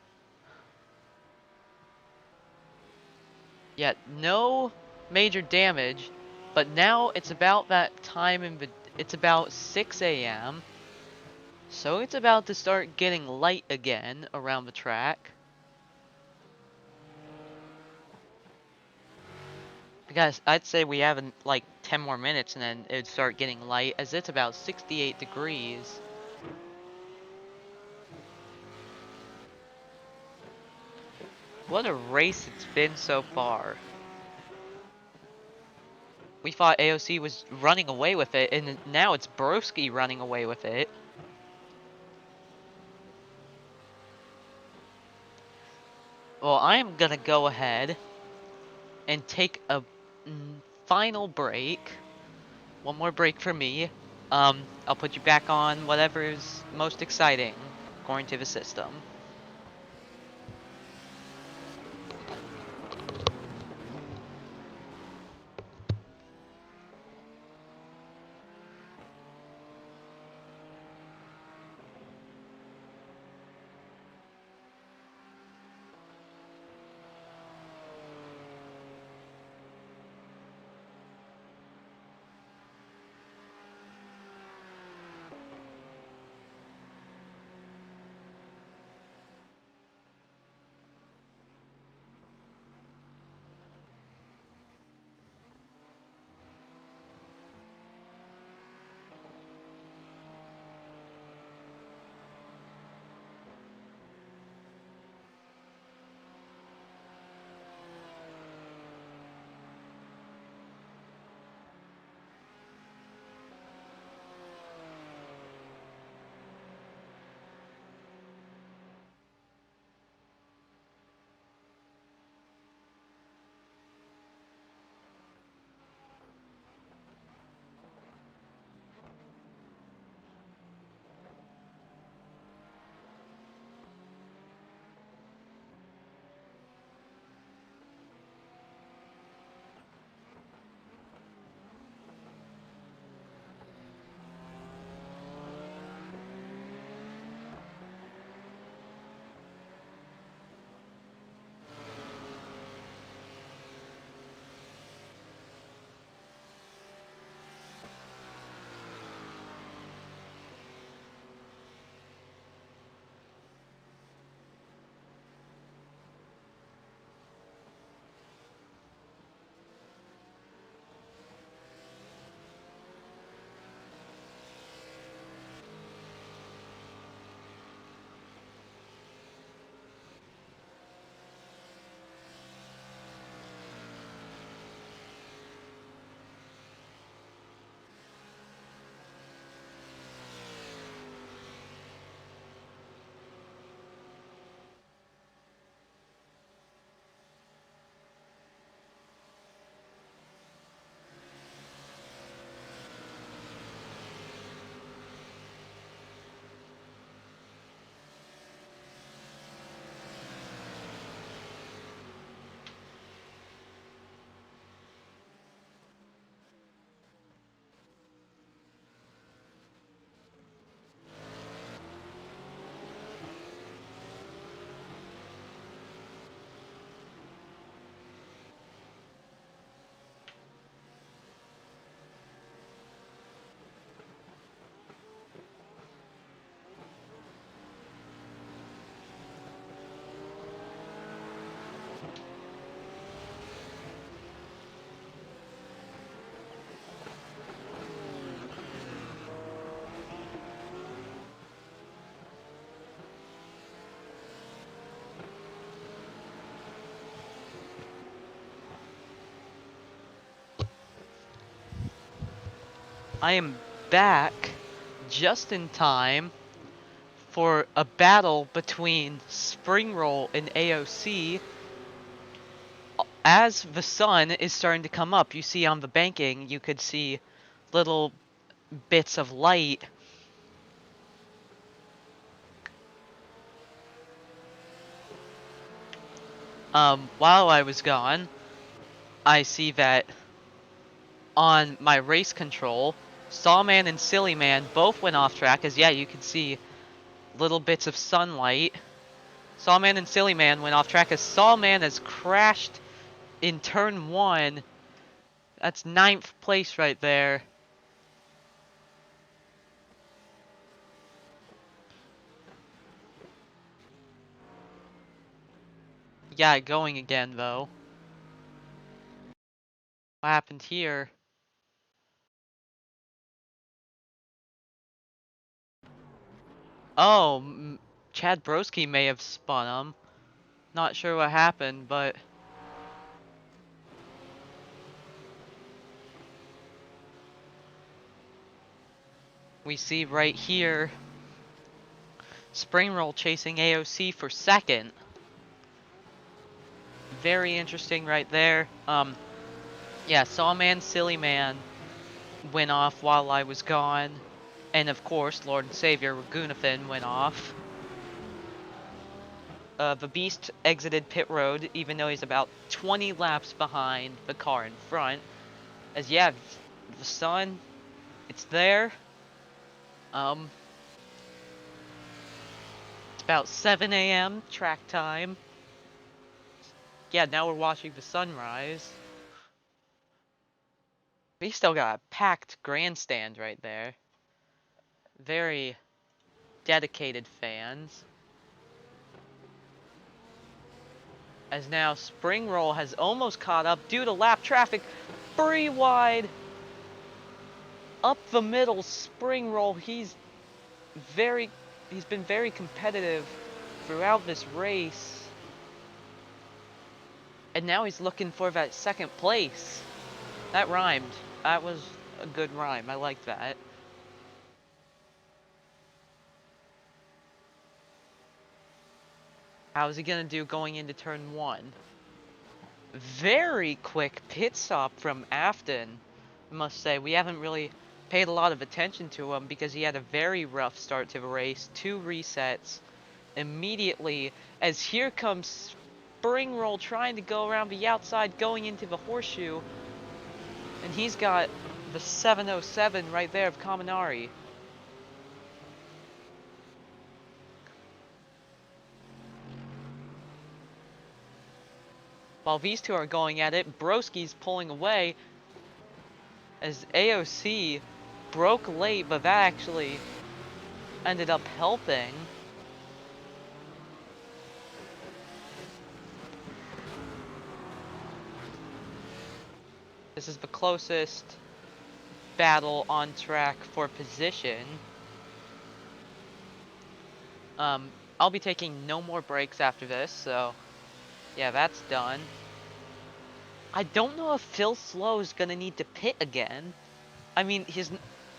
Yet no major damage, but now it's about that time it's about 6 a.m. So it's about to start getting light again around the track. Because I'd say we have like 10 more minutes and then it'd start getting light, as it's about 68 degrees. What a race it's been so far. We thought AOC was running away with it, and now it's Broski running away with it. Well, I am gonna go ahead and take a final break. One more break for me. I'll put you back on whatever is most exciting, according to the system. I am back just in time for a battle between Springroll and AOC. As the sun is starting to come up, you see on the banking, you could see little bits of light. While I was gone, I see that on my race control, Sawman and Sillyman both went off track, as yeah, you can see little bits of sunlight. Sawman and Silly Man went off track as Sawman has crashed in turn 1. That's 9th place right there. Got it going again though. What happened here? Oh, Chad Broski may have spun him. Not sure what happened, but we see right here Springroll chasing AOC for 2nd. Very interesting right there. Yeah, Sawman, Silly Man went off while I was gone. And of course, Lord and Savior Ragunathan went off. The Beast exited pit road, even though he's about 20 laps behind the car in front. As yeah, the sun, it's there. It's about 7 a.m. track time. Yeah, now we're watching the sunrise. We still got a packed grandstand right there. Very dedicated fans. As now Springroll has almost caught up due to lap traffic. 3 wide. Up the middle, Springroll. He's been very competitive throughout this race. And now he's looking for that 2nd place. That rhymed. That was a good rhyme. I like that. How's he gonna do going into turn 1? Very quick pit stop from Afton. I must say, we haven't really paid a lot of attention to him because he had a very rough start to the race. 2 resets immediately as here comes Springroll trying to go around the outside going into the horseshoe. And he's got the 707 right there of Kaminari. While these two are going at it, Broski's pulling away as AOC broke late, but that actually ended up helping. This is the closest battle on track for position. I'll be taking no more breaks after this, so yeah, that's done. I don't know if Phil Slow is gonna need to pit again. I mean,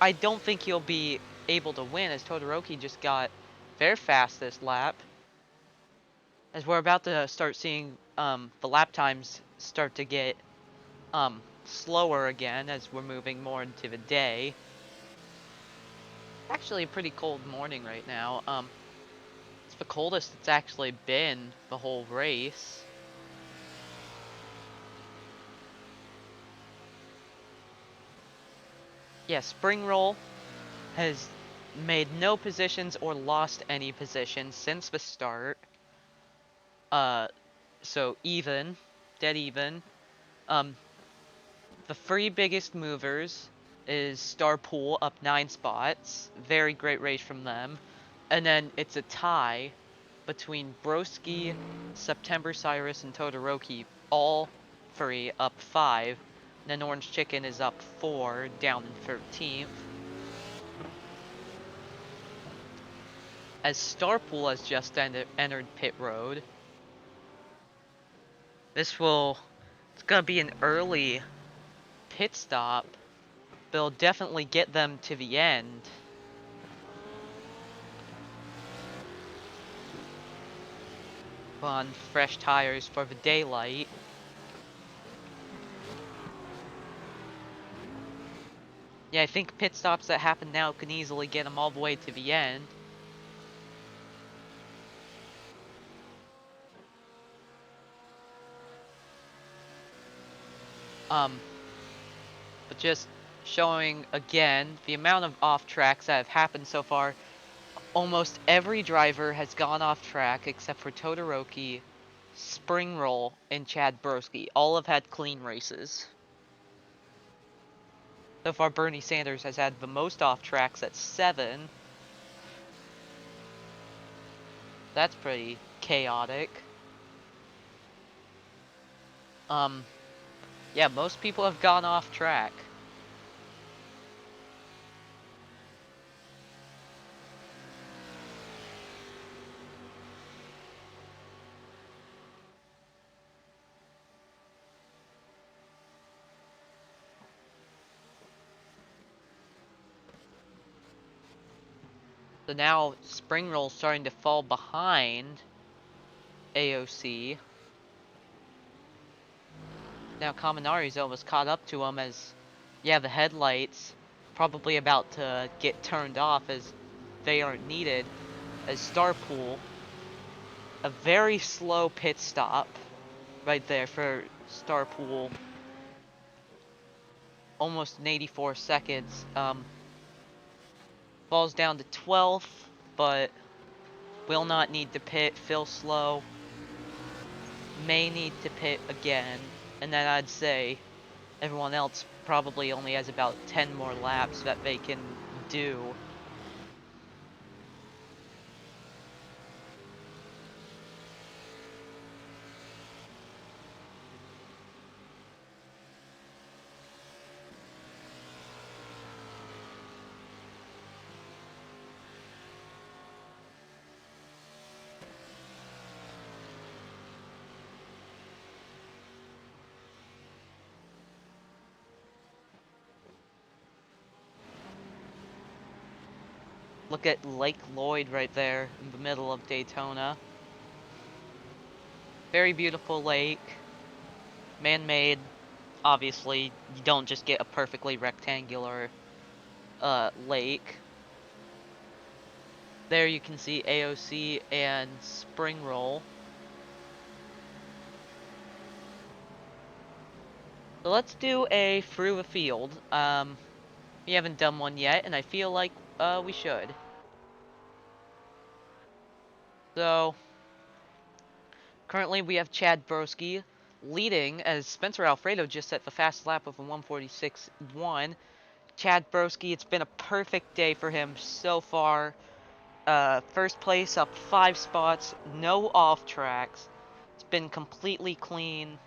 I don't think he'll be able to win as Todoroki just got their fastest lap. As we're about to start seeing the lap times start to get slower again as we're moving more into the day. Actually a pretty cold morning right now. It's the coldest it's actually been the whole race. Yeah, Springroll has made no positions or lost any positions since the start. So even, dead even. The 3 biggest movers is Starpool up 9 spots. Very great race from them. And then it's a tie between Broski, September Cyrus, and Todoroki. All 3 up 5. And then Orange Chicken is up 4, down in 13th. As Starpool has just entered pit road. It's gonna be an early pit stop. They'll definitely get them to the end. On fresh tires for the daylight. Yeah, I think pit stops that happen now can easily get them all the way to the end. But just showing again the amount of off tracks that have happened so far. Almost every driver has gone off track except for Todoroki, Springroll, and Chad Broski. All have had clean races. So far, Bernie Sanders has had the most off tracks at 7. That's pretty chaotic. Yeah, most people have gone off track. So now Springroll's starting to fall behind AOC. Now Kaminari's almost caught up to him as, yeah, the headlights probably about to get turned off as they aren't needed. As Starpool, a very slow pit stop right there for Starpool. Almost in 84 seconds. Falls down to 12th, but will not need to pit. Phil Slow may need to pit again. And then I'd say everyone else probably only has about 10 more laps that they can do. Look at Lake Lloyd right there in the middle of Daytona. Very beautiful lake. Man-made. Obviously, you don't just get a perfectly rectangular lake. There you can see AOC and Springroll. So let's do a through the field. We haven't done one yet, and I feel like we should. So currently we have Chad Broski leading as Spencer Alfredo just set the fastest lap of a 1:46.1. Chad Broski, it's been a perfect day for him so far. First place up 5 spots, no off tracks. It's been completely clean.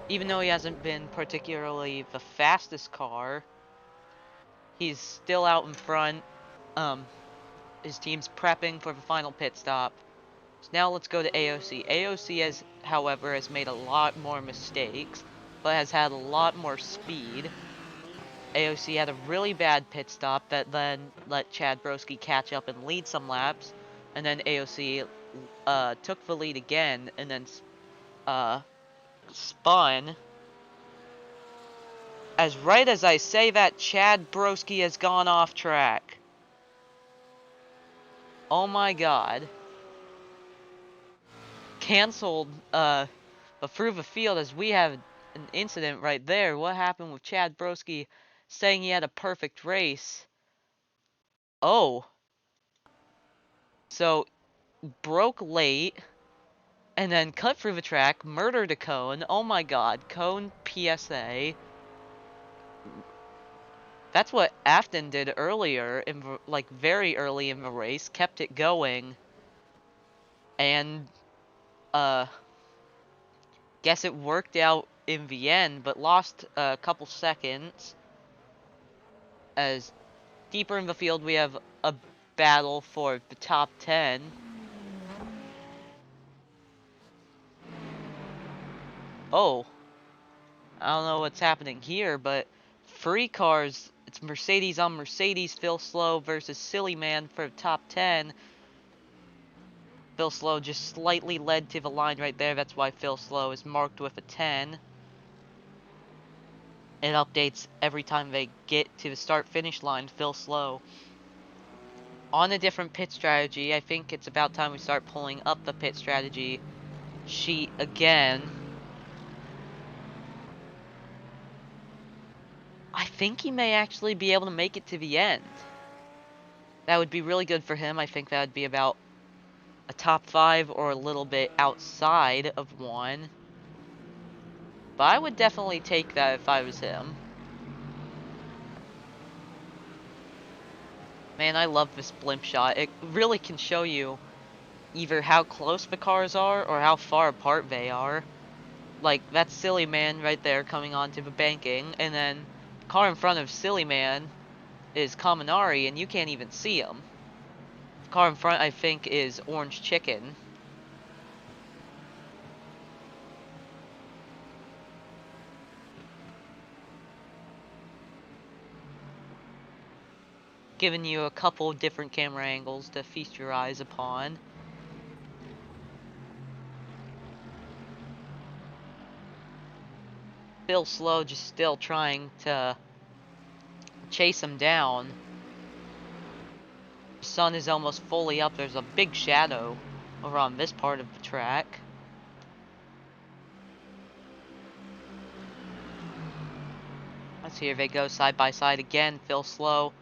Even though he hasn't been particularly the fastest car, he's still out in front. His team's prepping for the final pit stop. So now let's go to AOC. AOC has, however, has made a lot more mistakes, but has had a lot more speed. AOC had a really bad pit stop that then let Chad Broski catch up and lead some laps, and then AOC took the lead again, and then spun. As right as I say that, Chad Broski has gone off track. Oh my god. Cancelled through the field as we have an incident right there. What happened with Chad Broski saying he had a perfect race? Oh. So, broke late, and then cut through the track, murdered a cone. Oh my god, cone PSA. That's what Afton did earlier, like very early in the race, kept it going. And, guess it worked out in the end, but lost a couple seconds. As deeper in the field, we have a battle for the top 10. Oh, I don't know what's happening here, but 3 cars. It's Mercedes on Mercedes. Phil Slow versus Silly Man for top 10. Phil Slow just slightly led to the line right there. That's why Phil Slow is marked with a 10. It updates every time they get to the start-finish line. Phil Slow. On a different pit strategy, I think it's about time we start pulling up the pit strategy sheet again. I think he may actually be able to make it to the end. That would be really good for him. I think that would be about a top 5 or a little bit outside of 1. But I would definitely take that if I was him. Man, I love this blimp shot. It really can show you either how close the cars are or how far apart they are. Like, that Silly Man right there coming onto the banking, and then the car in front of Silly Man is Kaminari, and you can't even see him. The car in front, I think, is Orange Chicken. Giving you a couple different camera angles to feast your eyes upon. Phil Slow just still trying to chase him down. The sun is almost fully up. There's a big shadow over on this part of the track. Let's here they go side by side again. Phil Slow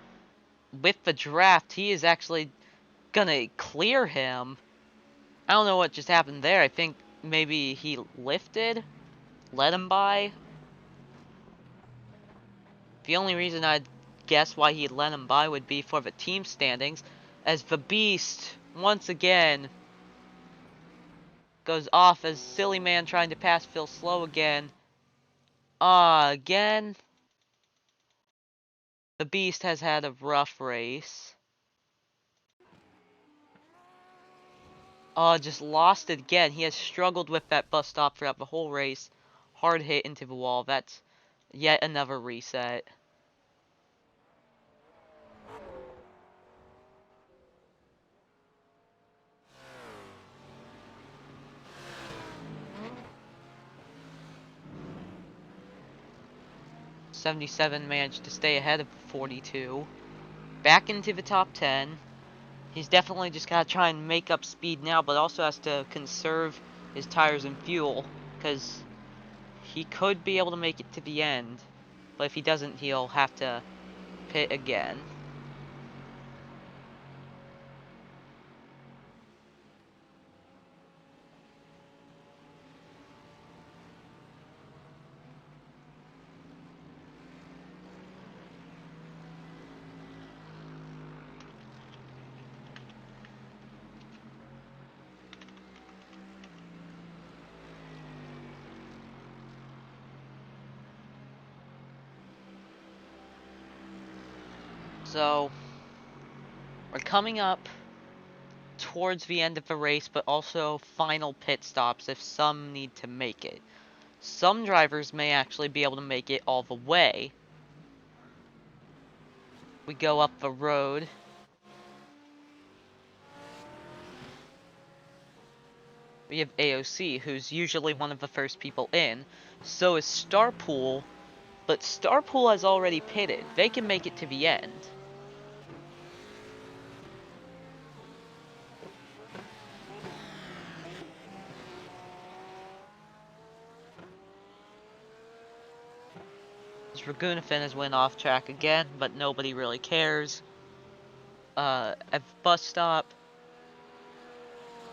with the draft. He is actually gonna clear him. I don't know what just happened there. I think maybe he lifted, let him by. The only reason I'd guess why he let him by would be for the team standings, as the Beast once again goes off as Silly Man trying to pass Phil Slow again. Again. The Beast has had a rough race. Just lost it again. He has struggled with that bus stop throughout the whole race. Hard hit into the wall. That's yet another reset. '77 managed to stay ahead of 42. Back into the top 10. He's definitely just got to try and make up speed now, but also has to conserve his tires and fuel, because he could be able to make it to the end. But if he doesn't, he'll have to pit again. So, we're coming up towards the end of the race, but also final pit stops if some need to make it. Some drivers may actually be able to make it all the way. We go up the road. We have AOC, who's usually one of the first people in. So is Starpool, but Starpool has already pitted. They can make it to the end. Dragunafin has went off track again, but nobody really cares. At the bus stop.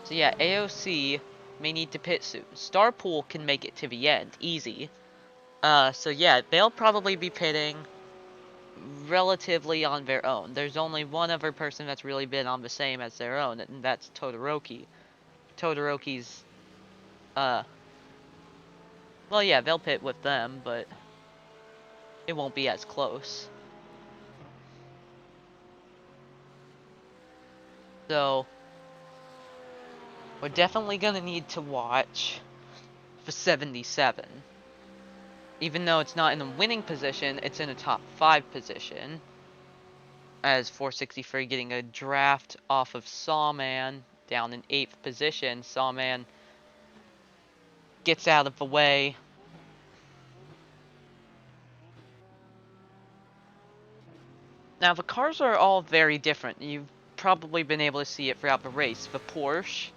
So yeah, AOC may need to pit soon. Starpool can make it to the end, easy. So yeah, they'll probably be pitting relatively on their own. There's only one other person that's really been on the same as their own, and that's Todoroki. Todoroki's, well yeah, they'll pit with them, but it won't be as close. So, we're definitely gonna need to watch for 77. Even though it's not in a winning position, it's in a top 5 position. As 463 getting a draft off of Sawman down in 8th position. Sawman gets out of the way. Now the cars are all very different. You've probably been able to see it throughout the race. The Porsche,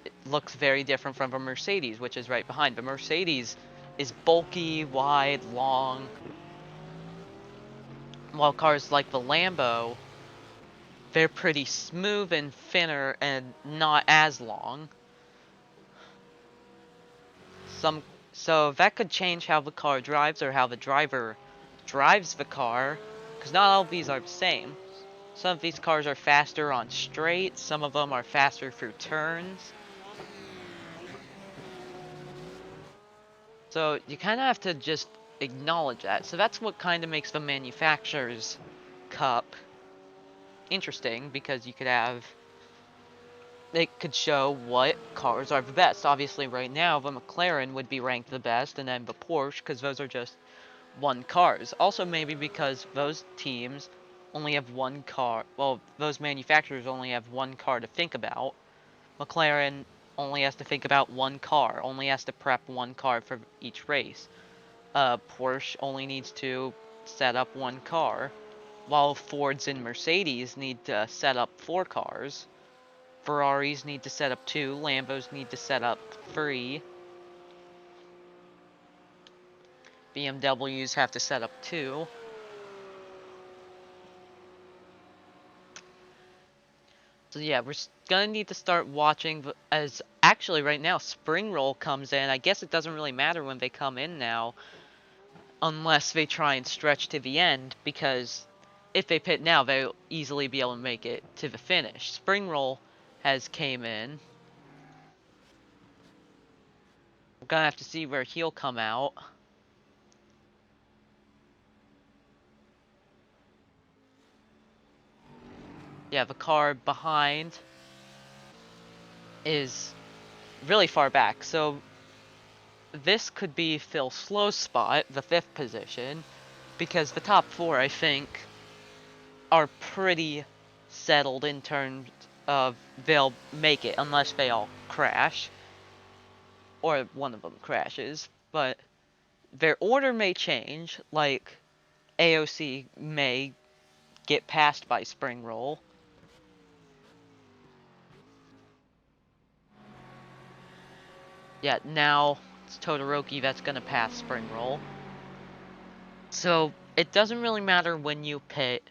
it looks very different from the Mercedes, which is right behind. The Mercedes is bulky, wide, long. While cars like the Lambo they're pretty smooth and thinner and not as long. So that could change how the car drives or how the driver drives the car, because not all of these are the same. Some of these cars are faster on straight, some of them are faster through turns. So you kind of have to just acknowledge that. So that's what kind of makes the manufacturer's cup interesting, because you could have, it could show what cars are the best. Obviously right now the McLaren would be ranked the best, and then the Porsche, because those are just one cars. Also maybe because those teams only have one car, well, those manufacturers only have one car to think about. McLaren only has to think about one car, only has to prep one car for each race. Porsche only needs to set up one car, while Fords and Mercedes need to set up 4 cars. Ferraris need to set up 2, Lambos need to set up 3. BMWs have to set up 2. So yeah, we're gonna need to start watching, as actually right now spring roll comes in. I guess it doesn't really matter when they come in now, unless they try and stretch to the end, because if they pit now, they'll easily be able to make it to the finish. Spring roll has came in. We're gonna have to see where he'll come out. Yeah, the car behind is really far back, so this could be Phil Slow's spot, the 5th position, because the top 4, I think, are pretty settled in terms of they'll make it unless they all crash, or one of them crashes. But their order may change, like AOC may get passed by spring roll. Yeah, now it's Todoroki that's gonna pass spring roll. So it doesn't really matter when you pit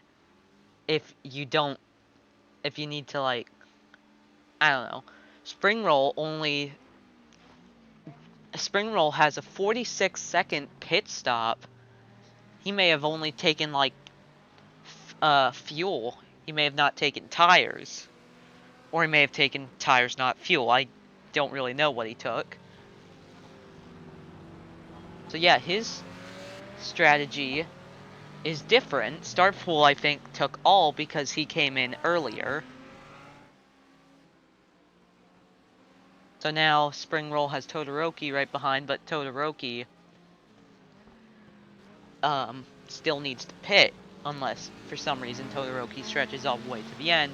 if you don't, if you need to, like, I don't know. Spring roll has a 46-second pit stop. He may have only taken, like, fuel. He may have not taken tires. Or he may have taken tires, not fuel. I don't really know what he took. So yeah, his strategy is different. Starpool, I think, took all because he came in earlier. So now Spring Roll has Todoroki right behind, but Todoroki still needs to pit, unless for some reason Todoroki stretches all the way to the end.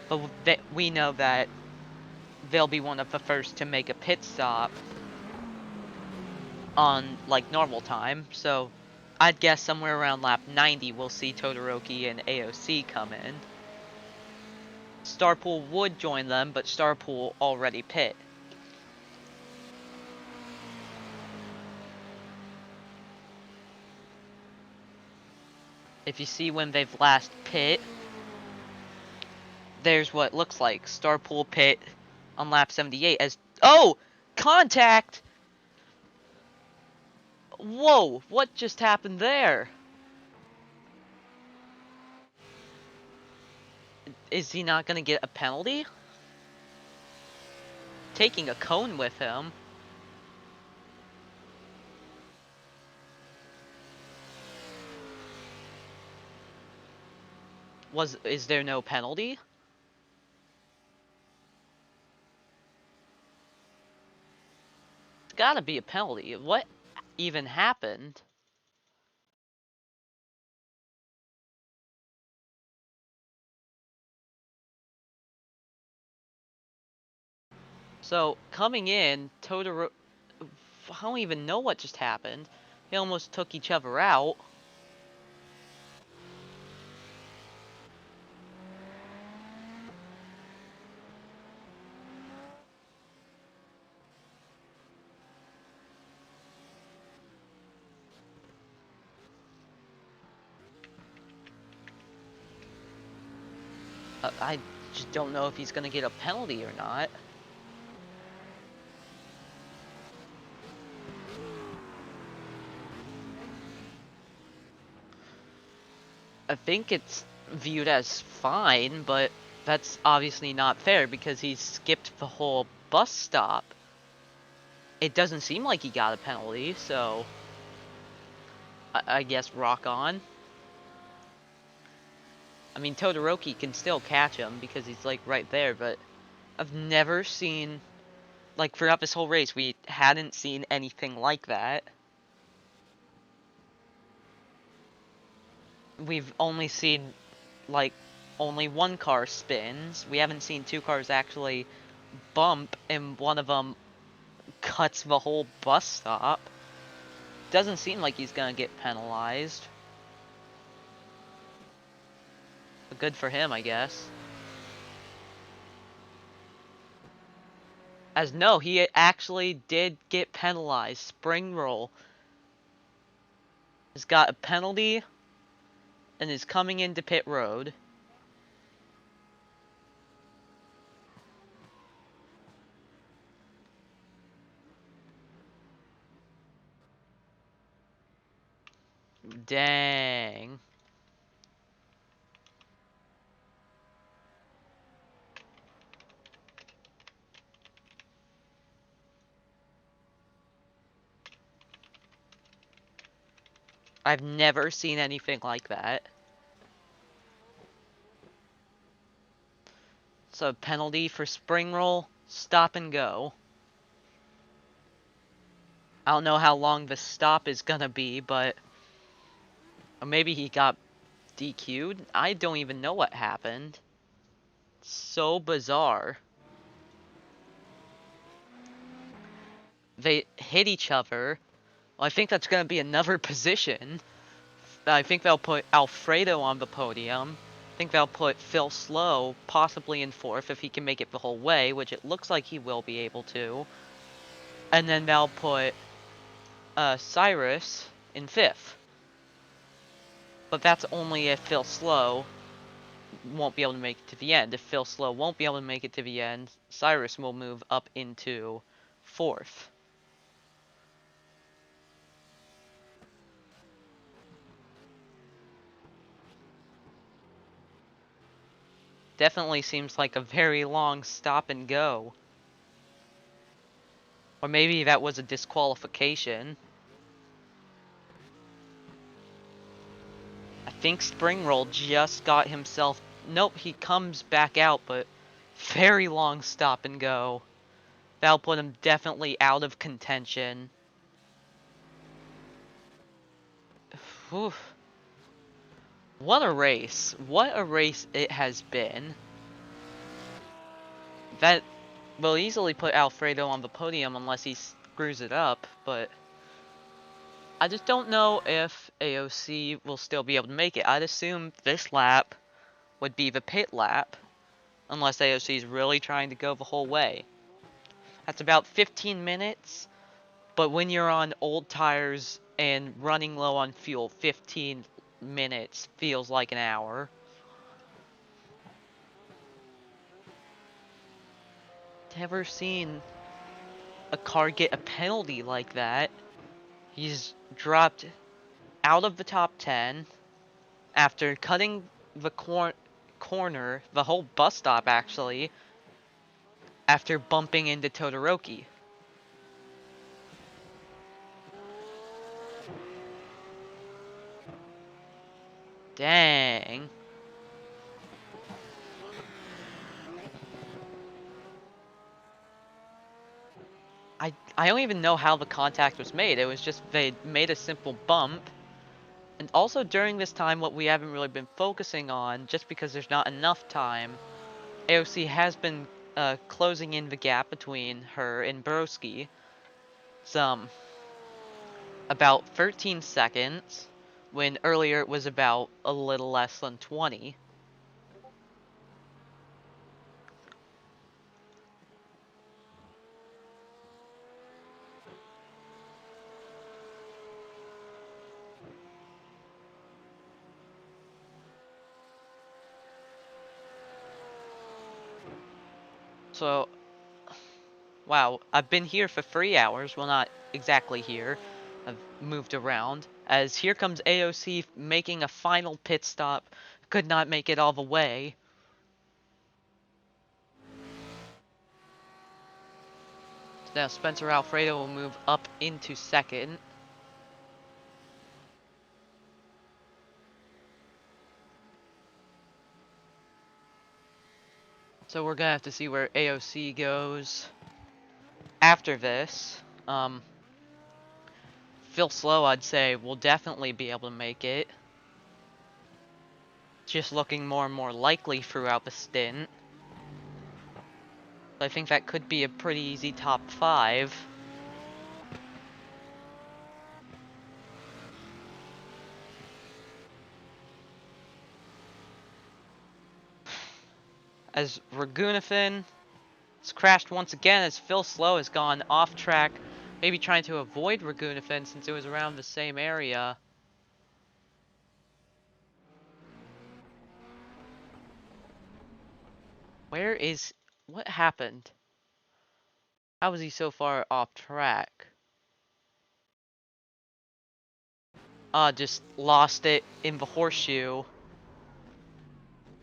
But we know that they'll be one of the first to make a pit stop on, like, normal time. So I'd guess somewhere around lap 90 we'll see Todoroki and AOC come in. Starpool would join them, but Starpool already pit. If you see when they've last pit, there's what it looks like. Starpool pit on lap 78 as... Oh! Contact! Whoa! What just happened there? Is he not gonna get a penalty? Taking a cone with him. Is there no penalty? It's gotta be a penalty. What even happened? So, coming in, Totoro... I don't even know what just happened. They almost took each other out. I just don't know if he's gonna get a penalty or not. I think it's viewed as fine, but that's obviously not fair because he skipped the whole bus stop. It doesn't seem like he got a penalty, so I guess rock on. I mean, Todoroki can still catch him because he's like right there, but I've never seen, like throughout this whole race, we hadn't seen anything like that. We've only seen like only one car spins. We haven't seen two cars actually bump, and one of them cuts the whole bus stop. Doesn't seem like he's gonna get penalized. But good for him, I guess. As no, he actually did get penalized. Spring roll has got a penalty and is coming into pit road. Dang. I've never seen anything like that. So penalty for spring roll, stop and go. I don't know how long the stop is gonna be, but or maybe he got DQ'd. I don't even know what happened. So bizarre. They hit each other. Well, I think that's gonna be another position. I think they'll put Alfredo on the podium. I think they'll put Phil Slow possibly in fourth if he can make it the whole way, which it looks like he will be able to. And then they'll put Cyrus in fifth. But that's only if Phil Slow won't be able to make it to the end. If Phil Slow won't be able to make it to the end, Cyrus will move up into fourth. Definitely seems like a very long stop and go. Or maybe that was a disqualification. I think Spring Roll just got himself... Nope, he comes back out, but very long stop and go. That'll put him definitely out of contention. Whew. What a race. What a race it has been. That will easily put Alfredo on the podium unless he screws it up, but I just don't know if AOC will still be able to make it. I'd assume this lap would be the pit lap, unless AOC is really trying to go the whole way. That's about 15 minutes, but when you're on old tires and running low on fuel, 15 minutes feels like an hour. Never seen a car get a penalty like that. He's dropped out of the top 10 after cutting the corner, the whole bus stop actually, after bumping into Todoroki. Dang. I don't even know how the contact was made. It was just they made a simple bump. And also during this time, what we haven't really been focusing on, just because there's not enough time, AOC has been closing in the gap between her and Broski. Some about 13 seconds, when earlier it was about a little less than 20. So, wow, I've been here for 3 hours. Well, not exactly here. I've moved around. As here comes AOC making a final pit stop. Could not make it all the way. So now Spencer Alfredo will move up into second. So we're gonna have to see where AOC goes after this. Phil Slow, I'd say, will definitely be able to make it. Just looking more and more likely throughout the stint. I think that could be a pretty easy top 5. As Ragunathan has crashed once again, as Phil Slow has gone off track, maybe trying to avoid Ragunathan since it was around the same area. What happened? How was he so far off track? Just lost it in the horseshoe.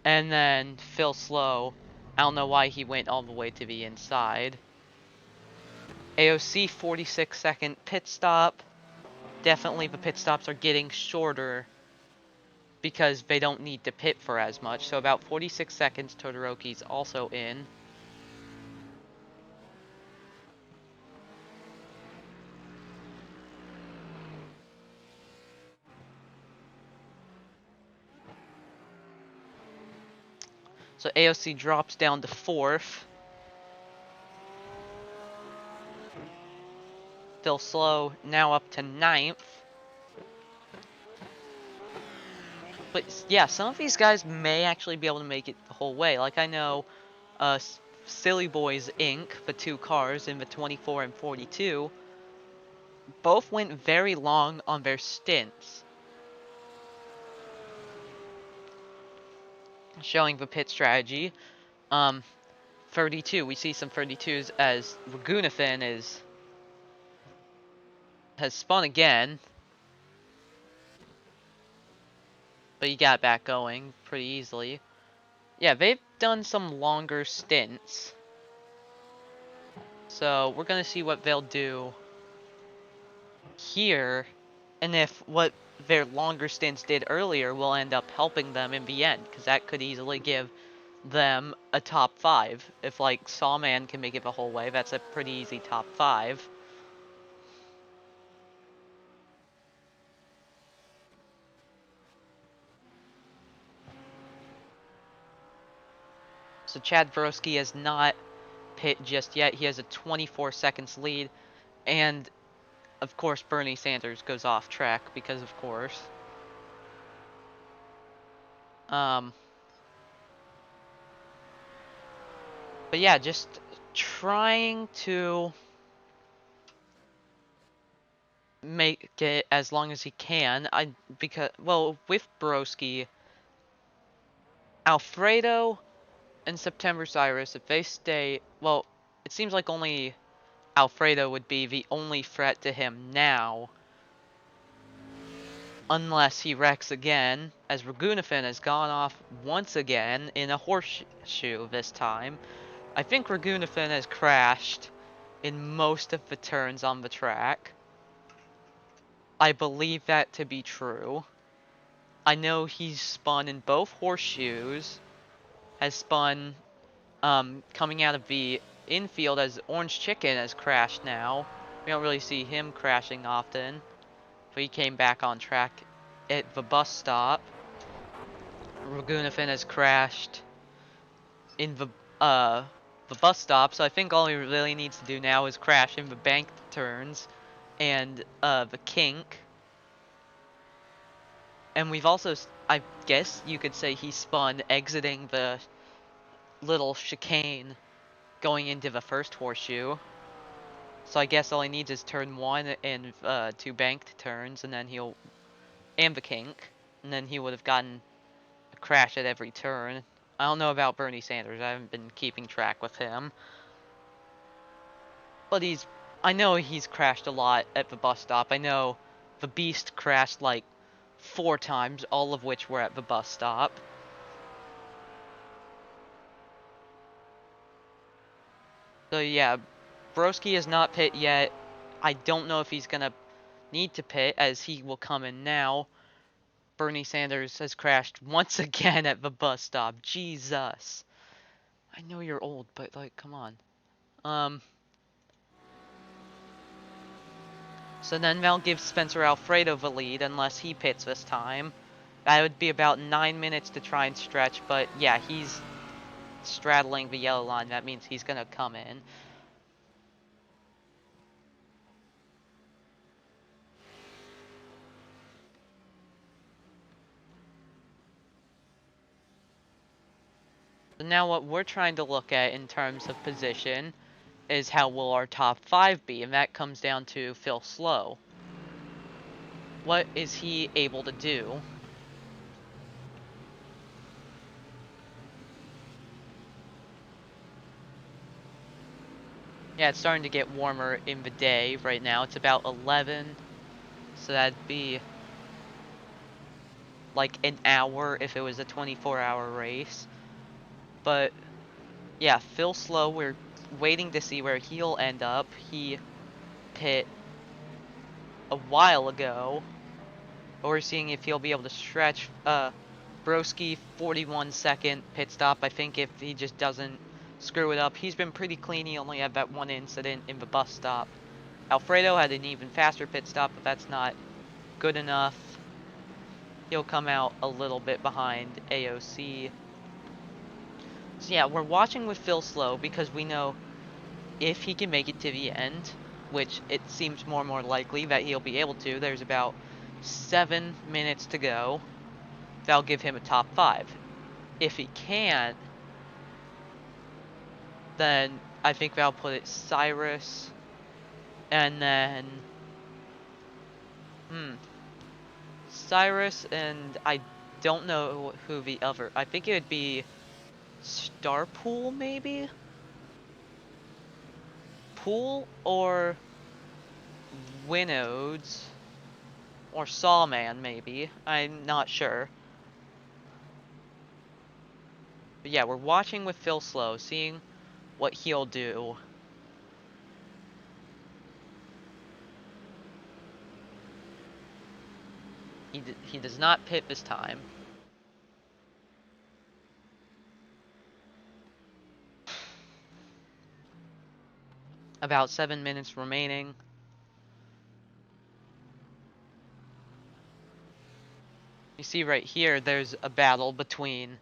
And then Phil Slow, I don't know why he went all the way to the inside. AOC 46-second pit stop. Definitely the pit stops are getting shorter because they don't need to pit for as much. So about 46 seconds, Todoroki's also in. So AOC drops down to 4th. Still slow, now up to 9th. But yeah, some of these guys may actually be able to make it the whole way. Like I know Silly Boys Inc., the 2 cars in the 24 and 42, both went very long on their stints. Showing the pit strategy. 32, we see some 32s as Ragunathan has spun again. But he got back going pretty easily. Yeah, they've done some longer stints. So we're gonna see what they'll do here, and if what their longer stints did earlier will end up helping them in the end, because that could easily give them a top 5. If like Sawman can make it the whole way, that's a pretty easy top 5. So Chad Broski has not pit just yet. He has a 24 seconds lead, and of course Bernie Sanders goes off track because of course. But yeah, just trying to make it as long as he can. Well, with Broski, Alfredo and September Cyrus, if they stay, well, it seems like only Alfredo would be the only threat to him now. Unless he wrecks again, as Ragunathan has gone off once again in a horseshoe this time. I think Ragunathan has crashed in most of the turns on the track. I believe that to be true. I know he's spun in both horseshoes, has spun coming out of the infield as Orange Chicken has crashed now. We don't really see him crashing often, but he came back on track at the bus stop. Ragunathan has crashed in the bus stop, so I think all he really needs to do now is crash in the bank turns and the kink. And we've also, I guess you could say he spun exiting the little chicane going into the first horseshoe. So I guess all he needs is turn 1 and 2 banked turns, and then and the kink, and then he would have gotten a crash at every turn. I don't know about Bernie Sanders. I haven't been keeping track with him. But I know he's crashed a lot at the bus stop. I know the Beast crashed like 4 times, all of which were at the bus stop. So yeah, Broski is not pit yet. I don't know if he's gonna need to pit, as he will come in now. Bernie Sanders has crashed once again at the bus stop. Jesus. I know you're old, but like, come on. So then they'll give Spencer Alfredo the lead unless he pits this time. That would be about 9 minutes to try and stretch, but yeah, he's straddling the yellow line. That means he's gonna come in. So now what we're trying to look at in terms of position is how will our top 5 be, and that comes down to Phil Slow. What is he able to do? Yeah, it's starting to get warmer in the day right now. It's about 11, so that'd be like an hour if it was a 24-hour race. But yeah, Phil Slow, we're waiting to see where he'll end up. He pit a while ago. But we're seeing if he'll be able to stretch. Broski, 41-second pit stop. I think if he just doesn't screw it up. He's been pretty clean. He only had that one incident in the bus stop. Alfredo had an even faster pit stop, but that's not good enough. He'll come out a little bit behind AOC. So yeah, we're watching with Phil Slow because we know if he can make it to the end, which it seems more and more likely that he'll be able to. There's about 7 minutes to go. That'll give him a top 5. If he can't, then I think that'll put it Cyrus, and then Cyrus, and I don't know who the other. I think it would be Starpool, maybe? Pool or Winodes or Sawman, maybe. I'm not sure. But yeah, we're watching with Phil Slow, seeing what he'll do. He does not pit this time. About 7 minutes remaining. You see right here, there's a battle between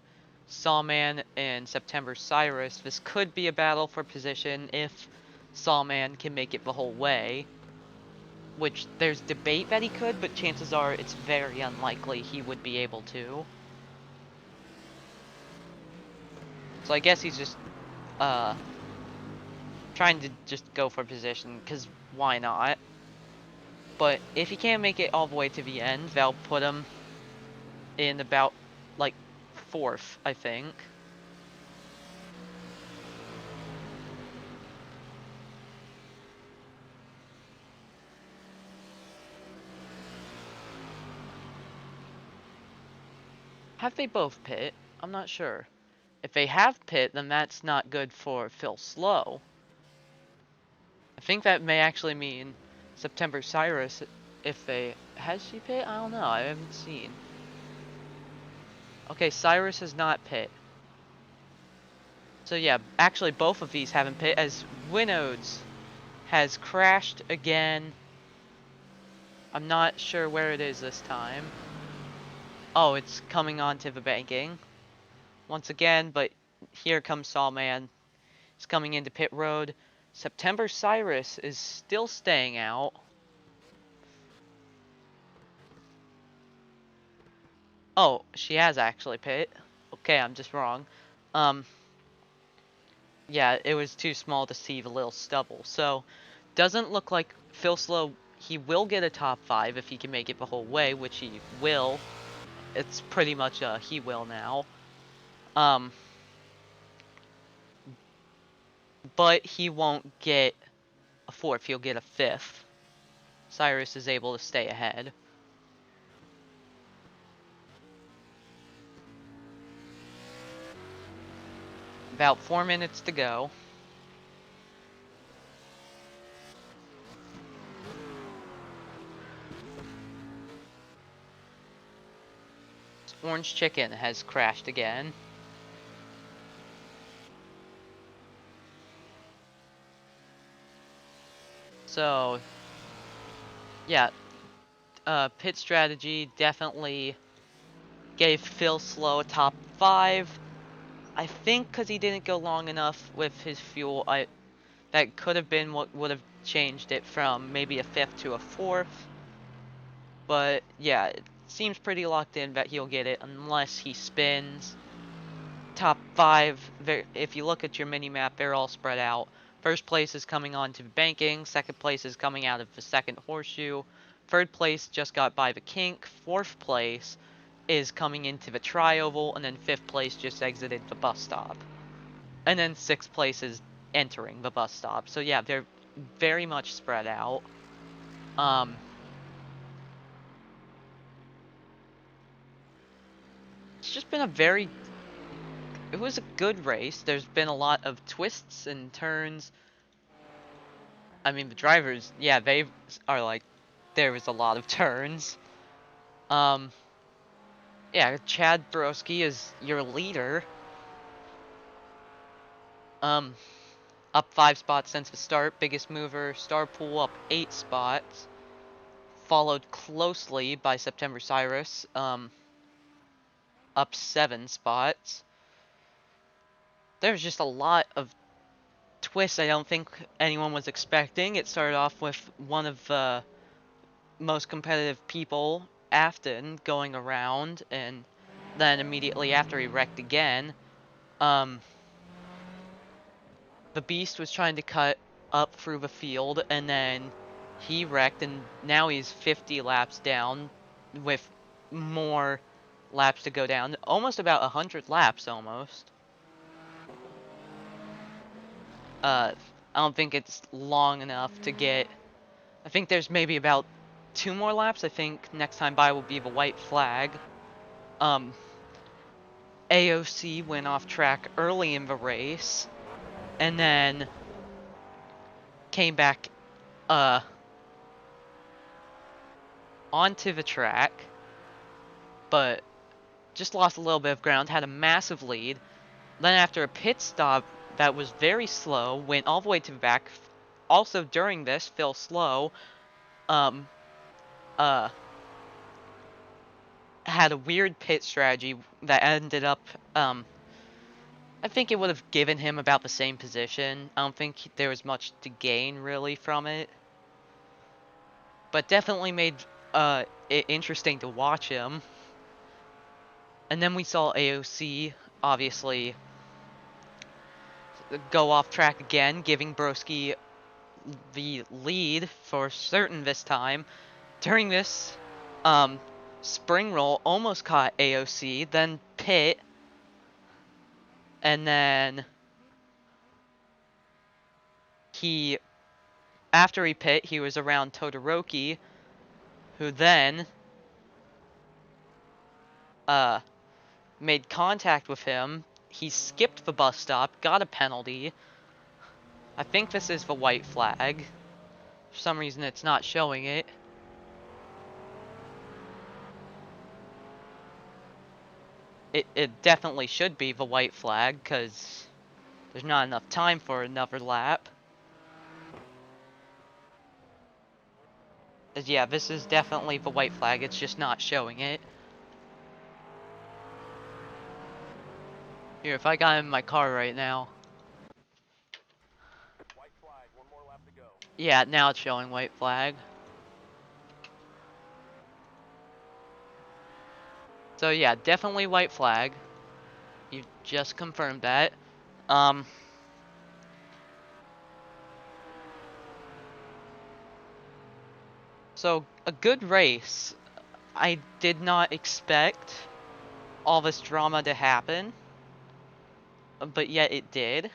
Sawman and September Cyrus. This could be a battle for position if Sawman can make it the whole way. Which, there's debate that he could, but chances are it's very unlikely he would be able to. So I guess he's just, trying to just go for position, because why not? But if he can't make it all the way to the end, they'll put him in about, like, 4th, I think. Have they both pit? I'm not sure. If they have pit, then that's not good for Phil Slow. I think that may actually mean September Cyrus, if they... Has she pit? I don't know. I haven't seen. Okay, Cyrus has not pit. So yeah, actually both of these haven't pit, as Winodes has crashed again. I'm not sure where it is this time. Oh, it's coming onto the banking once again, but here comes Sawman. He's coming into pit road. September Cyrus is still staying out. Oh, she has actually pit. Okay, I'm just wrong. Yeah, it was too small to see the little stubble. So, doesn't look like Phil Slow, he will get a top 5 if he can make it the whole way, which he will. It's pretty much a he will now. but he won't get a 4th, he'll get a 5th. Cyrus is able to stay ahead. About 4 minutes to go. Orange Chicken has crashed again. So, yeah, pit strategy definitely gave Phil Slow a top 5. I think because he didn't go long enough with his fuel, that could have been what would have changed it from maybe a 5th to a 4th. But yeah, it seems pretty locked in that he'll get it unless he spins. Top 5, if you look at your mini map, they're all spread out. First place is coming on to banking, second place is coming out of the second horseshoe, third place just got by the kink, fourth place is coming into the tri-oval, and then fifth place just exited the bus stop. And then sixth place is entering the bus stop. So yeah, they're very much spread out. It's just been it was a good race. There's been a lot of twists and turns. I mean, the drivers, yeah, they are like, there was a lot of turns. Yeah, Chad Broski is your leader. Up 5 spots since the start. Biggest mover, Star Pool up 8 spots. Followed closely by September Cyrus, up 7 spots. There's just a lot of twists I don't think anyone was expecting. It started off with one of the most competitive people, Afton, going around, and then immediately after he wrecked again. The Beast was trying to cut up through the field, and then he wrecked, and now he's 50 laps down with more laps to go down. Almost about 100 laps, almost. I don't think it's long enough to get... I think there's maybe about 2 more laps. I think next time by will be the white flag. AOC went off track early in the race, and then came back onto the track, but just lost a little bit of ground, had a massive lead. Then after a pit stop that was very slow, went all the way to the back. Also during this, Phil Slow had a weird pit strategy that ended up I think it would have given him about the same position. I don't think there was much to gain really from it, but definitely made it interesting to watch him. And then we saw AOC obviously go off track again, giving Broski the lead for certain this time. During this, Spring Roll almost caught AOC, then pit, and then after he pit, he was around Todoroki, who then made contact with him. He skipped the bus stop, got a penalty. I think this is the white flag. For some reason, it's not showing it. It definitely should be the white flag, because there's not enough time for another lap. Yeah, this is definitely the white flag, it's just not showing it. Here, if I got in my car right now. White flag, 1 more lap to go. Yeah, now it's showing white flag. So yeah, definitely white flag. You just confirmed that. So a good race. I did not expect all this drama to happen, but yet it did.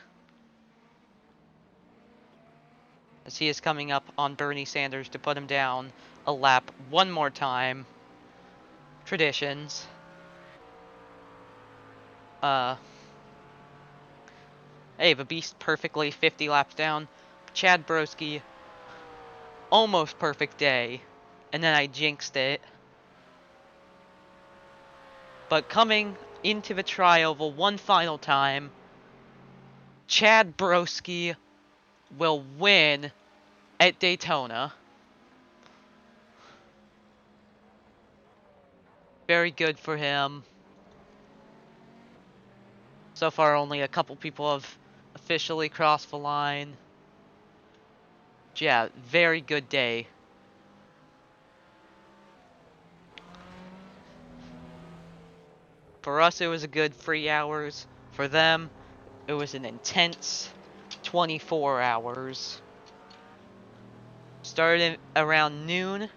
as he is coming up on Bernie Sanders to put him down a lap one more time. Traditions. Uh, hey, the Beast perfectly 50 laps down. Chad Broski, almost perfect day. And then I jinxed it. But coming into the trioval one final time, Chad Broski will win at Daytona. Very good for him. So far, only a couple people have officially crossed the line. Yeah, very good day. For us, it was a good 3 hours. For them, it was an intense 24 hours. Started around noon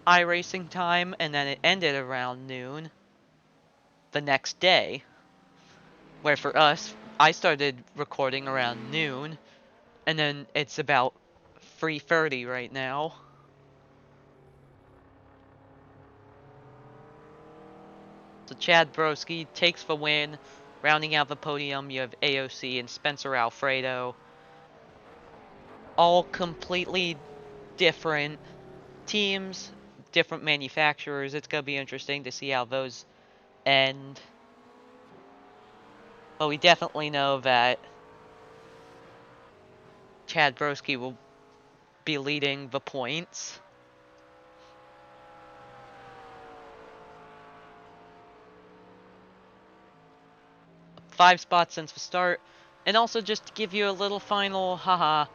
iRacing time, and then it ended around noon the next day. Where for us, I started recording around noon, and then it's about 3:30 right now. So Chad Broski takes the win. Rounding out the podium, you have AOC and Spencer Alfredo. All completely different teams, different manufacturers. It's going to be interesting to see how those end. But we definitely know that Chad Broski will be leading the points. 5 spots since the start. And also just to give you a little final haha,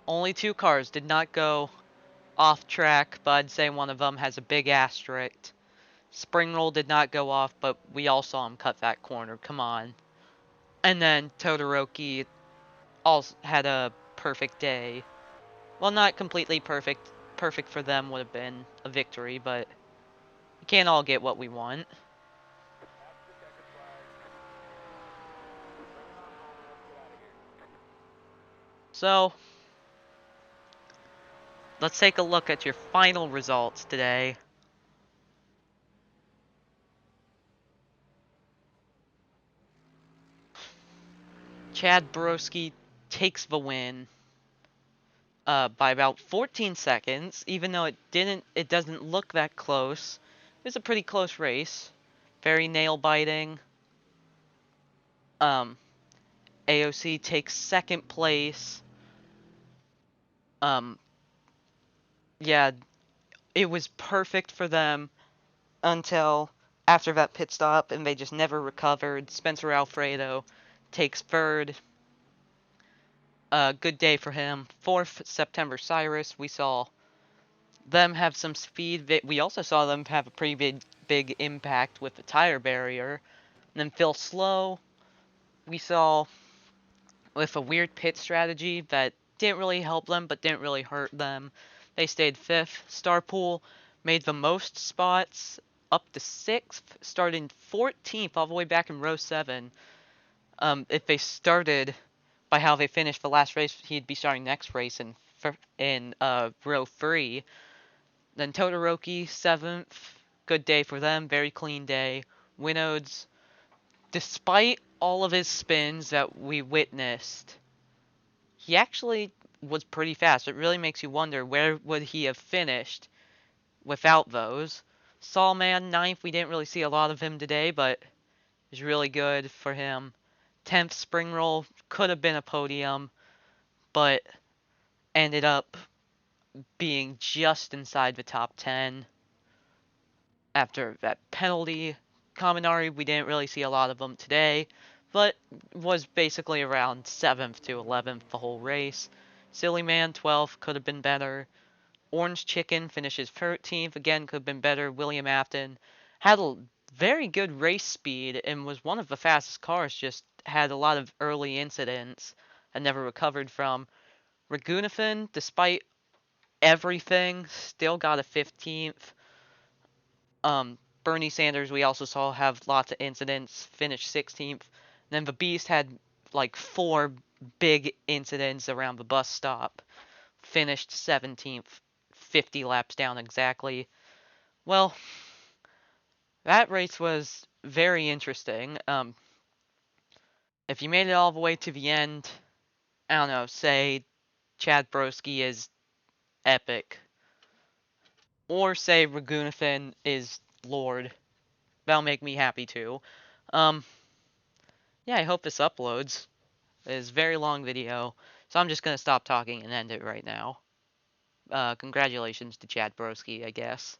only 2 cars did not go off track, but I'd say one of them has a big asterisk. Spring roll did not go off, but we all saw him cut that corner. Come on. And then Todoroki also had a perfect day. Well, not completely perfect. Perfect for them would have been a victory, but we can't all get what we want. After the checkered flag. Bring it on home. Let's get out of here. So, let's take a look at your final results today. Chad Broski takes the win by about 14 seconds, even though it doesn't look that close. It was a pretty close race. Very nail biting. Um, AOC takes second place. Um, yeah, it was perfect for them until after that pit stop, and they just never recovered. Spencer Alfredo takes third. Good day for him. Fourth, September Cyrus. We saw them have some speed. We also saw them have a pretty big impact with the tire barrier. And then Phil Slow, we saw with a weird pit strategy that didn't really help them but didn't really hurt them. They stayed fifth. Starpool made the most spots up to sixth, starting 14th all the way back in row 7. If they started by how they finished the last race, he'd be starting next race in row 3. Then Todoroki 7th. Good day for them. Very clean day. Winodes, despite all of his spins that we witnessed, he actually was pretty fast. It really makes you wonder where would he have finished without those. Sawman 9th. We didn't really see a lot of him today, but it was really good for him. 10th spring roll could have been a podium, but ended up being just inside the top 10. After that penalty, Kaminari, we didn't really see a lot of them today, but was basically around 7th to 11th the whole race. Silly Man 12th, could have been better. Orange Chicken finishes 13th, again could have been better. William Afton had a very good race speed and was one of the fastest cars, just had a lot of early incidents and never recovered from. Ragunathan, despite everything, still got a 15th. Bernie Sanders, we also saw have lots of incidents, finished 16th. And then the Beast had like 4 big incidents around the bus stop. Finished 17th, 50 laps down exactly. Well, that race was very interesting. If you made it all the way to the end, I don't know, say Chad Broski is epic, or say Ragunathan is Lord, that'll make me happy too. Um, yeah, I hope this uploads. It's a very long video, so I'm just gonna stop talking and end it right now. Congratulations to Chad Broski, I guess.